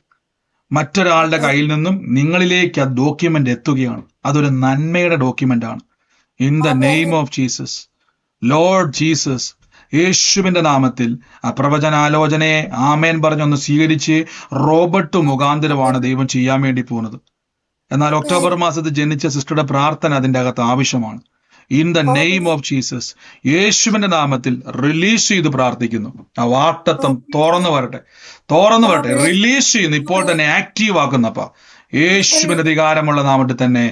മറ്റൊരാളുടെ കയ്യിൽ നിന്നും നിങ്ങളിലേക്ക് ആ ഡോക്യുമെന്റ് എത്തുകയാണ്. അതൊരു നന്മയുടെ ഡോക്യുമെന്റ് ആണ്. In the name of Jesus, Lord Jesus, യേശുവിന്റെ നാമത്തിൽ ആ പ്രവചനാലോചനയെ ആമേൻ പറഞ്ഞൊന്ന് സ്വീകരിച്ച് റോബർട്ട് മുഖാന്തരമാണ് ദൈവം ചെയ്യാൻ വേണ്ടി പോകുന്നത്. എന്നാൽ ഒക്ടോബർ മാസത്തിൽ ജനിച്ച സിസ്റ്ററുടെ പ്രാർത്ഥന അതിൻ്റെ അകത്ത് ആവശ്യമാണ്. In the name of Jesus, യേശുവിന്റെ നാമത്തിൽ റിലീസ് ചെയ്ത് പ്രാർത്ഥിക്കുന്നു. ആ വാട്ടത്വം തുറന്നു വരട്ടെ. റിലീസ് ചെയ്യുന്നു. ഇപ്പോൾ തന്നെ ആക്റ്റീവ് ആക്കുന്നപ്പ യേശുവിന്റെ അധികാരമുള്ള നാമത്തിൽ തന്നെ.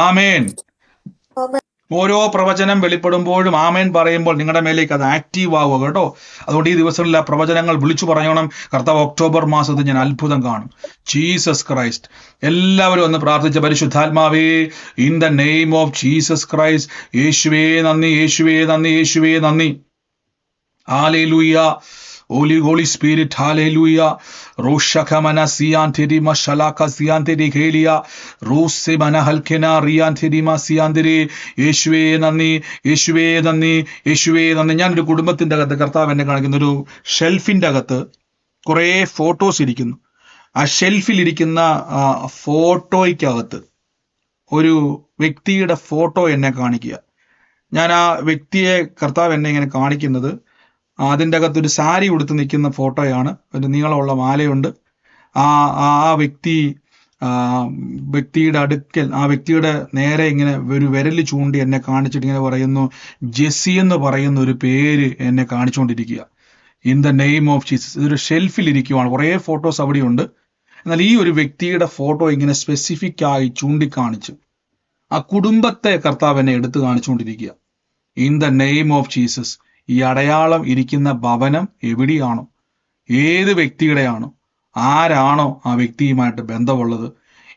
ആമേൻ. ഓരോ പ്രവചനം വെളിപ്പെടുമ്പോഴും ആമേൻ പറയുമ്പോൾ നിങ്ങളുടെ മേലേക്ക് അത് ആക്റ്റീവ് ആവുക കേട്ടോ. അതുകൊണ്ട് ഈ ദിവസങ്ങളിൽ ആ പ്രവചനങ്ങൾ വിളിച്ചു പറയണം. കർത്താവ് ഒക്ടോബർ മാസത്തിൽ ഞാൻ അത്ഭുതം കാണും. Jesus Christ. എല്ലാവരും ഒന്ന് പ്രാർത്ഥിച്ച പരിശുദ്ധാത്മാവേ, in the name of Jesus Christ. യേശുവേ നന്ദി, യേശുവേ നന്ദി, യേശുവേ നന്ദി. Hallelujah. Holy Spirit, hallelujah. Roshakamana siyanterima shalaka siyanteri helia. Rose mana halkena riyanterima siyanteri. യേശുവേ നന്ദി, യേശുവേ നന്ദി, യേശുവേ നന്ദി. ഞാനൊരു കുടുംബത്തിന്റെ അകത്ത് കർത്താവ് എന്നെ കാണിക്കുന്ന ഒരു ഷെൽഫിന്റെ അകത്ത് കുറേ ഫോട്ടോസ് ഇരിക്കുന്നു. ആ ഷെൽഫിലിരിക്കുന്ന ഫോട്ടോയ്ക്കകത്ത് ഒരു വ്യക്തിയുടെ ഫോട്ടോ എന്നെ കാണിക്കുക. ഞാൻ ആ വ്യക്തിയെ കർത്താവ് എന്നെ ഇങ്ങനെ കാണിക്കുന്നത് അതിൻ്റെ അകത്തൊരു സാരി ഉടുത്ത് നിൽക്കുന്ന ഫോട്ടോയാണ്. ഒരു നീളമുള്ള മാലയുണ്ട്. ആ വ്യക്തിയുടെ അടുക്കൽ ആ വ്യക്തിയുടെ നേരെ ഇങ്ങനെ ഒരു വിരല് ചൂണ്ടി എന്നെ കാണിച്ചിട്ട് ഇങ്ങനെ പറയുന്നു, ജെസ്സി എന്ന് പറയുന്ന ഒരു പേര് എന്നെ കാണിച്ചുകൊണ്ടിരിക്കുക. In the name of Jesus. ഇതൊരു ഷെൽഫിൽ ഇരിക്കുവാണ്. കുറേ ഫോട്ടോസ് അവിടെയുണ്ട്. എന്നാൽ ഈ ഒരു വ്യക്തിയുടെ ഫോട്ടോ ഇങ്ങനെ സ്പെസിഫിക് ആയി ചൂണ്ടിക്കാണിച്ച് ആ കുടുംബത്തെ കർത്താവ് എന്നെ എടുത്തു കാണിച്ചുകൊണ്ടിരിക്കുക. In the name of Jesus. ഈ അടയാളം ഇരിക്കുന്ന ഭവനം എവിടെയാണോ, ഏത് വ്യക്തിയുടെയാണോ, ആരാണോ ആ വ്യക്തിയുമായിട്ട് ബന്ധമുള്ളത്,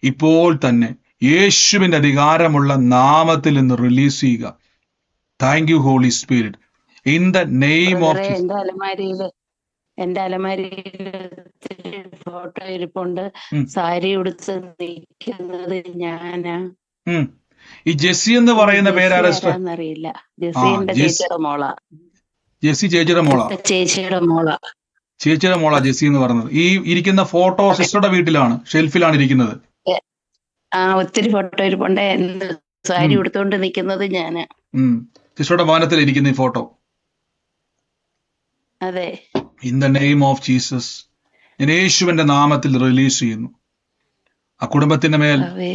ഇപ്പോൾ തന്നെ യേശുവിന്റെ അധികാരമുള്ള നാമത്തിൽ നിന്ന് റിലീസ് ചെയ്യുക. Thank you holy spirit. In the name of
എന്റെ അലമാരിയിൽ ഫോട്ടോ ഇരിപ്പുണ്ട്. സാരി ഉടുത്ത് നിൽക്കുന്നത് ഞാനാ.
ഈ ജെസ്സി എന്ന് പറയുന്ന
പേരറിയില്ല. ജെസ്സിന്റെ ചേച്ചിയുടെ മോളാ.
ജെസ്സി ചേച്ചിയുടെ മോളാ. ചേച്ചിയുടെ മോളാ ജെസ്സി എന്ന് പറയുന്നത്. ഈ ഇരിക്കുന്ന ഫോട്ടോ സിസ്റ്ററുടെ വീട്ടിലാണ്, ഷെൽഫിലാണ് ഇരിക്കുന്നത്.
ഒത്തിരി ഫോട്ടോ ഇരിപ്പുണ്ട്. സാരി ഉടുത്തോണ്ട് നിൽക്കുന്നത് ഞാന്.
സിസ്റ്ററുടെ ഭവനത്തിൽ ഇരിക്കുന്ന ഈ ഫോട്ടോ.
അതെ.
In the name of Jesus ഞാൻ യേശുവിന്റെ നാമത്തിൽ റിലീസ് ചെയ്യുന്നു. ആ കുടുംബത്തിന്റെ മേൽ
കർത്താവേ,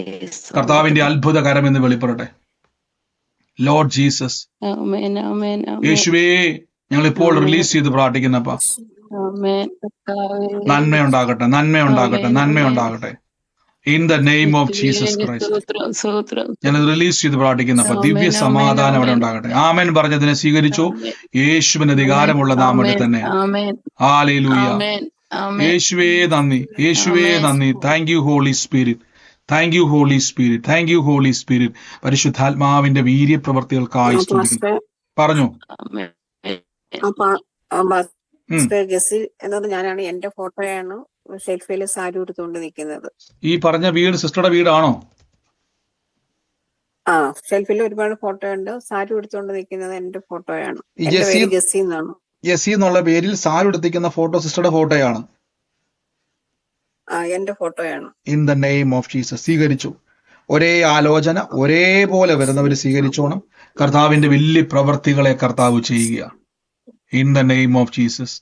കർത്താവിന്റെ
സ്തോത്രം.
അത്ഭുത കരം എന്ന് വെളിപ്പെടട്ടെ. ലോർഡ് ജീസസ്,
ആമേൻ, ആമേൻ, ആമേൻ,
യേശുവേ ഞങ്ങൾ ഇപ്പോൾ
ആമേൻ,
റിലീസ് ചെയ്ത് പ്രാർത്ഥിക്കുന്നപ്പ
ആമേൻ. കർത്താവേ,
നന്മയുണ്ടാകട്ടെ, നന്മയുണ്ടാകട്ടെ,
ആമേൻ, ആമേൻ.
നന്മയുണ്ടാകട്ടെ. In the name of Jesus
യേശുവേ,
ക്രൈസ്റ്റ്
സ്തോത്രം, സ്തോത്രം,
ഞാനത് റിലീസ് ചെയ്ത് പ്രാർത്ഥിക്കുന്നപ്പ ദിവ്യ
ആമേൻ, ആമേൻ,
സമാധാനം അവിടെ
ആമേൻ,
ഉണ്ടാകട്ടെ. ആമേൻ പറഞ്ഞതിനെ സ്വീകരിച്ചു
ആമേൻ,
യേശുവിന്റെ
ആമേൻ,
അധികാരമുള്ള നാമത്തിൽ
ആമേൻ,
തന്നെ.
ആമേൻ,
ഹല്ലേലൂയ.
ആമേൻ, ആമേൻ,
യേശുവേ നന്ദി, യേശുവേ
ആമേൻ.
നന്ദി. Thank you holy spirit, thank you holy spirit, thank you holy Spirit. പരിശുദ്ധാത്മാവിന്റെ വീര്യപ്രവർത്തികൾക്കായി സ്തുതിക്കുന്നു. പറഞ്ഞു.
ആമേൻ.
ജസി എന്നത് ഞാനാണ്. എന്റെ ഫോട്ടോയാണ് ഷെൽഫിൽ സാരി എടുത്തുകൊണ്ട് നിൽക്കുന്നത്.
ഈ പറഞ്ഞ വീട് സിസ്റ്ററുടെ വീടാണോ?
ആ, ഷെൽഫിൽ ഒരുപാട് ഫോട്ടോ ഉണ്ട്. സാരി എടുത്തുകൊണ്ട് നിൽക്കുന്നത് എന്റെ ഫോട്ടോയാണ്.
ഈ
എന്റെ പേര് ജസി എന്നാണ്.
യെസി എന്നുള്ള പേരിൽ സാരി എടുത്തിരിക്കുന്ന ഫോട്ടോ സിസ്റ്ററുടെ ഫോട്ടോയാണ്.
എന്റെ ഫോട്ടോയാണ്.
In the name of Jesus സ്വീകരിച്ചു. ഒരേ ആലോചന ഒരേപോലെ വരുന്നവർ സ്വീകരിച്ചോണം. കർത്താവിന്റെ വലിയ പ്രവർത്തികളെ കർത്താവ് ചെയ്യുക. In the name of Jesus,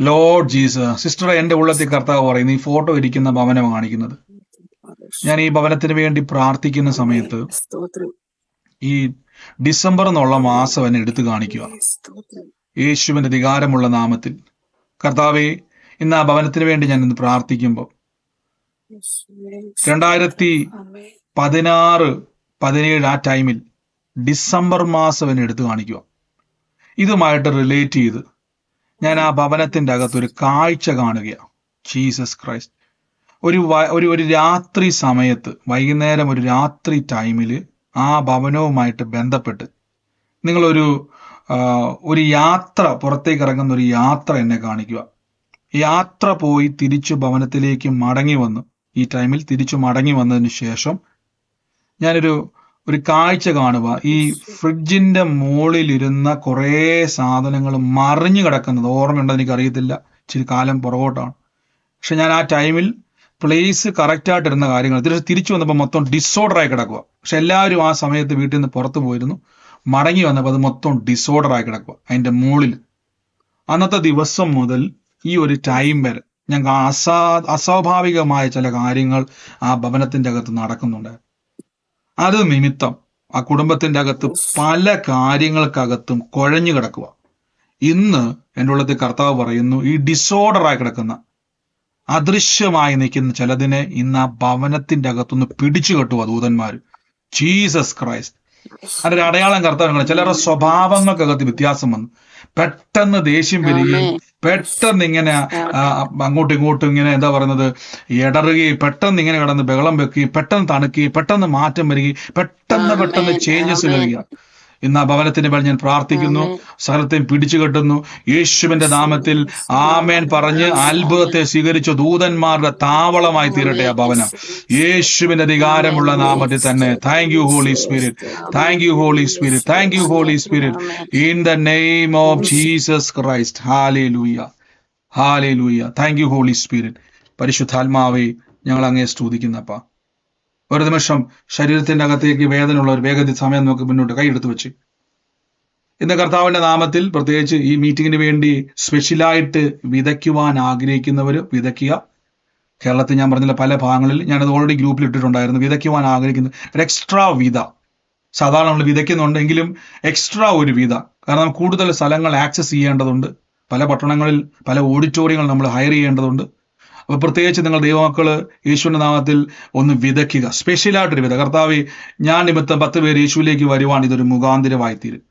Lord Jesus. Sister, എന്റെ ഉള്ളത്തിൽ കർത്താവ് പറയുന്നു ഈ ഫോട്ടോ ഇരിക്കുന്ന ഭവനം കാണിക്കുന്നത്. ഞാൻ ഈ ഭവനത്തിന് വേണ്ടി പ്രാർത്ഥിക്കുന്ന സമയത്ത് ഈ ഡിസംബർ എന്നുള്ള മാസം എന്നെ എടുത്തു കാണിക്കുക. യേശുവിന്റെ അധികാരമുള്ള നാമത്തിൽ കർത്താവെ, ഇന്ന് ആ ഭവനത്തിന് വേണ്ടി ഞാൻ ഇന്ന് പ്രാർത്ഥിക്കുമ്പോൾ 2016-17 ആ ടൈമിൽ ഡിസംബർ മാസം എന്നെ എടുത്തു കാണിക്കുക. ഇതുമായിട്ട് റിലേറ്റ് ചെയ്ത് ഞാൻ ആ ഭവനത്തിന്റെ അകത്തൊരു കാഴ്ച കാണുകയാണ്. Jesus Christ. ഒരു രാത്രി സമയത്ത്, വൈകുന്നേരം ഒരു രാത്രി ടൈമിൽ ആ ഭവനവുമായിട്ട് ബന്ധപ്പെട്ട് നിങ്ങളൊരു യാത്ര, പുറത്തേക്ക് ഇറങ്ങുന്ന ഒരു യാത്ര എന്നെ കാണിക്കുക. യാത്ര പോയി തിരിച്ചു ഭവനത്തിലേക്ക് മടങ്ങി വന്നു. ഈ ടൈമിൽ തിരിച്ചു മടങ്ങി വന്നതിന് ശേഷം ഞാനൊരു കാഴ്ച കാണുക. ഈ ഫ്രിഡ്ജിന്റെ മുകളിലിരുന്ന കുറേ സാധനങ്ങൾ മറിഞ്ഞു കിടക്കുന്നത് ഓർമ്മയുണ്ടോ എനിക്കറിയത്തില്ല, ഇച്ചിരി കാലം പുറകോട്ടാണ്. പക്ഷെ ഞാൻ ആ ടൈമിൽ പ്ലേസ് കറക്റ്റായിട്ടിരുന്ന കാര്യങ്ങൾ തിരിച്ചു വന്നപ്പോൾ മൊത്തം ഡിസോർഡറായി കിടക്കുക. പക്ഷെ എല്ലാവരും ആ സമയത്ത് വീട്ടിൽ നിന്ന് പുറത്തു പോയിരുന്നു. മടങ്ങി വന്നപ്പോൾ അത് മൊത്തം ഡിസോർഡറായി കിടക്കുക അതിന്റെ മുകളിൽ. അന്നത്തെ ദിവസം മുതൽ ഈ ഒരു ടൈം വരെ ഞങ്ങൾക്ക് അസ്വാഭാവികമായ ചില കാര്യങ്ങൾ ആ ഭവനത്തിന്റെ അകത്ത് നടക്കുന്നുണ്ടായിരുന്നു. അത് നിമിത്തം ആ കുടുംബത്തിന്റെ അകത്ത് പല കാര്യങ്ങൾക്കകത്തും കുഴഞ്ഞു കിടക്കുക. ഇന്ന് എൻ്റെ ഉള്ളത്തിൽ കർത്താവ് പറയുന്നു, ഈ ഡിസോർഡറായി കിടക്കുന്ന അദൃശ്യമായി നിൽക്കുന്ന ചിലതിനെ ഇന്ന് ആ ഭവനത്തിന്റെ അകത്തുനിന്ന് പിടിച്ചു കെട്ടുക ദൂതന്മാര്. Jesus Christ. അതിന്റെ അടയാളം കർത്താവ്. ചിലരുടെ സ്വഭാവങ്ങൾക്കകത്ത് വ്യത്യാസം വന്നു. പെട്ടെന്ന് ദേഷ്യം വരികയും പെട്ടെന്ന് ഇങ്ങനെ അങ്ങോട്ടും ഇങ്ങോട്ടും ഇങ്ങനെ എന്താ പറയുന്നത് ഇടറുകയും പെട്ടെന്ന് ഇങ്ങനെ കിടന്ന് ബഹളം വെക്കുകയും പെട്ടെന്ന് തണുക്കുകയും പെട്ടെന്ന് മാറ്റം വരികയും പെട്ടെന്ന് ചേഞ്ചസ് വരിക. ഇന്ന് ആ ഭവനത്തിന്റെ മേൽ ഞാൻ പ്രാർത്ഥിക്കുന്നു, സകലത്തെയും പിടിച്ചു കെട്ടുന്നു യേശുവിന്റെ നാമത്തിൽ. ആമേൻ പറഞ്ഞ് അത്ഭുതത്തെ സ്വീകരിച്ച ദൂതന്മാരുടെ താവളമായി തീരട്ടെ ആ ഭവനം, യേശുവിന്റെ അധികാരമുള്ള നാമത്തിൽ തന്നെ. Thank you holy spirit, thank you holy spirit, thank you holy spirit. In the name of Jesus Christ. ഹല്ലേലൂയ, ഹല്ലേലൂയ. Thank you holy Spirit. പരിശുദ്ധാത്മാവേ, ഞങ്ങൾ അങ്ങേ സ്തുതിക്കുന്നപ്പാ. ഒരു നിമിഷം ശരീരത്തിന്റെ അകത്തേക്ക് വേദനയുള്ളവർ വേഗത്തിൽ സമയം നോക്കി മുന്നോട്ട് കൈയെടുത്ത് വെച്ച് ഇന്ന് കർത്താവിന്റെ നാമത്തിൽ പ്രത്യേകിച്ച് ഈ മീറ്റിങ്ങിന് വേണ്ടി സ്പെഷ്യലായിട്ട് വിതയ്ക്കുവാൻ ആഗ്രഹിക്കുന്നവർ വിതയ്ക്കുക. കേരളത്തിൽ ഞാൻ പറഞ്ഞില്ല, പല ഭാഗങ്ങളിൽ ഞാനത് ഓൾറെഡി ഗ്രൂപ്പിൽ ഇട്ടിട്ടുണ്ടായിരുന്നു. വിതയ്ക്കുവാൻ ആഗ്രഹിക്കുന്ന ഒരു എക്സ്ട്രാ വിത. സാധാരണ നമ്മൾ വിതയ്ക്കുന്നുണ്ടെങ്കിലും എക്സ്ട്രാ ഒരു വിത. കാരണം കൂടുതൽ സ്ഥലങ്ങൾ ആക്സസ് ചെയ്യേണ്ടതുണ്ട്. പല പട്ടണങ്ങളിൽ പല ഓഡിറ്റോറിയങ്ങൾ നമ്മൾ ഹയർ ചെയ്യേണ്ടതുണ്ട്. അപ്പോൾ പ്രത്യേകിച്ച് നിങ്ങൾ ദൈവമക്കള് യേശുവിന്റെ നാമത്തിൽ ഒന്ന് വിതയ്ക്കുക. സ്പെഷ്യലായിട്ടൊരു വിത. കർത്താവേ, ഞാൻ നിമിത്തം 10 പേര് യേശുവിലേക്ക് വരുവാൻ ഇതൊരു മുഖാന്തരമായി തീരും.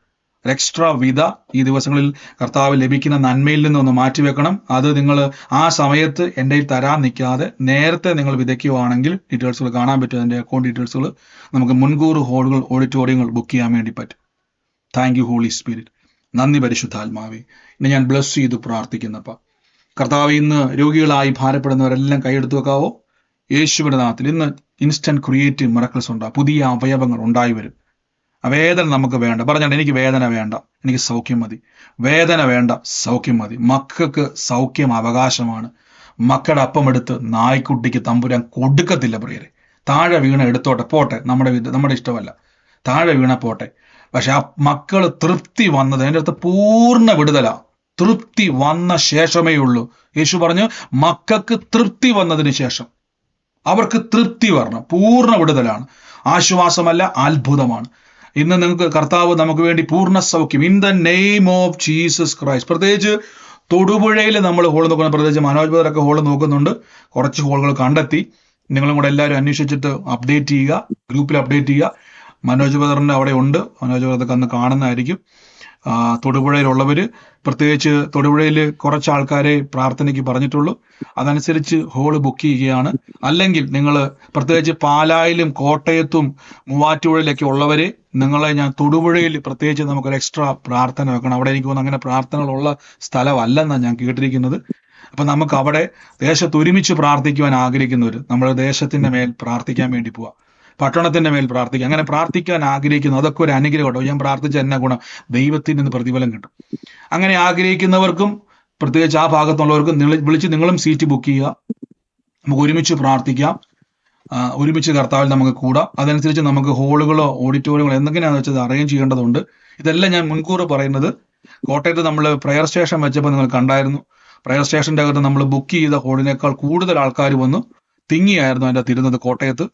ഒരു എക്സ്ട്രാ വിത ഈ ദിവസങ്ങളിൽ കർത്താവ് ലഭിക്കുന്ന നന്മയിൽ നിന്നൊന്ന് മാറ്റിവെക്കണം. അത് നിങ്ങൾ ആ സമയത്ത് എൻ്റെ തരാൻ നിൽക്കാതെ നേരത്തെ നിങ്ങൾ വിതയ്ക്കുകയാണെങ്കിൽ ഡീറ്റെയിൽസുകൾ കാണാൻ പറ്റും. അതിൻ്റെ അക്കൗണ്ട് ഡീറ്റെയിൽസുകൾ നമുക്ക് മുൻകൂർ ഹോളുകൾ, ഓഡിറ്റോറിയങ്ങൾ ബുക്ക് ചെയ്യാൻ വേണ്ടി പറ്റും. Thank you holy Spirit. നന്ദി പരിശുദ്ധാത്മാവേ. ഇന്ന് ഞാൻ ബ്ലസ് ചെയ്ത് പ്രാർത്ഥിക്കുന്നപ്പ കർത്താവ്, ഇന്ന് രോഗികളായി ഭാരപ്പെടുന്നവരെല്ലാം കൈയെടുത്ത് വെക്കാവോ യേശുവിന്റെ നാമത്തിൽ. ഇന്ന് ഇൻസ്റ്റന്റ് ക്രിയേറ്റീവ് മിറക്കിൾസ് ഉണ്ടാകും. പുതിയ അവയവങ്ങൾ ഉണ്ടായി വരും. വേദന നമുക്ക് വേണ്ട. പറഞ്ഞാൽ എനിക്ക് വേദന വേണ്ട, എനിക്ക് സൗഖ്യം മതി. വേദന വേണ്ട, സൗഖ്യം മതി. മക്കൾക്ക് സൗഖ്യം അവകാശമാണ്. മക്കളുടെ അപ്പമെടുത്ത് നായ്ക്കുട്ടിക്ക് തമ്പുരാൻ കൊടുക്കത്തില്ല പ്രിയരെ. താഴെ വീണ എടുത്തോട്ടെ, പോട്ടെ, നമ്മുടെ ഇഷ്ടമല്ല. താഴെ വീണ പോട്ടെ. പക്ഷെ ആ മക്കൾ തൃപ്തി വന്നത് അതിൻ്റെ അടുത്ത് പൂർണ്ണ വിടുതല. തൃപ്തി വന്ന ശേഷമേ ഉള്ളൂ. യേശു പറഞ്ഞു, മക്കൾക്ക് തൃപ്തി വന്നതിന് ശേഷം. അവർക്ക് തൃപ്തി വരണം, പൂർണ്ണ വിടുതലാണ്, ആശ്വാസമല്ല, അത്ഭുതമാണ്. ഇന്ന് നിങ്ങൾക്ക് കർത്താവ് നമുക്ക് വേണ്ടി പൂർണ്ണ സൗഖ്യം in the name of Jesus Christ. പ്രത്യേകിച്ച് തൊടുപുഴയിൽ നമ്മൾ ഹോൾ നോക്കുന്നത്, പ്രത്യേകിച്ച് മനോജ് ബ്രദറൊക്കെ ഹോൾ നോക്കുന്നുണ്ട്. കുറച്ച് ഹോളുകൾ കണ്ടെത്തി. നിങ്ങളും കൂടെ എല്ലാവരും അന്വേഷിച്ചിട്ട് അപ്ഡേറ്റ് ചെയ്യുക, ഗ്രൂപ്പിൽ അപ്ഡേറ്റ് ചെയ്യുക. മനോജ് ബ്രദറിന്റെ അവിടെ ഉണ്ട്, മനോജ് ബ്രദർക്ക് അന്ന് കാണുന്നതായിരിക്കും. തൊടുപുഴയിലുള്ളവർ, പ്രത്യേകിച്ച് തൊടുപുഴയിൽ കുറച്ച് ആൾക്കാരെ പ്രാർത്ഥനയ്ക്ക് പറഞ്ഞിട്ടുള്ളൂ, അതനുസരിച്ച് ഹോള് ബുക്ക് ചെയ്യുകയാണ്. അല്ലെങ്കിൽ നിങ്ങൾ പ്രത്യേകിച്ച് പാലായിലും കോട്ടയത്തും മൂവാറ്റുപുഴയിലൊക്കെ ഉള്ളവരെ, നിങ്ങളെ ഞാൻ തൊടുപുഴയിൽ പ്രത്യേകിച്ച് നമുക്കൊരു എക്സ്ട്രാ പ്രാർത്ഥന വെക്കണം. അവിടെ എനിക്ക് തോന്നുന്നു അങ്ങനെ പ്രാർത്ഥനകളുള്ള സ്ഥലമല്ലെന്നാണ് ഞാൻ കേട്ടിരിക്കുന്നത്. അപ്പൊ നമുക്ക് അവിടെ ദേശത്ത് ഒരുമിച്ച് പ്രാർത്ഥിക്കുവാൻ ആഗ്രഹിക്കുന്നവർ, നമ്മുടെ ദേശത്തിന്റെ മേൽ പ്രാർത്ഥിക്കാൻ വേണ്ടി പോവാം, പട്ടണത്തിന്റെ മേൽ പ്രാർത്ഥിക്കുക. അങ്ങനെ പ്രാർത്ഥിക്കാൻ ആഗ്രഹിക്കുന്നു, അതൊക്കെ ഒരു അനുഗ്രഹം കേട്ടോ. ഞാൻ പ്രാർത്ഥിച്ച എന്നെ ഗുണം, ദൈവത്തിൽ നിന്ന് പ്രതിഫലം കിട്ടും. അങ്ങനെ ആഗ്രഹിക്കുന്നവർക്കും പ്രത്യേകിച്ച് ആ ഭാഗത്തുള്ളവർക്കും വിളിച്ച് നിങ്ങളും സീറ്റ് ബുക്ക് ചെയ്യുക. നമുക്ക് ഒരുമിച്ച് പ്രാർത്ഥിക്കാം, ഒരുമിച്ച് കർത്താവിൽ നമുക്ക് കൂടാം. അതനുസരിച്ച് നമുക്ക് ഹോളുകളോ ഓഡിറ്റോറിയങ്ങളോ എന്തെങ്കിലാണെന്ന് വെച്ചത് അറേഞ്ച് ചെയ്യേണ്ടതുണ്ട്. ഇതെല്ലാം ഞാൻ മുൻകൂർ പറയുന്നത്. കോട്ടയത്ത് നമ്മൾ പ്രയർ സ്റ്റേഷൻ വെച്ചപ്പോൾ നിങ്ങൾ കണ്ടായിരുന്നു. പ്രയർ സ്റ്റേഷന്റെ അകത്ത് നമ്മൾ ബുക്ക് ചെയ്ത ഹോളിനേക്കാൾ കൂടുതൽ ആൾക്കാർ വന്നു തിങ്ങിയായിരുന്നു അതിൻ്റെ തിരുന്നത് കോട്ടയത്ത്.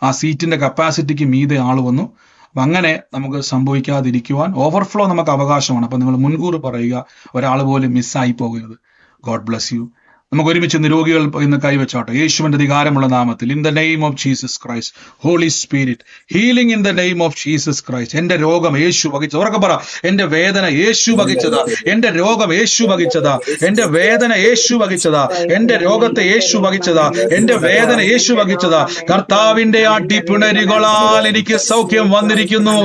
ആ സീറ്റിന്റെ കപ്പാസിറ്റിക്ക് മീതെ ആൾ വന്നു. അപ്പൊ അങ്ങനെ നമുക്ക് സംഭവിക്കാതിരിക്കുവാൻ ഓവർഫ്ലോ നമുക്ക് അവകാശമാണ്. അപ്പൊ നിങ്ങൾ മുൻകൂർ പറയുക, ഒരാൾ പോലും മിസ്സായി പോകരുത്. God bless you. നമുക്ക് ഒരുമിച്ച് നിരോഗികൾ ഇന്ന് കൈവച്ചോട്ടെ. യേശുവിന്റെ അധികാരമുള്ള നാമത്തിൽ, in the name of Jesus Christ, Holy Spirit, healing in the name of Jesus Christ. എന്റെ രോഗം യേശു വഹിച്ചത്. ഉറക്കെ പറ, എന്റെ വേദന യേശു വഹിച്ചതാ, എന്റെ രോഗം യേശു വഹിച്ചതാ, എന്റെ വേദന യേശു വഹിച്ചതാ, എന്റെ രോഗത്തെ യേശു വഹിച്ചതാ, എന്റെ വേദന യേശു വഹിച്ചതാ. കർത്താവിന്റെ അടിപ്പിണരുകളാൽ എനിക്ക് സൗഖ്യം വന്നിരിക്കുന്നു.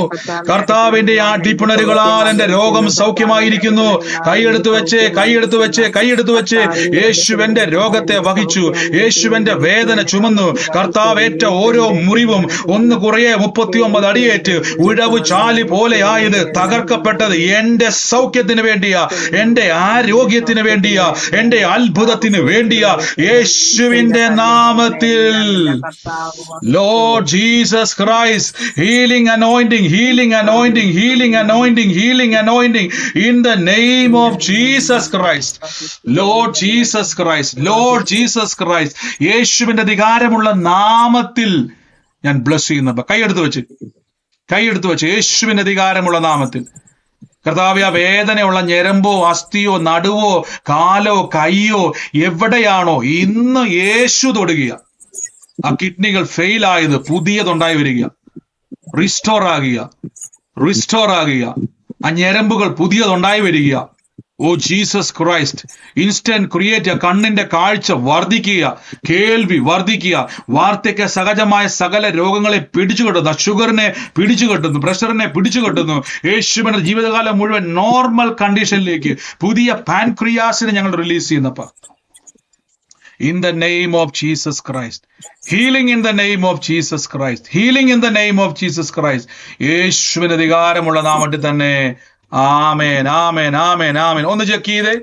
കർത്താവിന്റെ അടിപ്പിണരുകളാൽ എന്റെ രോഗം സൗഖ്യമായിരിക്കുന്നു. കൈയെടുത്തു വെച്ച്, കൈയെടുത്തു വെച്ച്, കൈയെടുത്തു വെച്ച്. യേശുവിന്റെ രോഗത്തെ വഹിച്ചു, യേശുവിന്റെ വേദന ചുമന്നു. കർത്താവ് ഏറ്റ ഓരോ മുറിവും ഒന്ന് കുറയെ 39 അടിയേറ്റ് ഉഴവ് ചാലി പോലെ ആയത് തകർക്കപ്പെട്ടത് എന്റെ സൗഖ്യത്തിന് വേണ്ടിയാ, എന്റെ ആരോഗ്യത്തിന് വേണ്ടിയാ, എന്റെ അത്ഭുതത്തിന് വേണ്ടിയാ. യേശുവിന്റെ നാമത്തിൽ, Lord Jesus Christ, healing anointing, healing anointing, healing anointing, healing anointing in the name of Jesus Christ. Lord Jesus Christ, Lord Jesus Christ, യേശുവിന്റെ അധികാരമുള്ള നാമത്തിൽ ഞാൻ ബ്ലസ് ചെയ്യുന്ന. കൈയെടുത്ത് വെച്ച്, കൈയെടുത്ത് വെച്ച്, യേശുവിന്റെ അധികാരമുള്ള നാമത്തിൽ. കർത്താവേ, ആ വേദനയുള്ള ഞരമ്പോ അസ്ഥിയോ നടുവോ കാലോ കയ്യോ എവിടെയാണോ ഇന്ന് യേശു തൊടുക. ആ കിഡ്നികൾ ഫെയിൽ ആയത് പുതിയതുണ്ടായി വരിക, റിസ്റ്റോർ ആകുക, റിസ്റ്റോർ ആകുക. ആ ഞരമ്പുകൾ പുതിയതുണ്ടായി വരിക. Oh Jesus Christ, instant create. കണ്ണിന്റെ കാഴ്ച വർദ്ധിക്കുക, കേൾവി വർദ്ധിക്കുക, വാർദ്ധക്യ സഹജമായ സകല രോഗങ്ങളെ പിടിച്ചുകെട്ടുന്നു. ഷുഗറിനെ പിടിച്ചുകെട്ടുന്നു, പ്രഷറിനെ പിടിച്ചുകെട്ടുന്നു. യേശുവിന്റെ ജീവിതകാലം മുഴുവൻ നോർമൽ കണ്ടീഷനിലേക്ക് പുതിയ പാൻക്രിയാസിനെ ഞങ്ങൾ release ചെയ്യുന്നപ്പ. In the name of Jesus Christ, healing in the name of Jesus Christ, healing in the name of Jesus Christ. യേശുവിന്റെ അധികാരമുള്ള നാമത്തിൽ തന്നെ. ആമേൻ, ആമേൻ, ആമേൻ, ആമേൻ. ഒന്ന് ചെക്ക് ചെയ്തേ.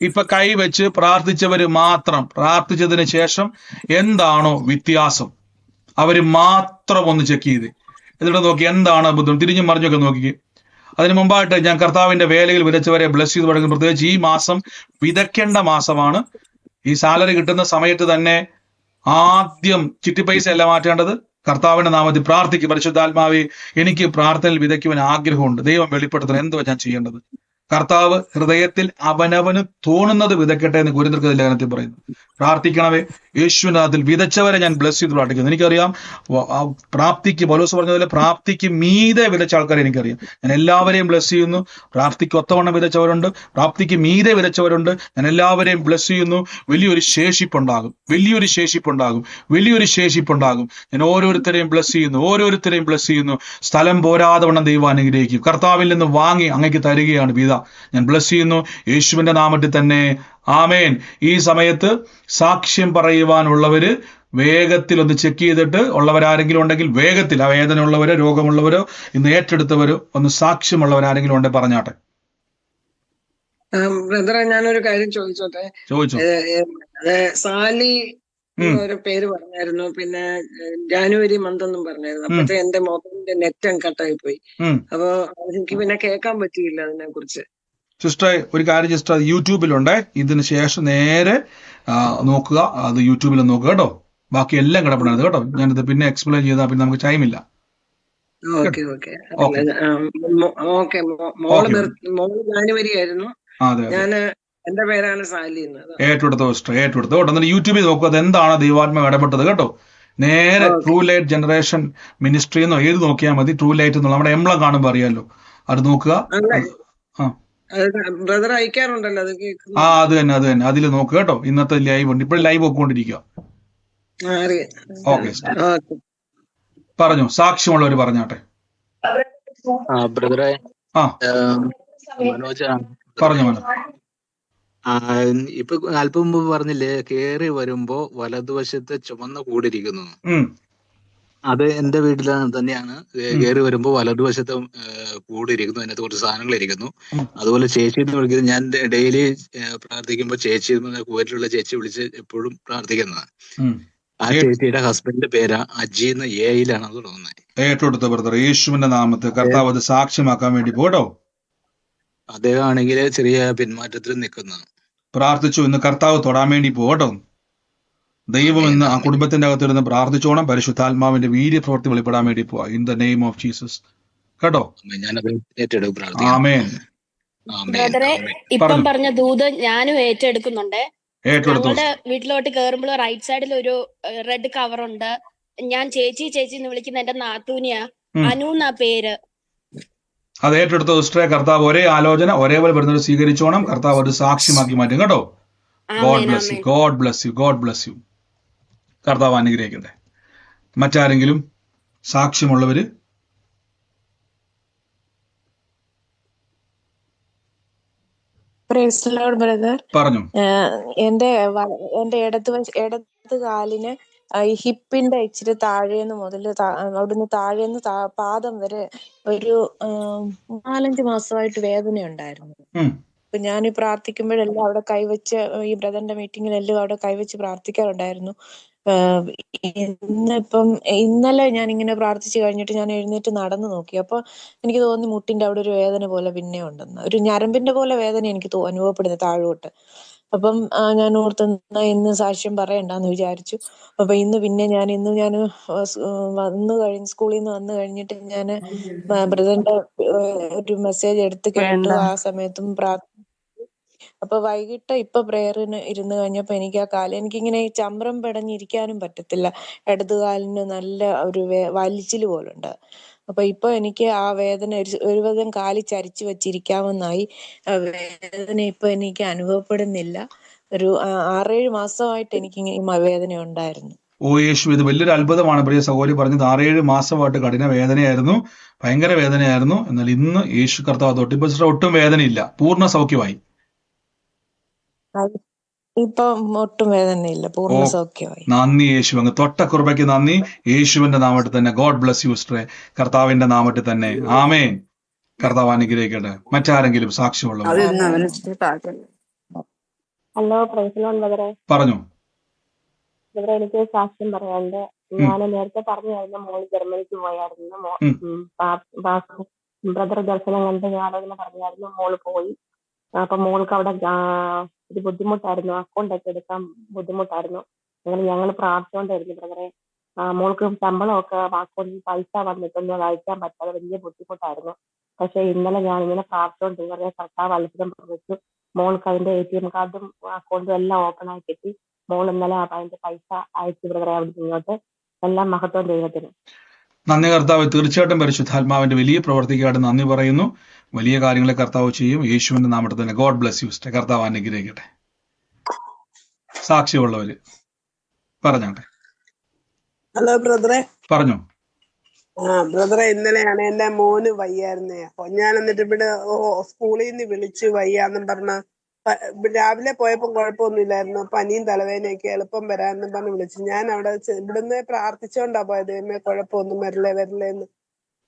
ഇപ്പൊ കൈവച്ച് പ്രാർത്ഥിച്ചവര് മാത്രം, പ്രാർത്ഥിച്ചതിന് ശേഷം എന്താണോ വ്യത്യാസം അവര് മാത്രം ഒന്ന് ചെക്ക് ചെയ്തേ. എന്നിട്ട് നോക്കി എന്താണ് ബുദ്ധിമുട്ട്, തിരിഞ്ഞും മറിഞ്ഞൊക്കെ നോക്കി. അതിന് മുമ്പായിട്ട് ഞാൻ കർത്താവിന്റെ വേലയിൽ വിതച്ചവരെ ബ്ലസ് ചെയ്ത് തുടങ്ങി. പ്രത്യേകിച്ച് ഈ മാസം വിതയ്ക്കേണ്ട മാസമാണ്. ഈ സാലറി കിട്ടുന്ന സമയത്ത് തന്നെ ആദ്യം ചിട്ടിപ്പൈസ അല്ല മാറ്റേണ്ടത്, കർത്താവിന്റെ നാമത്തിൽ പ്രാർത്ഥിക്കും. പരിശുദ്ധാത്മാവേ, എനിക്ക് പ്രാർത്ഥനയിൽ വിതയ്ക്കുവാൻ ആഗ്രഹമുണ്ട്, ദൈവം വെളിപ്പെടുത്തണം, എന്തുവാ ഞാൻ ചെയ്യേണ്ടത്? കർത്താവ് ഹൃദയത്തിൽ അവനവന് തോന്നുന്നത് വിതയ്ക്കട്ടെ എന്ന് കൊരിന്ത്യർക്ക് ലേഖനത്തിൽ പറയുന്നു. പ്രാർത്ഥിക്കണമേ. യേശുവിന്റെ നാമത്തിൽ വിതച്ചവരെ ഞാൻ ബ്ലസ് ചെയ്ത് പ്രാർത്ഥിക്കുന്നു. എനിക്കറിയാം പ്രാപ്തിക്ക്, പൗലോസ് പറഞ്ഞതുപോലെ പ്രാപ്തിക്ക് മീതെ വിതച്ച ആൾക്കാരെ എനിക്കറിയാം. ഞാൻ എല്ലാവരെയും ബ്ലസ് ചെയ്യുന്നു. പ്രാപ്തിക്ക് ഒത്തവണ്ണം വിതച്ചവരുണ്ട്, പ്രാപ്തിക്ക് മീതെ വിതച്ചവരുണ്ട്. ഞാൻ എല്ലാവരെയും ബ്ലസ് ചെയ്യുന്നു. വലിയൊരു ശേഷിപ്പുണ്ടാകും, വലിയൊരു ശേഷിപ്പുണ്ടാകും, വലിയൊരു ശേഷിപ്പുണ്ടാകും. ഞാൻ ഓരോരുത്തരെയും ബ്ലസ് ചെയ്യുന്നു, ഓരോരുത്തരെയും ബ്ലസ് ചെയ്യുന്നു. സ്ഥലം പോരാതെ വണ്ണം ദൈവം അനുഗ്രഹിക്കും. കർത്താവിൽ നിന്ന് വാങ്ങി അങ്ങേക്ക് തരികയാണ് പിത. ഞാൻ ബ്ലസ് ചെയ്യുന്നു യേശുവിന്റെ നാമത്തിൽ തന്നെ. ആമേൻ. ഈ സമയത്ത് സാക്ഷ്യം പറയുവാനുള്ളവര് വേഗത്തിൽ ഒന്ന് ചെക്ക് ചെയ്തിട്ട്, ഉള്ളവരാരെങ്കിലും ഉണ്ടെങ്കിൽ വേഗത്തിൽ, ആ വേദന ഉള്ളവരോ രോഗമുള്ളവരോ ഇന്ന് ഏറ്റെടുത്തവരോ ഒന്ന് സാക്ഷ്യമുള്ളവരാരെങ്കിലും ഉണ്ടെങ്കിൽ പറഞ്ഞാട്ടെ.
ബ്രദറെ, ഞാനൊരു കാര്യം ചോദിച്ചോട്ടെ?
ചോദിച്ചോ.
സാലി ഒരു പേര് പറഞ്ഞായിരുന്നു, പിന്നെ ജാനുവരി മന്ത് എന്നും പറഞ്ഞായിരുന്നു. അപ്പഴത്തെ എന്റെ മൊബൈലിന്റെ നെറ്റ് കട്ടായി പോയി. അപ്പൊ എനിക്ക് പിന്നെ കേൾക്കാൻ പറ്റിയില്ല അതിനെ കുറിച്ച്.
സിസ്റ്റർ ഒരു കാര്യം സിസ്റ്റർ, അത് യൂട്യൂബിലുണ്ട്. ഇതിന് ശേഷം നേരെ നോക്കുക, അത് യൂട്യൂബിൽ നോക്കുക കേട്ടോ. ബാക്കി എല്ലാം കിടപ്പുണ്ടായത് കേട്ടോ. ഞാനിത് പിന്നെ എക്സ്പ്ലെയിൻ ചെയ്താൽ പിന്നെ നമുക്ക് ടൈമില്ല.
Okay okay okay. മോള് ജാനുവരി ആയിരുന്നു. ഞാന് എന്റെ പേരാണ് സാലി.
ഏറ്റെടുത്തോ സിസ്റ്റർ, ഏറ്റെടുത്തോ കേട്ടോ. എന്നിട്ട് യൂട്യൂബിൽ നോക്കുക അത് എന്താണ് ദൈവാത്മാവ് ഇടപെട്ടത് കേട്ടോ. നേരെ ട്രൂ ലൈറ്റ് ജനറേഷൻ മിനിസ്ട്രി എന്നോ ഏത് നോക്കിയാൽ മതി. ട്രൂ ലൈറ്റ് എന്നുള്ള നമ്മുടെ എംബ്ലം കാണുമ്പോൾ അറിയാലോ, അത് നോക്കുക.
ബ്രദർ അയക്കാറുണ്ടല്ലോ, അത്
അത് തന്നെ അതിൽ നോക്കുക കേട്ടോ. ഇന്നത്തെ ലൈവ് ഉണ്ട്, ഇപ്പോഴും ലൈവ് പോയിക്കൊണ്ടിരിക്കുക. ഓക്കെ, പറഞ്ഞു. സാക്ഷ്യമുള്ളവർ പറഞ്ഞാട്ടെ.
ബ്രദറെ,
പറഞ്ഞു.
ഇപ്പൊ അല്പം മുമ്പ് പറഞ്ഞില്ലേ, കേറി വരുമ്പോ വലതുവശത്ത് ചുമന്ന കൂടിരിക്കുന്നു. അത് എന്റെ വീട്ടിൽ തന്നെയാണ്. കയറി വരുമ്പോ വലതുവശത്ത് കൂടിയിരിക്കുന്നു, അതിനകത്ത് കുറച്ച് സാധനങ്ങൾ ഇരിക്കുന്നു. അതുപോലെ ചേച്ചി എന്ന് വിളിക്കുന്നത്, ഞാൻ ഡെയിലി പ്രാർത്ഥിക്കുമ്പോ ചേച്ചി കുവൈറ്റിലുള്ള ചേച്ചി വിളിച്ച് എപ്പോഴും പ്രാർത്ഥിക്കുന്നതാണ്. ആ ചേച്ചിയുടെ ഹസ്ബൻഡിന്റെ പേര് അജി എന്ന് ഏയിലാണ് തുടങ്ങുന്നത്.
ഏറ്റെടുത്ത ബ്രദർ, യേശുവിന്റെ നാമത്തിൽ കർത്താവ് അത് സാക്ഷ്യമാക്കാൻ വേണ്ടി പോട്ടോ.
അദ്ദേഹം ആണെങ്കിൽ ചെറിയ പിന്മാറ്റത്തിൽ നിൽക്കുന്നതാണ്.
പ്രാർത്ഥിച്ചു, ഇന്ന് കർത്താവ് തൊടാൻ വേണ്ടി പോട്ടോ. ദൈവം ഇന്ന് ആ കുടുംബത്തിന്റെ അകത്തിരുന്ന് പ്രാർത്ഥിച്ചോണം. പരിശുദ്ധാത്മാവിന്റെ വീര്യപ്രവൃത്തി വെളിപ്പെടാൻ വേണ്ടി പോവാ. In the name of Jesus കേട്ടോ. ആമേൻ.
ബ്രദറെ, ഇപ്പം പറഞ്ഞ ദൂത് ഞാനും ഏറ്റെടുക്കുന്നുണ്ട്. ഞങ്ങളുടെ വീട്ടിലോട്ട് കയറുമ്പോൾ റൈറ്റ് സൈഡിൽ ഒരു റെഡ് കവർ ഉണ്ട്. ഞാൻ ചേച്ചി എന്ന് വിളിക്കുന്ന എന്റെ നാത്തൂനിയാ, അനു എന്നാ പേര്.
അത് ഏറ്റെടുത്ത സിസ്റ്ററെ, കർത്താവ് ഒരേ ആലോചന ഒരേപോലെ വരുന്നത് സ്വീകരിച്ചോണം. കർത്താവ് ഒരു സാക്ഷ്യമാക്കി മാറ്റും കേട്ടോ. God bless U, God bless U, God bless U. കർത്താവ് അനുഗ്രഹിക്കട്ടെ. മറ്റാരെങ്കിലും സാക്ഷ്യമുള്ളവര്? പറഞ്ഞു.
എന്റെ ഇടത് കാലിന് ഈ ഹിപ്പിന്റെ ഇച്ചിരി താഴേന്ന് മുതൽ അവിടുന്ന് താഴേന്ന് പാദം വരെ ഒരു 4-5 മാസമായിട്ട് വേദനയുണ്ടായിരുന്നു. അപ്പൊ ഞാൻ പ്രാർത്ഥിക്കുമ്പോഴെല്ലാം അവിടെ കൈവച്ച്, ഈ ബ്രദറിന്റെ മീറ്റിങ്ങിലെല്ലാം അവിടെ കൈവച്ച് പ്രാർത്ഥിക്കാറുണ്ടായിരുന്നു. ഇന്നലെ ഞാൻ ഇങ്ങനെ പ്രാർത്ഥിച്ചു കഴിഞ്ഞിട്ട് ഞാൻ എഴുന്നേറ്റ് നടന്നു നോക്കി. അപ്പൊ എനിക്ക് തോന്നി മുട്ടിന്റെ അവിടെ ഒരു വേദന പോലെ പിന്നെ ഉണ്ടെന്ന്, ഒരു ഞരമ്പിന്റെ പോലെ വേദന എനിക്ക് അനുഭവപ്പെടുന്നത് താഴോട്ട്. അപ്പം ഞാൻ ഓർത്തുന്ന ഇന്ന് സാക്ഷ്യം പറയണ്ടെന്ന് വിചാരിച്ചു. അപ്പൊ ഇന്ന് ഞാൻ സ്കൂളിൽ നിന്ന് വന്നു കഴിഞ്ഞിട്ട് ഞാൻ ബ്രദറിന്റെ ഒരു മെസ്സേജ് എടുത്ത് കേട്ടു. ആ സമയത്തും അപ്പൊ വൈകിട്ട് ഇപ്പൊ പ്രേയറിന് ഇരുന്ന് കഴിഞ്ഞപ്പോ എനിക്ക് ആ കാലം എനിക്കിങ്ങനെ ചമ്രം പിടഞ്ഞിരിക്കാനും പറ്റത്തില്ല. ഇടതുകാലിന് നല്ല ഒരു വലിച്ചില് പോലുണ്ട്. അപ്പൊ ഇപ്പൊ എനിക്ക് ആ വേദന ഒരുവിധം കാലി ചരിച്ചു വെച്ചിരിക്കാമെന്നായി. വേദന ഇപ്പൊ എനിക്ക് അനുഭവപ്പെടുന്നില്ല. ഒരു 6-7 മാസമായിട്ട് എനിക്ക് ഈ വേദന ഉണ്ടായിരുന്നു.
ഓ യേശു, ഇത് വലിയൊരു അത്ഭുതമാണ്. പ്രിയ സഹോദരി പറഞ്ഞത് 6-7 മാസമായിട്ട് കഠിന വേദനയായിരുന്നു, ഭയങ്കര വേദനയായിരുന്നു. എന്നാൽ ഇന്ന് യേശു കർത്താവ് തൊട്ട് ഇപ്പൊ ഒട്ടും വേദനയില്ല, പൂർണ്ണ സൗഖ്യമായി.
ഇപ്പൊ ഒട്ടും വേദനയില്ല, പൂർണ്ണ സൗഖ്യമായി.
നന്ദി യേശു, അങ്ങ് തൊട്ട കുർബയ്ക്ക് നന്ദി. യേശുവിന്റെ നാമത്തിൽ തന്നെ ഗോഡ് ബ്ലസ് യു സിസ്റ്ററെ, കർത്താവിന്റെ നാമത്തിൽ തന്നെ. ആമേൻ. കർത്താവ് അനുഗ്രഹിക്കട്ടെ. മറ്റാരെങ്കിലും സാക്ഷ്യമുള്ളവർ?
ഹലോ, പ്രൈസിലോണ്ടവരെ
പറഞ്ഞു.
എനിക്ക് സാക്ഷ്യം പറയാനുണ്ട്. ഞാൻ നേരത്തെ പറഞ്ഞായിരുന്നു മോള് ജർമ്മനിക്ക് പോയായിരുന്നു. ബ്രദർ ദർശനം കണ്ട് ആലോചന പറഞ്ഞായിരുന്നു, മോള് പോയി. അപ്പൊ മോൾക്ക് അവിടെ ഒരു ബുദ്ധിമുട്ടായിരുന്നു, അക്കൗണ്ടൊക്കെ എടുക്കാൻ ബുദ്ധിമുട്ടായിരുന്നു. അങ്ങനെ ഞങ്ങൾ പ്രാർത്ഥിച്ചുകൊണ്ടായിരുന്നു ബ്രദറെ. മോൾക്ക് ശമ്പളമൊക്കെ അക്കൗണ്ടിൽ പൈസ വന്നിട്ടൊന്നും അയക്കാൻ പറ്റാതെ വലിയ ബുദ്ധിമുട്ടായിരുന്നു. പക്ഷെ ഇന്നലെ ഞാൻ ഇങ്ങനെ പ്രാർത്ഥിച്ചുകൊണ്ടിരുന്ന കർത്താവ് അത്ഭുതം പ്രവർത്തിച്ചു. മോൾക്ക് അതിന്റെ ATM കാർഡും അക്കൗണ്ടും എല്ലാം ഓപ്പൺ ആയി കിട്ടി. മോൾ ഇന്നലെ അതിന്റെ പൈസ അയച്ചു ബ്രദറെ അവിടെ ഇങ്ങോട്ട്. എല്ലാം മഹത്വം ദൈവത്തിന്.
നന്ദി കർത്താവ്. തീർച്ചയായിട്ടും പരിശുദ്ധാത്മാവിന്റെ വലിയ പ്രവർത്തിക്കായിട്ട് നന്ദി പറയുന്നു. വലിയ കാര്യങ്ങളെ കർത്താവ് ചെയ്യും. യേശുവിന്റെ നാമത്തിൽ തന്നെ ഗോഡ് ബ്ലസ് യു. കർത്താവ് അനുഗ്രഹിക്കട്ടെ. സാക്ഷ്യമുള്ളവര് പറഞ്ഞാട്ടെ.
ഹലോ ബ്രദറെ.
പറഞ്ഞു.
ബ്രദറെ, ഇന്നലെയാണ് എന്റെ മോന് വയ്യായിരുന്നേ. ഞാൻ എന്നിട്ട് ഇവിടെ സ്കൂളിൽ നിന്ന് വിളിച്ചു വയ്യാന്നും പറഞ്ഞ. രാവിലെ പോയപ്പോ കുഴപ്പമൊന്നുമില്ലായിരുന്നു, പനിയും തലവേദനയൊക്കെ, എളുപ്പം വരാമെന്നും പറഞ്ഞ് വിളിച്ചു. ഞാൻ അവിടെ ഇവിടുന്ന് പ്രാർത്ഥിച്ചോണ്ടാ പോയത്, കുഴപ്പമൊന്നും വരില്ലേന്ന്.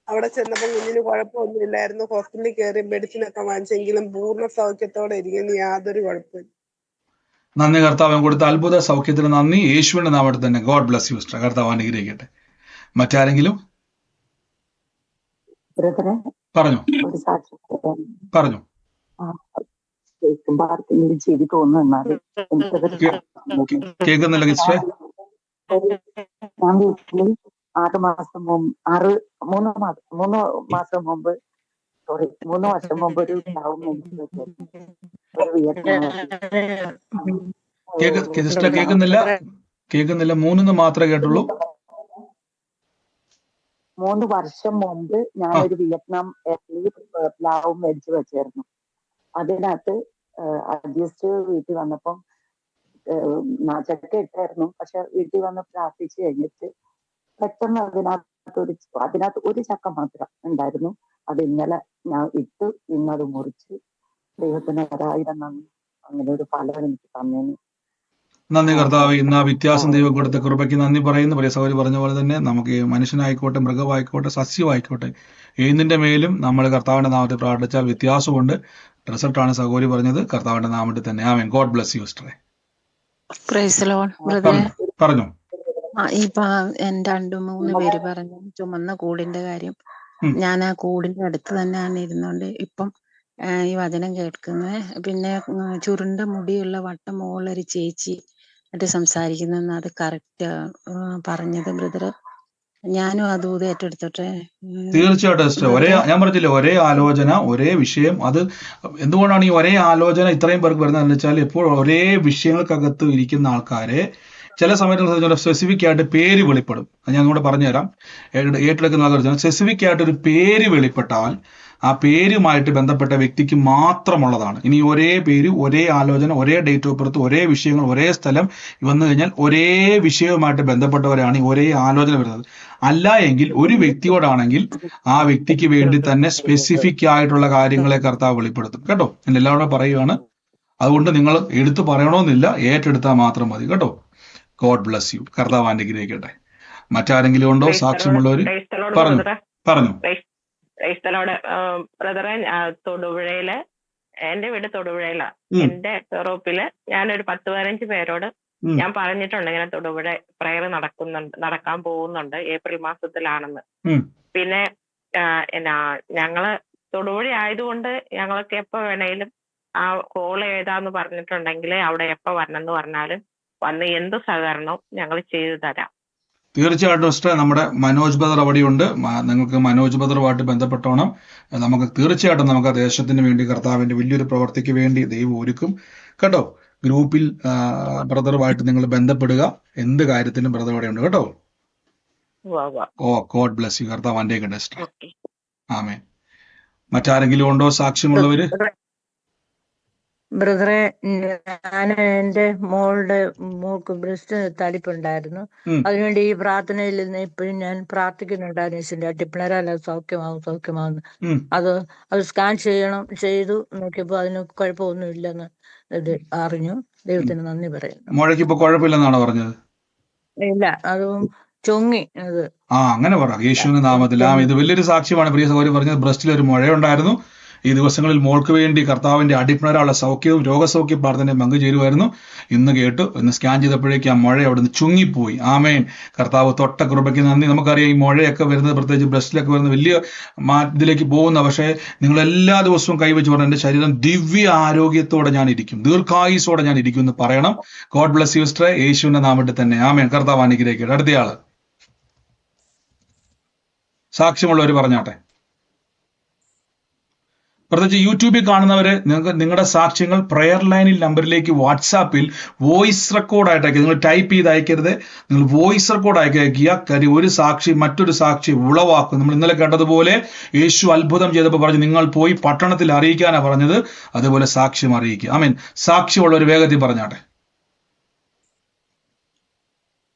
അവിടെ ചെന്നപ്പോ കുഞ്ഞിന് കുഴപ്പമൊന്നും ഇല്ലായിരുന്നു. ഹോസ്പിറ്റലിൽ കയറി മെഡിസിനൊക്കെ വാങ്ങിച്ചെങ്കിലും പൂർണ്ണ സൗഖ്യത്തോടെ ഇരിക്കുന്നു, യാതൊരു കുഴപ്പമില്ല.
നന്ദി കർത്താവ് കൊടുത്ത അത്ഭുത സൗഖ്യത്തിന് നന്ദി. യേശുവിന്റെ നാമത്തിൽ തന്നെ ഗോഡ് ബ്ലസ് യു. കർത്താവ് അനുഗ്രഹിക്കട്ടെ. മറ്റാരെങ്കിലും? പറഞ്ഞു. പറഞ്ഞു.
കേൾക്കുമ്പോ ആർക്കെങ്കിലും ചിരി തോന്നുന്നു. എന്നാലും എനിക്കതൊരു
കേൾക്കുന്നില്ല സിസ്റ്ററെ.
ഞാൻ വീട്ടില് 3 മാസം മുമ്പ് 3 വർഷം മുമ്പ് ഒരു പ്ലാവ് മേടിച്ചു വെച്ചായിരുന്നു. ഒരു വിയറ്റ്നാം
സിസ്റ്ററെ കേൾക്കുന്നില്ല. 3 മാത്രമേ കേട്ടുള്ളൂ.
3 വർഷം മുമ്പ് ഞാനൊരു വിയറ്റ്നാം പ്ലാവ് മേടിച്ചു വെച്ചായിരുന്നു. അതിനകത്ത് അഡ്ജസ്റ്റ് വീട്ടിൽ വന്നപ്പം ചക്ക ഇട്ടായിരുന്നു. പക്ഷെ വീട്ടിൽ വന്ന് പ്രാർത്ഥിച്ചു കഴിഞ്ഞിട്ട് പെട്ടെന്ന് അതിനകത്ത് ഒരു ചക്ക മാത്രം ഉണ്ടായിരുന്നു. അത് ഇന്നലെ ഞാൻ ഇട്ട് ഇന്നത് മുറിച്ച് ദൈവത്തിന് 1000 നന്ദി. അങ്ങനെ ഒരു ഫലം എനിക്ക് തന്നേന്
നന്ദി കർത്താവ്. ഇന്ന് ആ വ്യത്യാസം ദൈവം കൊടുത്ത കൃപയ്ക്ക് നന്ദി പറയുന്നു. പ്രിയ സഹോദരി പറഞ്ഞ പോലെ തന്നെ നമുക്ക് മനുഷ്യനായിക്കോട്ടെ, മൃഗമായിക്കോട്ടെ, സസ്യമായിക്കോട്ടെ, ഏതിന്റെ മേലും നമ്മൾ കർത്താവിന്റെ നാമത്തിൽ പ്രാർത്ഥിച്ചാൽ വ്യത്യാസമുണ്ട്. റിസൾട്ടാണ് സഹോദരി പറഞ്ഞത്. കർത്താവിന്റെ നാമത്തിൽ തന്നെ. ആമേൻ. ഗോഡ് ബ്ലസ് യു സിസ്റ്ററെ. പറഞ്ഞു.
ഇപ്പൊ എന്റെ 2-3 പേര് പറഞ്ഞു ചുമന്ന കൂടിന്റെ കാര്യം. ഞാൻ ആ കൂടിന്റെ അടുത്ത് തന്നെയാണ് ഇരുന്നോണ്ട് ഇപ്പം ഈ വചനം കേൾക്കുന്നത്. പിന്നെ ചുരുണ്ട മുടിയുള്ള വട്ടം മുകളിലൊരു ചേച്ചി ആയിട്ട് സംസാരിക്കുന്ന അത് കറക്റ്റ് പറഞ്ഞത് ബ്രദർ. ഞാനും ആ ദൂത് ഏറ്റെടുത്തോട്ടെ.
തീർച്ചയായിട്ടും ഞാൻ പറഞ്ഞില്ലേ, ഒരേ ആലോചന, ഒരേ വിഷയം. അത് എന്തുകൊണ്ടാണ് ഈ ഒരേ ആലോചന ഇത്രയും പേർക്ക് വരുന്നതെന്ന് വെച്ചാൽ, ഇപ്പോൾ ഒരേ വിഷയങ്ങൾക്കകത്ത് ഇരിക്കുന്ന ആൾക്കാരെ ചില സമയത്ത് സ്പെസിഫിക് ആയിട്ട് പേര് വെളിപ്പെടും. അത് ഞാൻ കൂടെ പറഞ്ഞുതരാം. ഏറ്റെടുക്കുന്ന ആൾക്കാർ സ്പെസിഫിക് ആയിട്ട് ഒരു പേര് വെളിപ്പെട്ടാൽ ആ പേരുമായിട്ട് ബന്ധപ്പെട്ട വ്യക്തിക്ക് മാത്രമുള്ളതാണ്. ഇനി ഒരേ പേര്, ഒരേ ആലോചന, ഒരേ ഡേറ്റ് ഓഫ് ബർത്ത്, ഒരേ വിഷയങ്ങൾ, ഒരേ സ്ഥലം വന്നു കഴിഞ്ഞാൽ ഒരേ വിഷയവുമായിട്ട് ബന്ധപ്പെട്ടവരാണ് ഈ ഒരേ ആലോചന വരുന്നത്. അല്ല എങ്കിൽ ഒരു വ്യക്തിയോടാണെങ്കിൽ ആ വ്യക്തിക്ക് വേണ്ടി തന്നെ സ്പെസിഫിക് ആയിട്ടുള്ള കാര്യങ്ങളെ കർത്താവ് വെളിപ്പെടുത്തും. കേട്ടോ, ഞാൻ എല്ലാവരോടും പറയുകയാണ്. അതുകൊണ്ട് നിങ്ങൾ എടുത്തു പറയണമെന്നില്ല, ഏറ്റെടുത്താൽ മാത്രം മതി. കേട്ടോ. God bless U. കർത്താവ് അനുഗ്രഹിക്കട്ടെ. മറ്റാരെങ്കിലും ഉണ്ടോ സാക്ഷ്യമുള്ളവർ? പറഞ്ഞു.
ബ്രദറെ, തൊടുപുഴയില്, എന്റെ വീട് തൊടുപുഴയിലാ. എന്റെ ഷോറൂപ്പില് ഞാനൊരു 10-15 പേരോട് ഞാൻ പറഞ്ഞിട്ടുണ്ട് ഇങ്ങനെ തൊടുപുഴ പ്രയർ നടക്കാൻ പോകുന്നുണ്ട്, ഏപ്രിൽ മാസത്തിലാണെന്ന്. പിന്നെ ഞങ്ങള് തൊടുപുഴ ആയതുകൊണ്ട് ഞങ്ങൾക്ക് എപ്പോ വേണേലും ആ ഹോൾ ഏതാന്ന് പറഞ്ഞിട്ടുണ്ടെങ്കിൽ അവിടെ എപ്പോ വരണം എന്ന് പറഞ്ഞാലും വന്ന് എന്ത് സഹകരണവും ഞങ്ങൾ ചെയ്തു തരാം.
തീർച്ചയായിട്ടും സിസ്റ്റർ, നമ്മുടെ മനോജ് ബദർ അവിടെയുണ്ട്. നിങ്ങൾക്ക് മനോജ് ബദറുമായിട്ട് ബന്ധപ്പെട്ടോണം. നമുക്ക് തീർച്ചയായിട്ടും നമുക്ക് ദേശത്തിന് വേണ്ടി, കർത്താവിന്റെ വലിയൊരു പ്രവർത്തിക്ക് വേണ്ടി ദൈവം ഒരുക്കും. കേട്ടോ. ഗ്രൂപ്പിൽ ബ്രദറുമായിട്ട് നിങ്ങൾ ബന്ധപ്പെടുക. എന്ത് കാര്യത്തിനും ബ്രദർ അവിടെ ഉണ്ട്. കേട്ടോ. God bless U. കർത്താവ് അനുഗ്രഹിക്കട്ടെ സിസ്റ്റർ. ആമേൻ. മറ്റാരെങ്കിലും ഉണ്ടോ സാക്ഷ്യമുള്ളവര്?
ബ്രദറെ, ഞാൻ എന്റെ മോൾക്ക് ബ്രസ്റ്റ് തടിപ്പുണ്ടായിരുന്നു. അതിനുവേണ്ടി ഈ പ്രാർത്ഥനയിൽ നിന്ന് ഇപ്പോഴും ഞാൻ പ്രാർത്ഥിക്കുന്നുണ്ടായിരുന്നു. ടിപ്ലറല്ല സൗഖ്യമാവുന്നു. അത് സ്കാൻ ചെയ്തു നോക്കിയപ്പോ അതിന് കുഴപ്പമൊന്നും ഇല്ലെന്ന് ഇത് അറിഞ്ഞു. ദൈവത്തിന് നന്ദി പറയുന്നു.
മുഴയ്ക്ക് ഇപ്പൊ കുഴപ്പമില്ലെന്നാണോ പറഞ്ഞത്?
ഇല്ല, അതും ചൊങ്ങി അത്.
അങ്ങനെ പറ. യേശുവിന്റെ നാമത്തിൽ. ഇത് വലിയൊരു സാക്ഷ്യമാണ്. പ്രിയ സഹോദരി പറഞ്ഞത് ബ്രസ്റ്റിൽ ഒരു മുഴയുണ്ടായിരുന്നു. ഈ ദിവസങ്ങളിൽ മോൾക്ക് വേണ്ടി കർത്താവിന്റെ അടിപ്പിണരാനുള്ള സൗഖ്യവും രോഗസൗഖ്യ പ്രാർത്ഥനയും പങ്കുചേരുമായിരുന്നു. ഇന്ന് കേട്ടു. ഇന്ന് സ്കാൻ ചെയ്തപ്പോഴേക്കും ആ മുഴ അവിടെ നിന്ന് ചുങ്ങിപ്പോയി. ആമേൻ. കർത്താവ് തൊട്ട കൃപയ്ക്ക് നന്ദി. നമുക്കറിയാം ഈ മുഴയൊക്കെ വരുന്നത്, പ്രത്യേകിച്ച് ബ്രസ്റ്റിലൊക്കെ വരുന്നത് വലിയ ഇതിലേക്ക് പോകുന്ന. പക്ഷേ നിങ്ങൾ എല്ലാ ദിവസവും കൈവച്ച് പറഞ്ഞ എന്റെ ശരീരം ദിവ്യ ആരോഗ്യത്തോടെ ഞാൻ ഇരിക്കും, ദീർഘായുസോടെ ഞാൻ ഇരിക്കും എന്ന് പറയണം. God bless you sister. യേശുവിന്റെ നാമത്തിൽ തന്നെ. ആമേൻ. കർത്താവ് അനുഗ്രഹിക്കട്ടെ. അടുത്തയാള് സാക്ഷ്യമുള്ളവർ പറഞ്ഞാട്ടെ. പ്രത്യേകിച്ച് യൂട്യൂബിൽ കാണുന്നവരെ, നിങ്ങൾക്ക് നിങ്ങളുടെ സാക്ഷ്യങ്ങൾ പ്രെയർ ലൈനിൽ നമ്പറിലേക്ക് വാട്സാപ്പിൽ വോയിസ് റെക്കോർഡ് ആയിട്ട് അയക്കുക. നിങ്ങൾ ടൈപ്പ് ചെയ്ത് അയക്കരുത്, നിങ്ങൾ വോയിസ് റെക്കോർഡ് അയക്കുക. കാര്യം ഒരു സാക്ഷി മറ്റൊരു സാക്ഷി ഉളവാക്കും. നമ്മൾ ഇന്നലെ കേട്ടതുപോലെ യേശു അത്ഭുതം ചെയ്തപ്പോൾ പറഞ്ഞു നിങ്ങൾ പോയി പട്ടണത്തിൽ അറിയിക്കാനാണ് പറഞ്ഞത്. അതുപോലെ സാക്ഷ്യം അറിയിക്കുക. ആമേൻ. സാക്ഷ്യമുള്ള ഒരു വേഗത്തിൽ പറഞ്ഞാട്ടെ.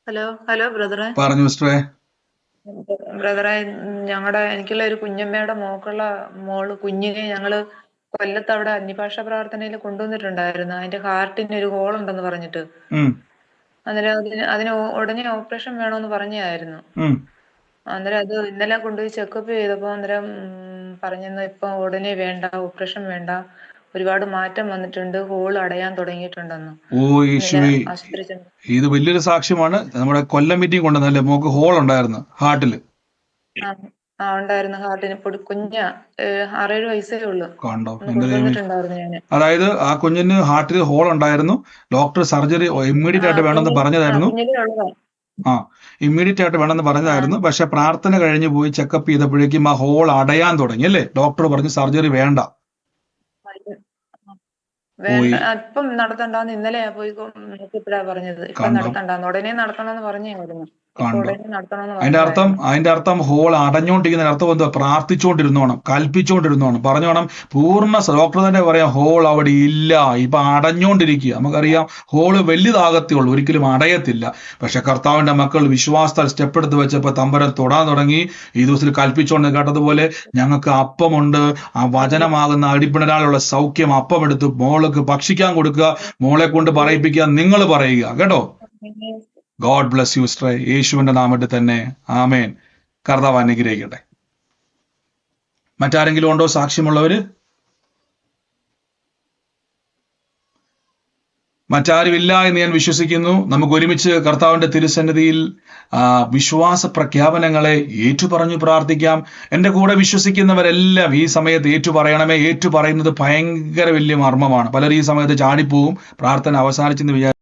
ഹലോ ബ്രദറെ.
പറഞ്ഞു സിസ്റ്ററെ.
ബ്രദറെ, എനിക്കുള്ള ഒരു കുഞ്ഞമ്മയുടെ കുഞ്ഞിനെ ഞങ്ങള് കൊല്ലത്ത് അവിടെ അന്യഭാഷ പ്രാർത്ഥനയിൽ കൊണ്ടുവന്നിട്ടുണ്ടായിരുന്നു. അതിന്റെ ഹാർട്ടിന് ഒരു ഹോൾ ഉണ്ടെന്ന് പറഞ്ഞിട്ട്. അന്നേരം അതിന് ഉടനെ ഓപ്പറേഷൻ വേണമെന്ന് പറഞ്ഞായിരുന്നു. അന്നേരം അത് ഇന്നലെ കൊണ്ടുപോയി ചെക്കപ്പ് ചെയ്തപ്പോ അന്നേരം പറഞ്ഞെന്ന് ഇപ്പൊ ഉടനെ വേണ്ട, ഓപ്പറേഷൻ വേണ്ട, ഒരുപാട് മാറ്റം വന്നിട്ടുണ്ട്, ഹോൾ അടയാൻ തുടങ്ങിയിട്ടുണ്ടെന്ന്.
ഇത് വലിയൊരു സാക്ഷ്യമാണ്. നമ്മുടെ കൊല്ലം മീറ്റിംഗ് കൊണ്ടുവന്നല്ലേ, മോക്ക് ഹോൾ ഉണ്ടായിരുന്നു ഹാർട്ടില്.
ഉണ്ടായിരുന്നു. ഹാർട്ടിന് കുഞ്ഞാ, 6-7 വയസ്സേ ഉള്ളൂ.
കണ്ടോ
ഒന്ന്
എന്റെ ദൈവമേ.
കൊണ്ടുവന്നിട്ടുണ്ടായിരുന്നു ഞാന്.
അതായത് ആ കുഞ്ഞിന് ഹാർട്ടിൽ ഹോൾ ഉണ്ടായിരുന്നു. ഡോക്ടർ സർജറി ഇമ്മീഡിയറ്റ് ആയിട്ട് വേണമെന്ന് പറഞ്ഞതായിരുന്നു.
കുഞ്ഞിലേ ഉള്ളതാ.
ആ ഇമ്മീഡിയറ്റ് ആയിട്ട് വേണമെന്ന് പറഞ്ഞതായിരുന്നു. പക്ഷെ പ്രാർത്ഥന കഴിഞ്ഞ് പോയി ചെക്കപ്പ് ചെയ്തപ്പോഴേക്കും ആ ഹോൾ അടയാൻ തുടങ്ങി അല്ലേ? ഡോക്ടർ പറഞ്ഞു സർജറി വേണ്ട. പോയി
ഇപ്പം നടത്തണ്ടാന്ന് ഇന്നലെ പോയി നോക്കിയപ്പോഴാ പറഞ്ഞത്. ഇപ്പം
കണ്ടോ
നടത്തണ്ടാന്ന്, ഉടനെ നടത്തണമെന്ന് പറഞ്ഞായിരുന്നു. ഇപ്പൊ
കണ്ടോ
ഉടനെ നടത്തണമെന്ന്
അതിന്റെ അർത്ഥം ഹോൾ അടഞ്ഞോണ്ടിരിക്കുന്ന അർത്ഥം എന്താ? പ്രാർത്ഥിച്ചുകൊണ്ടിരുന്നോണം, കൽപ്പിച്ചുകൊണ്ടിരുന്നോണം, പറഞ്ഞോണം. പൂർണ്ണ ഡോക്ടർ തന്നെ പറയാം ഹോൾ അവിടെ ഇല്ല, ഇപ്പൊ അടഞ്ഞോണ്ടിരിക്കുക. നമുക്കറിയാം ഹോള് വലുതാകത്തേ ഉള്ളൂ, ഒരിക്കലും അടയത്തില്ല. പക്ഷെ കർത്താവിന്റെ മക്കൾ വിശ്വാസത്താൽ സ്റ്റെപ്പ് എടുത്ത് വെച്ചപ്പോ തമ്പരം തൊടാൻ തുടങ്ങി. ഈ ദിവസത്തിൽ കൽപ്പിച്ചുകൊണ്ട് കേട്ടതുപോലെ ഞങ്ങൾക്ക് അപ്പമുണ്ട്, ആ വചനമാകുന്ന അടിപ്പിണരാലുള്ള സൗഖ്യം അപ്പം എടുത്ത് മോൾക്ക് ഭക്ഷിക്കാൻ കൊടുക്കുക, മോളെ കൊണ്ട് പറയിപ്പിക്കുക, നിങ്ങൾ പറയുക കേട്ടോ. ഗോഡ് ബ്ലസ് യു സിസ്റ്റർ, യേശുവിന്റെ നാമത്തിൽ തന്നെ ആമേൻ. കർത്താവ് അനുഗ്രഹിക്കട്ടെ. മറ്റാരെങ്കിലും ഉണ്ടോ സാക്ഷ്യമുള്ളവര്? മറ്റാരുമില്ല എന്ന് ഞാൻ വിശ്വസിക്കുന്നു. നമുക്ക് ഒരുമിച്ച് കർത്താവിന്റെ തിരുസന്നിധിയിൽ വിശ്വാസ പ്രഖ്യാപനങ്ങളെ ഏറ്റുപറഞ്ഞു പ്രാർത്ഥിക്കാം. എന്റെ കൂടെ വിശ്വസിക്കുന്നവരെല്ലാം ഈ സമയത്ത് ഏറ്റുപറയണമേ. ഏറ്റുപറയുന്നത് ഭയങ്കര വലിയ മർമ്മമാണ്. പലരും ഈ സമയത്ത് ചാടിപ്പോവും, പ്രാർത്ഥന അവസാനിച്ചെന്ന് വിചാരിച്ചു.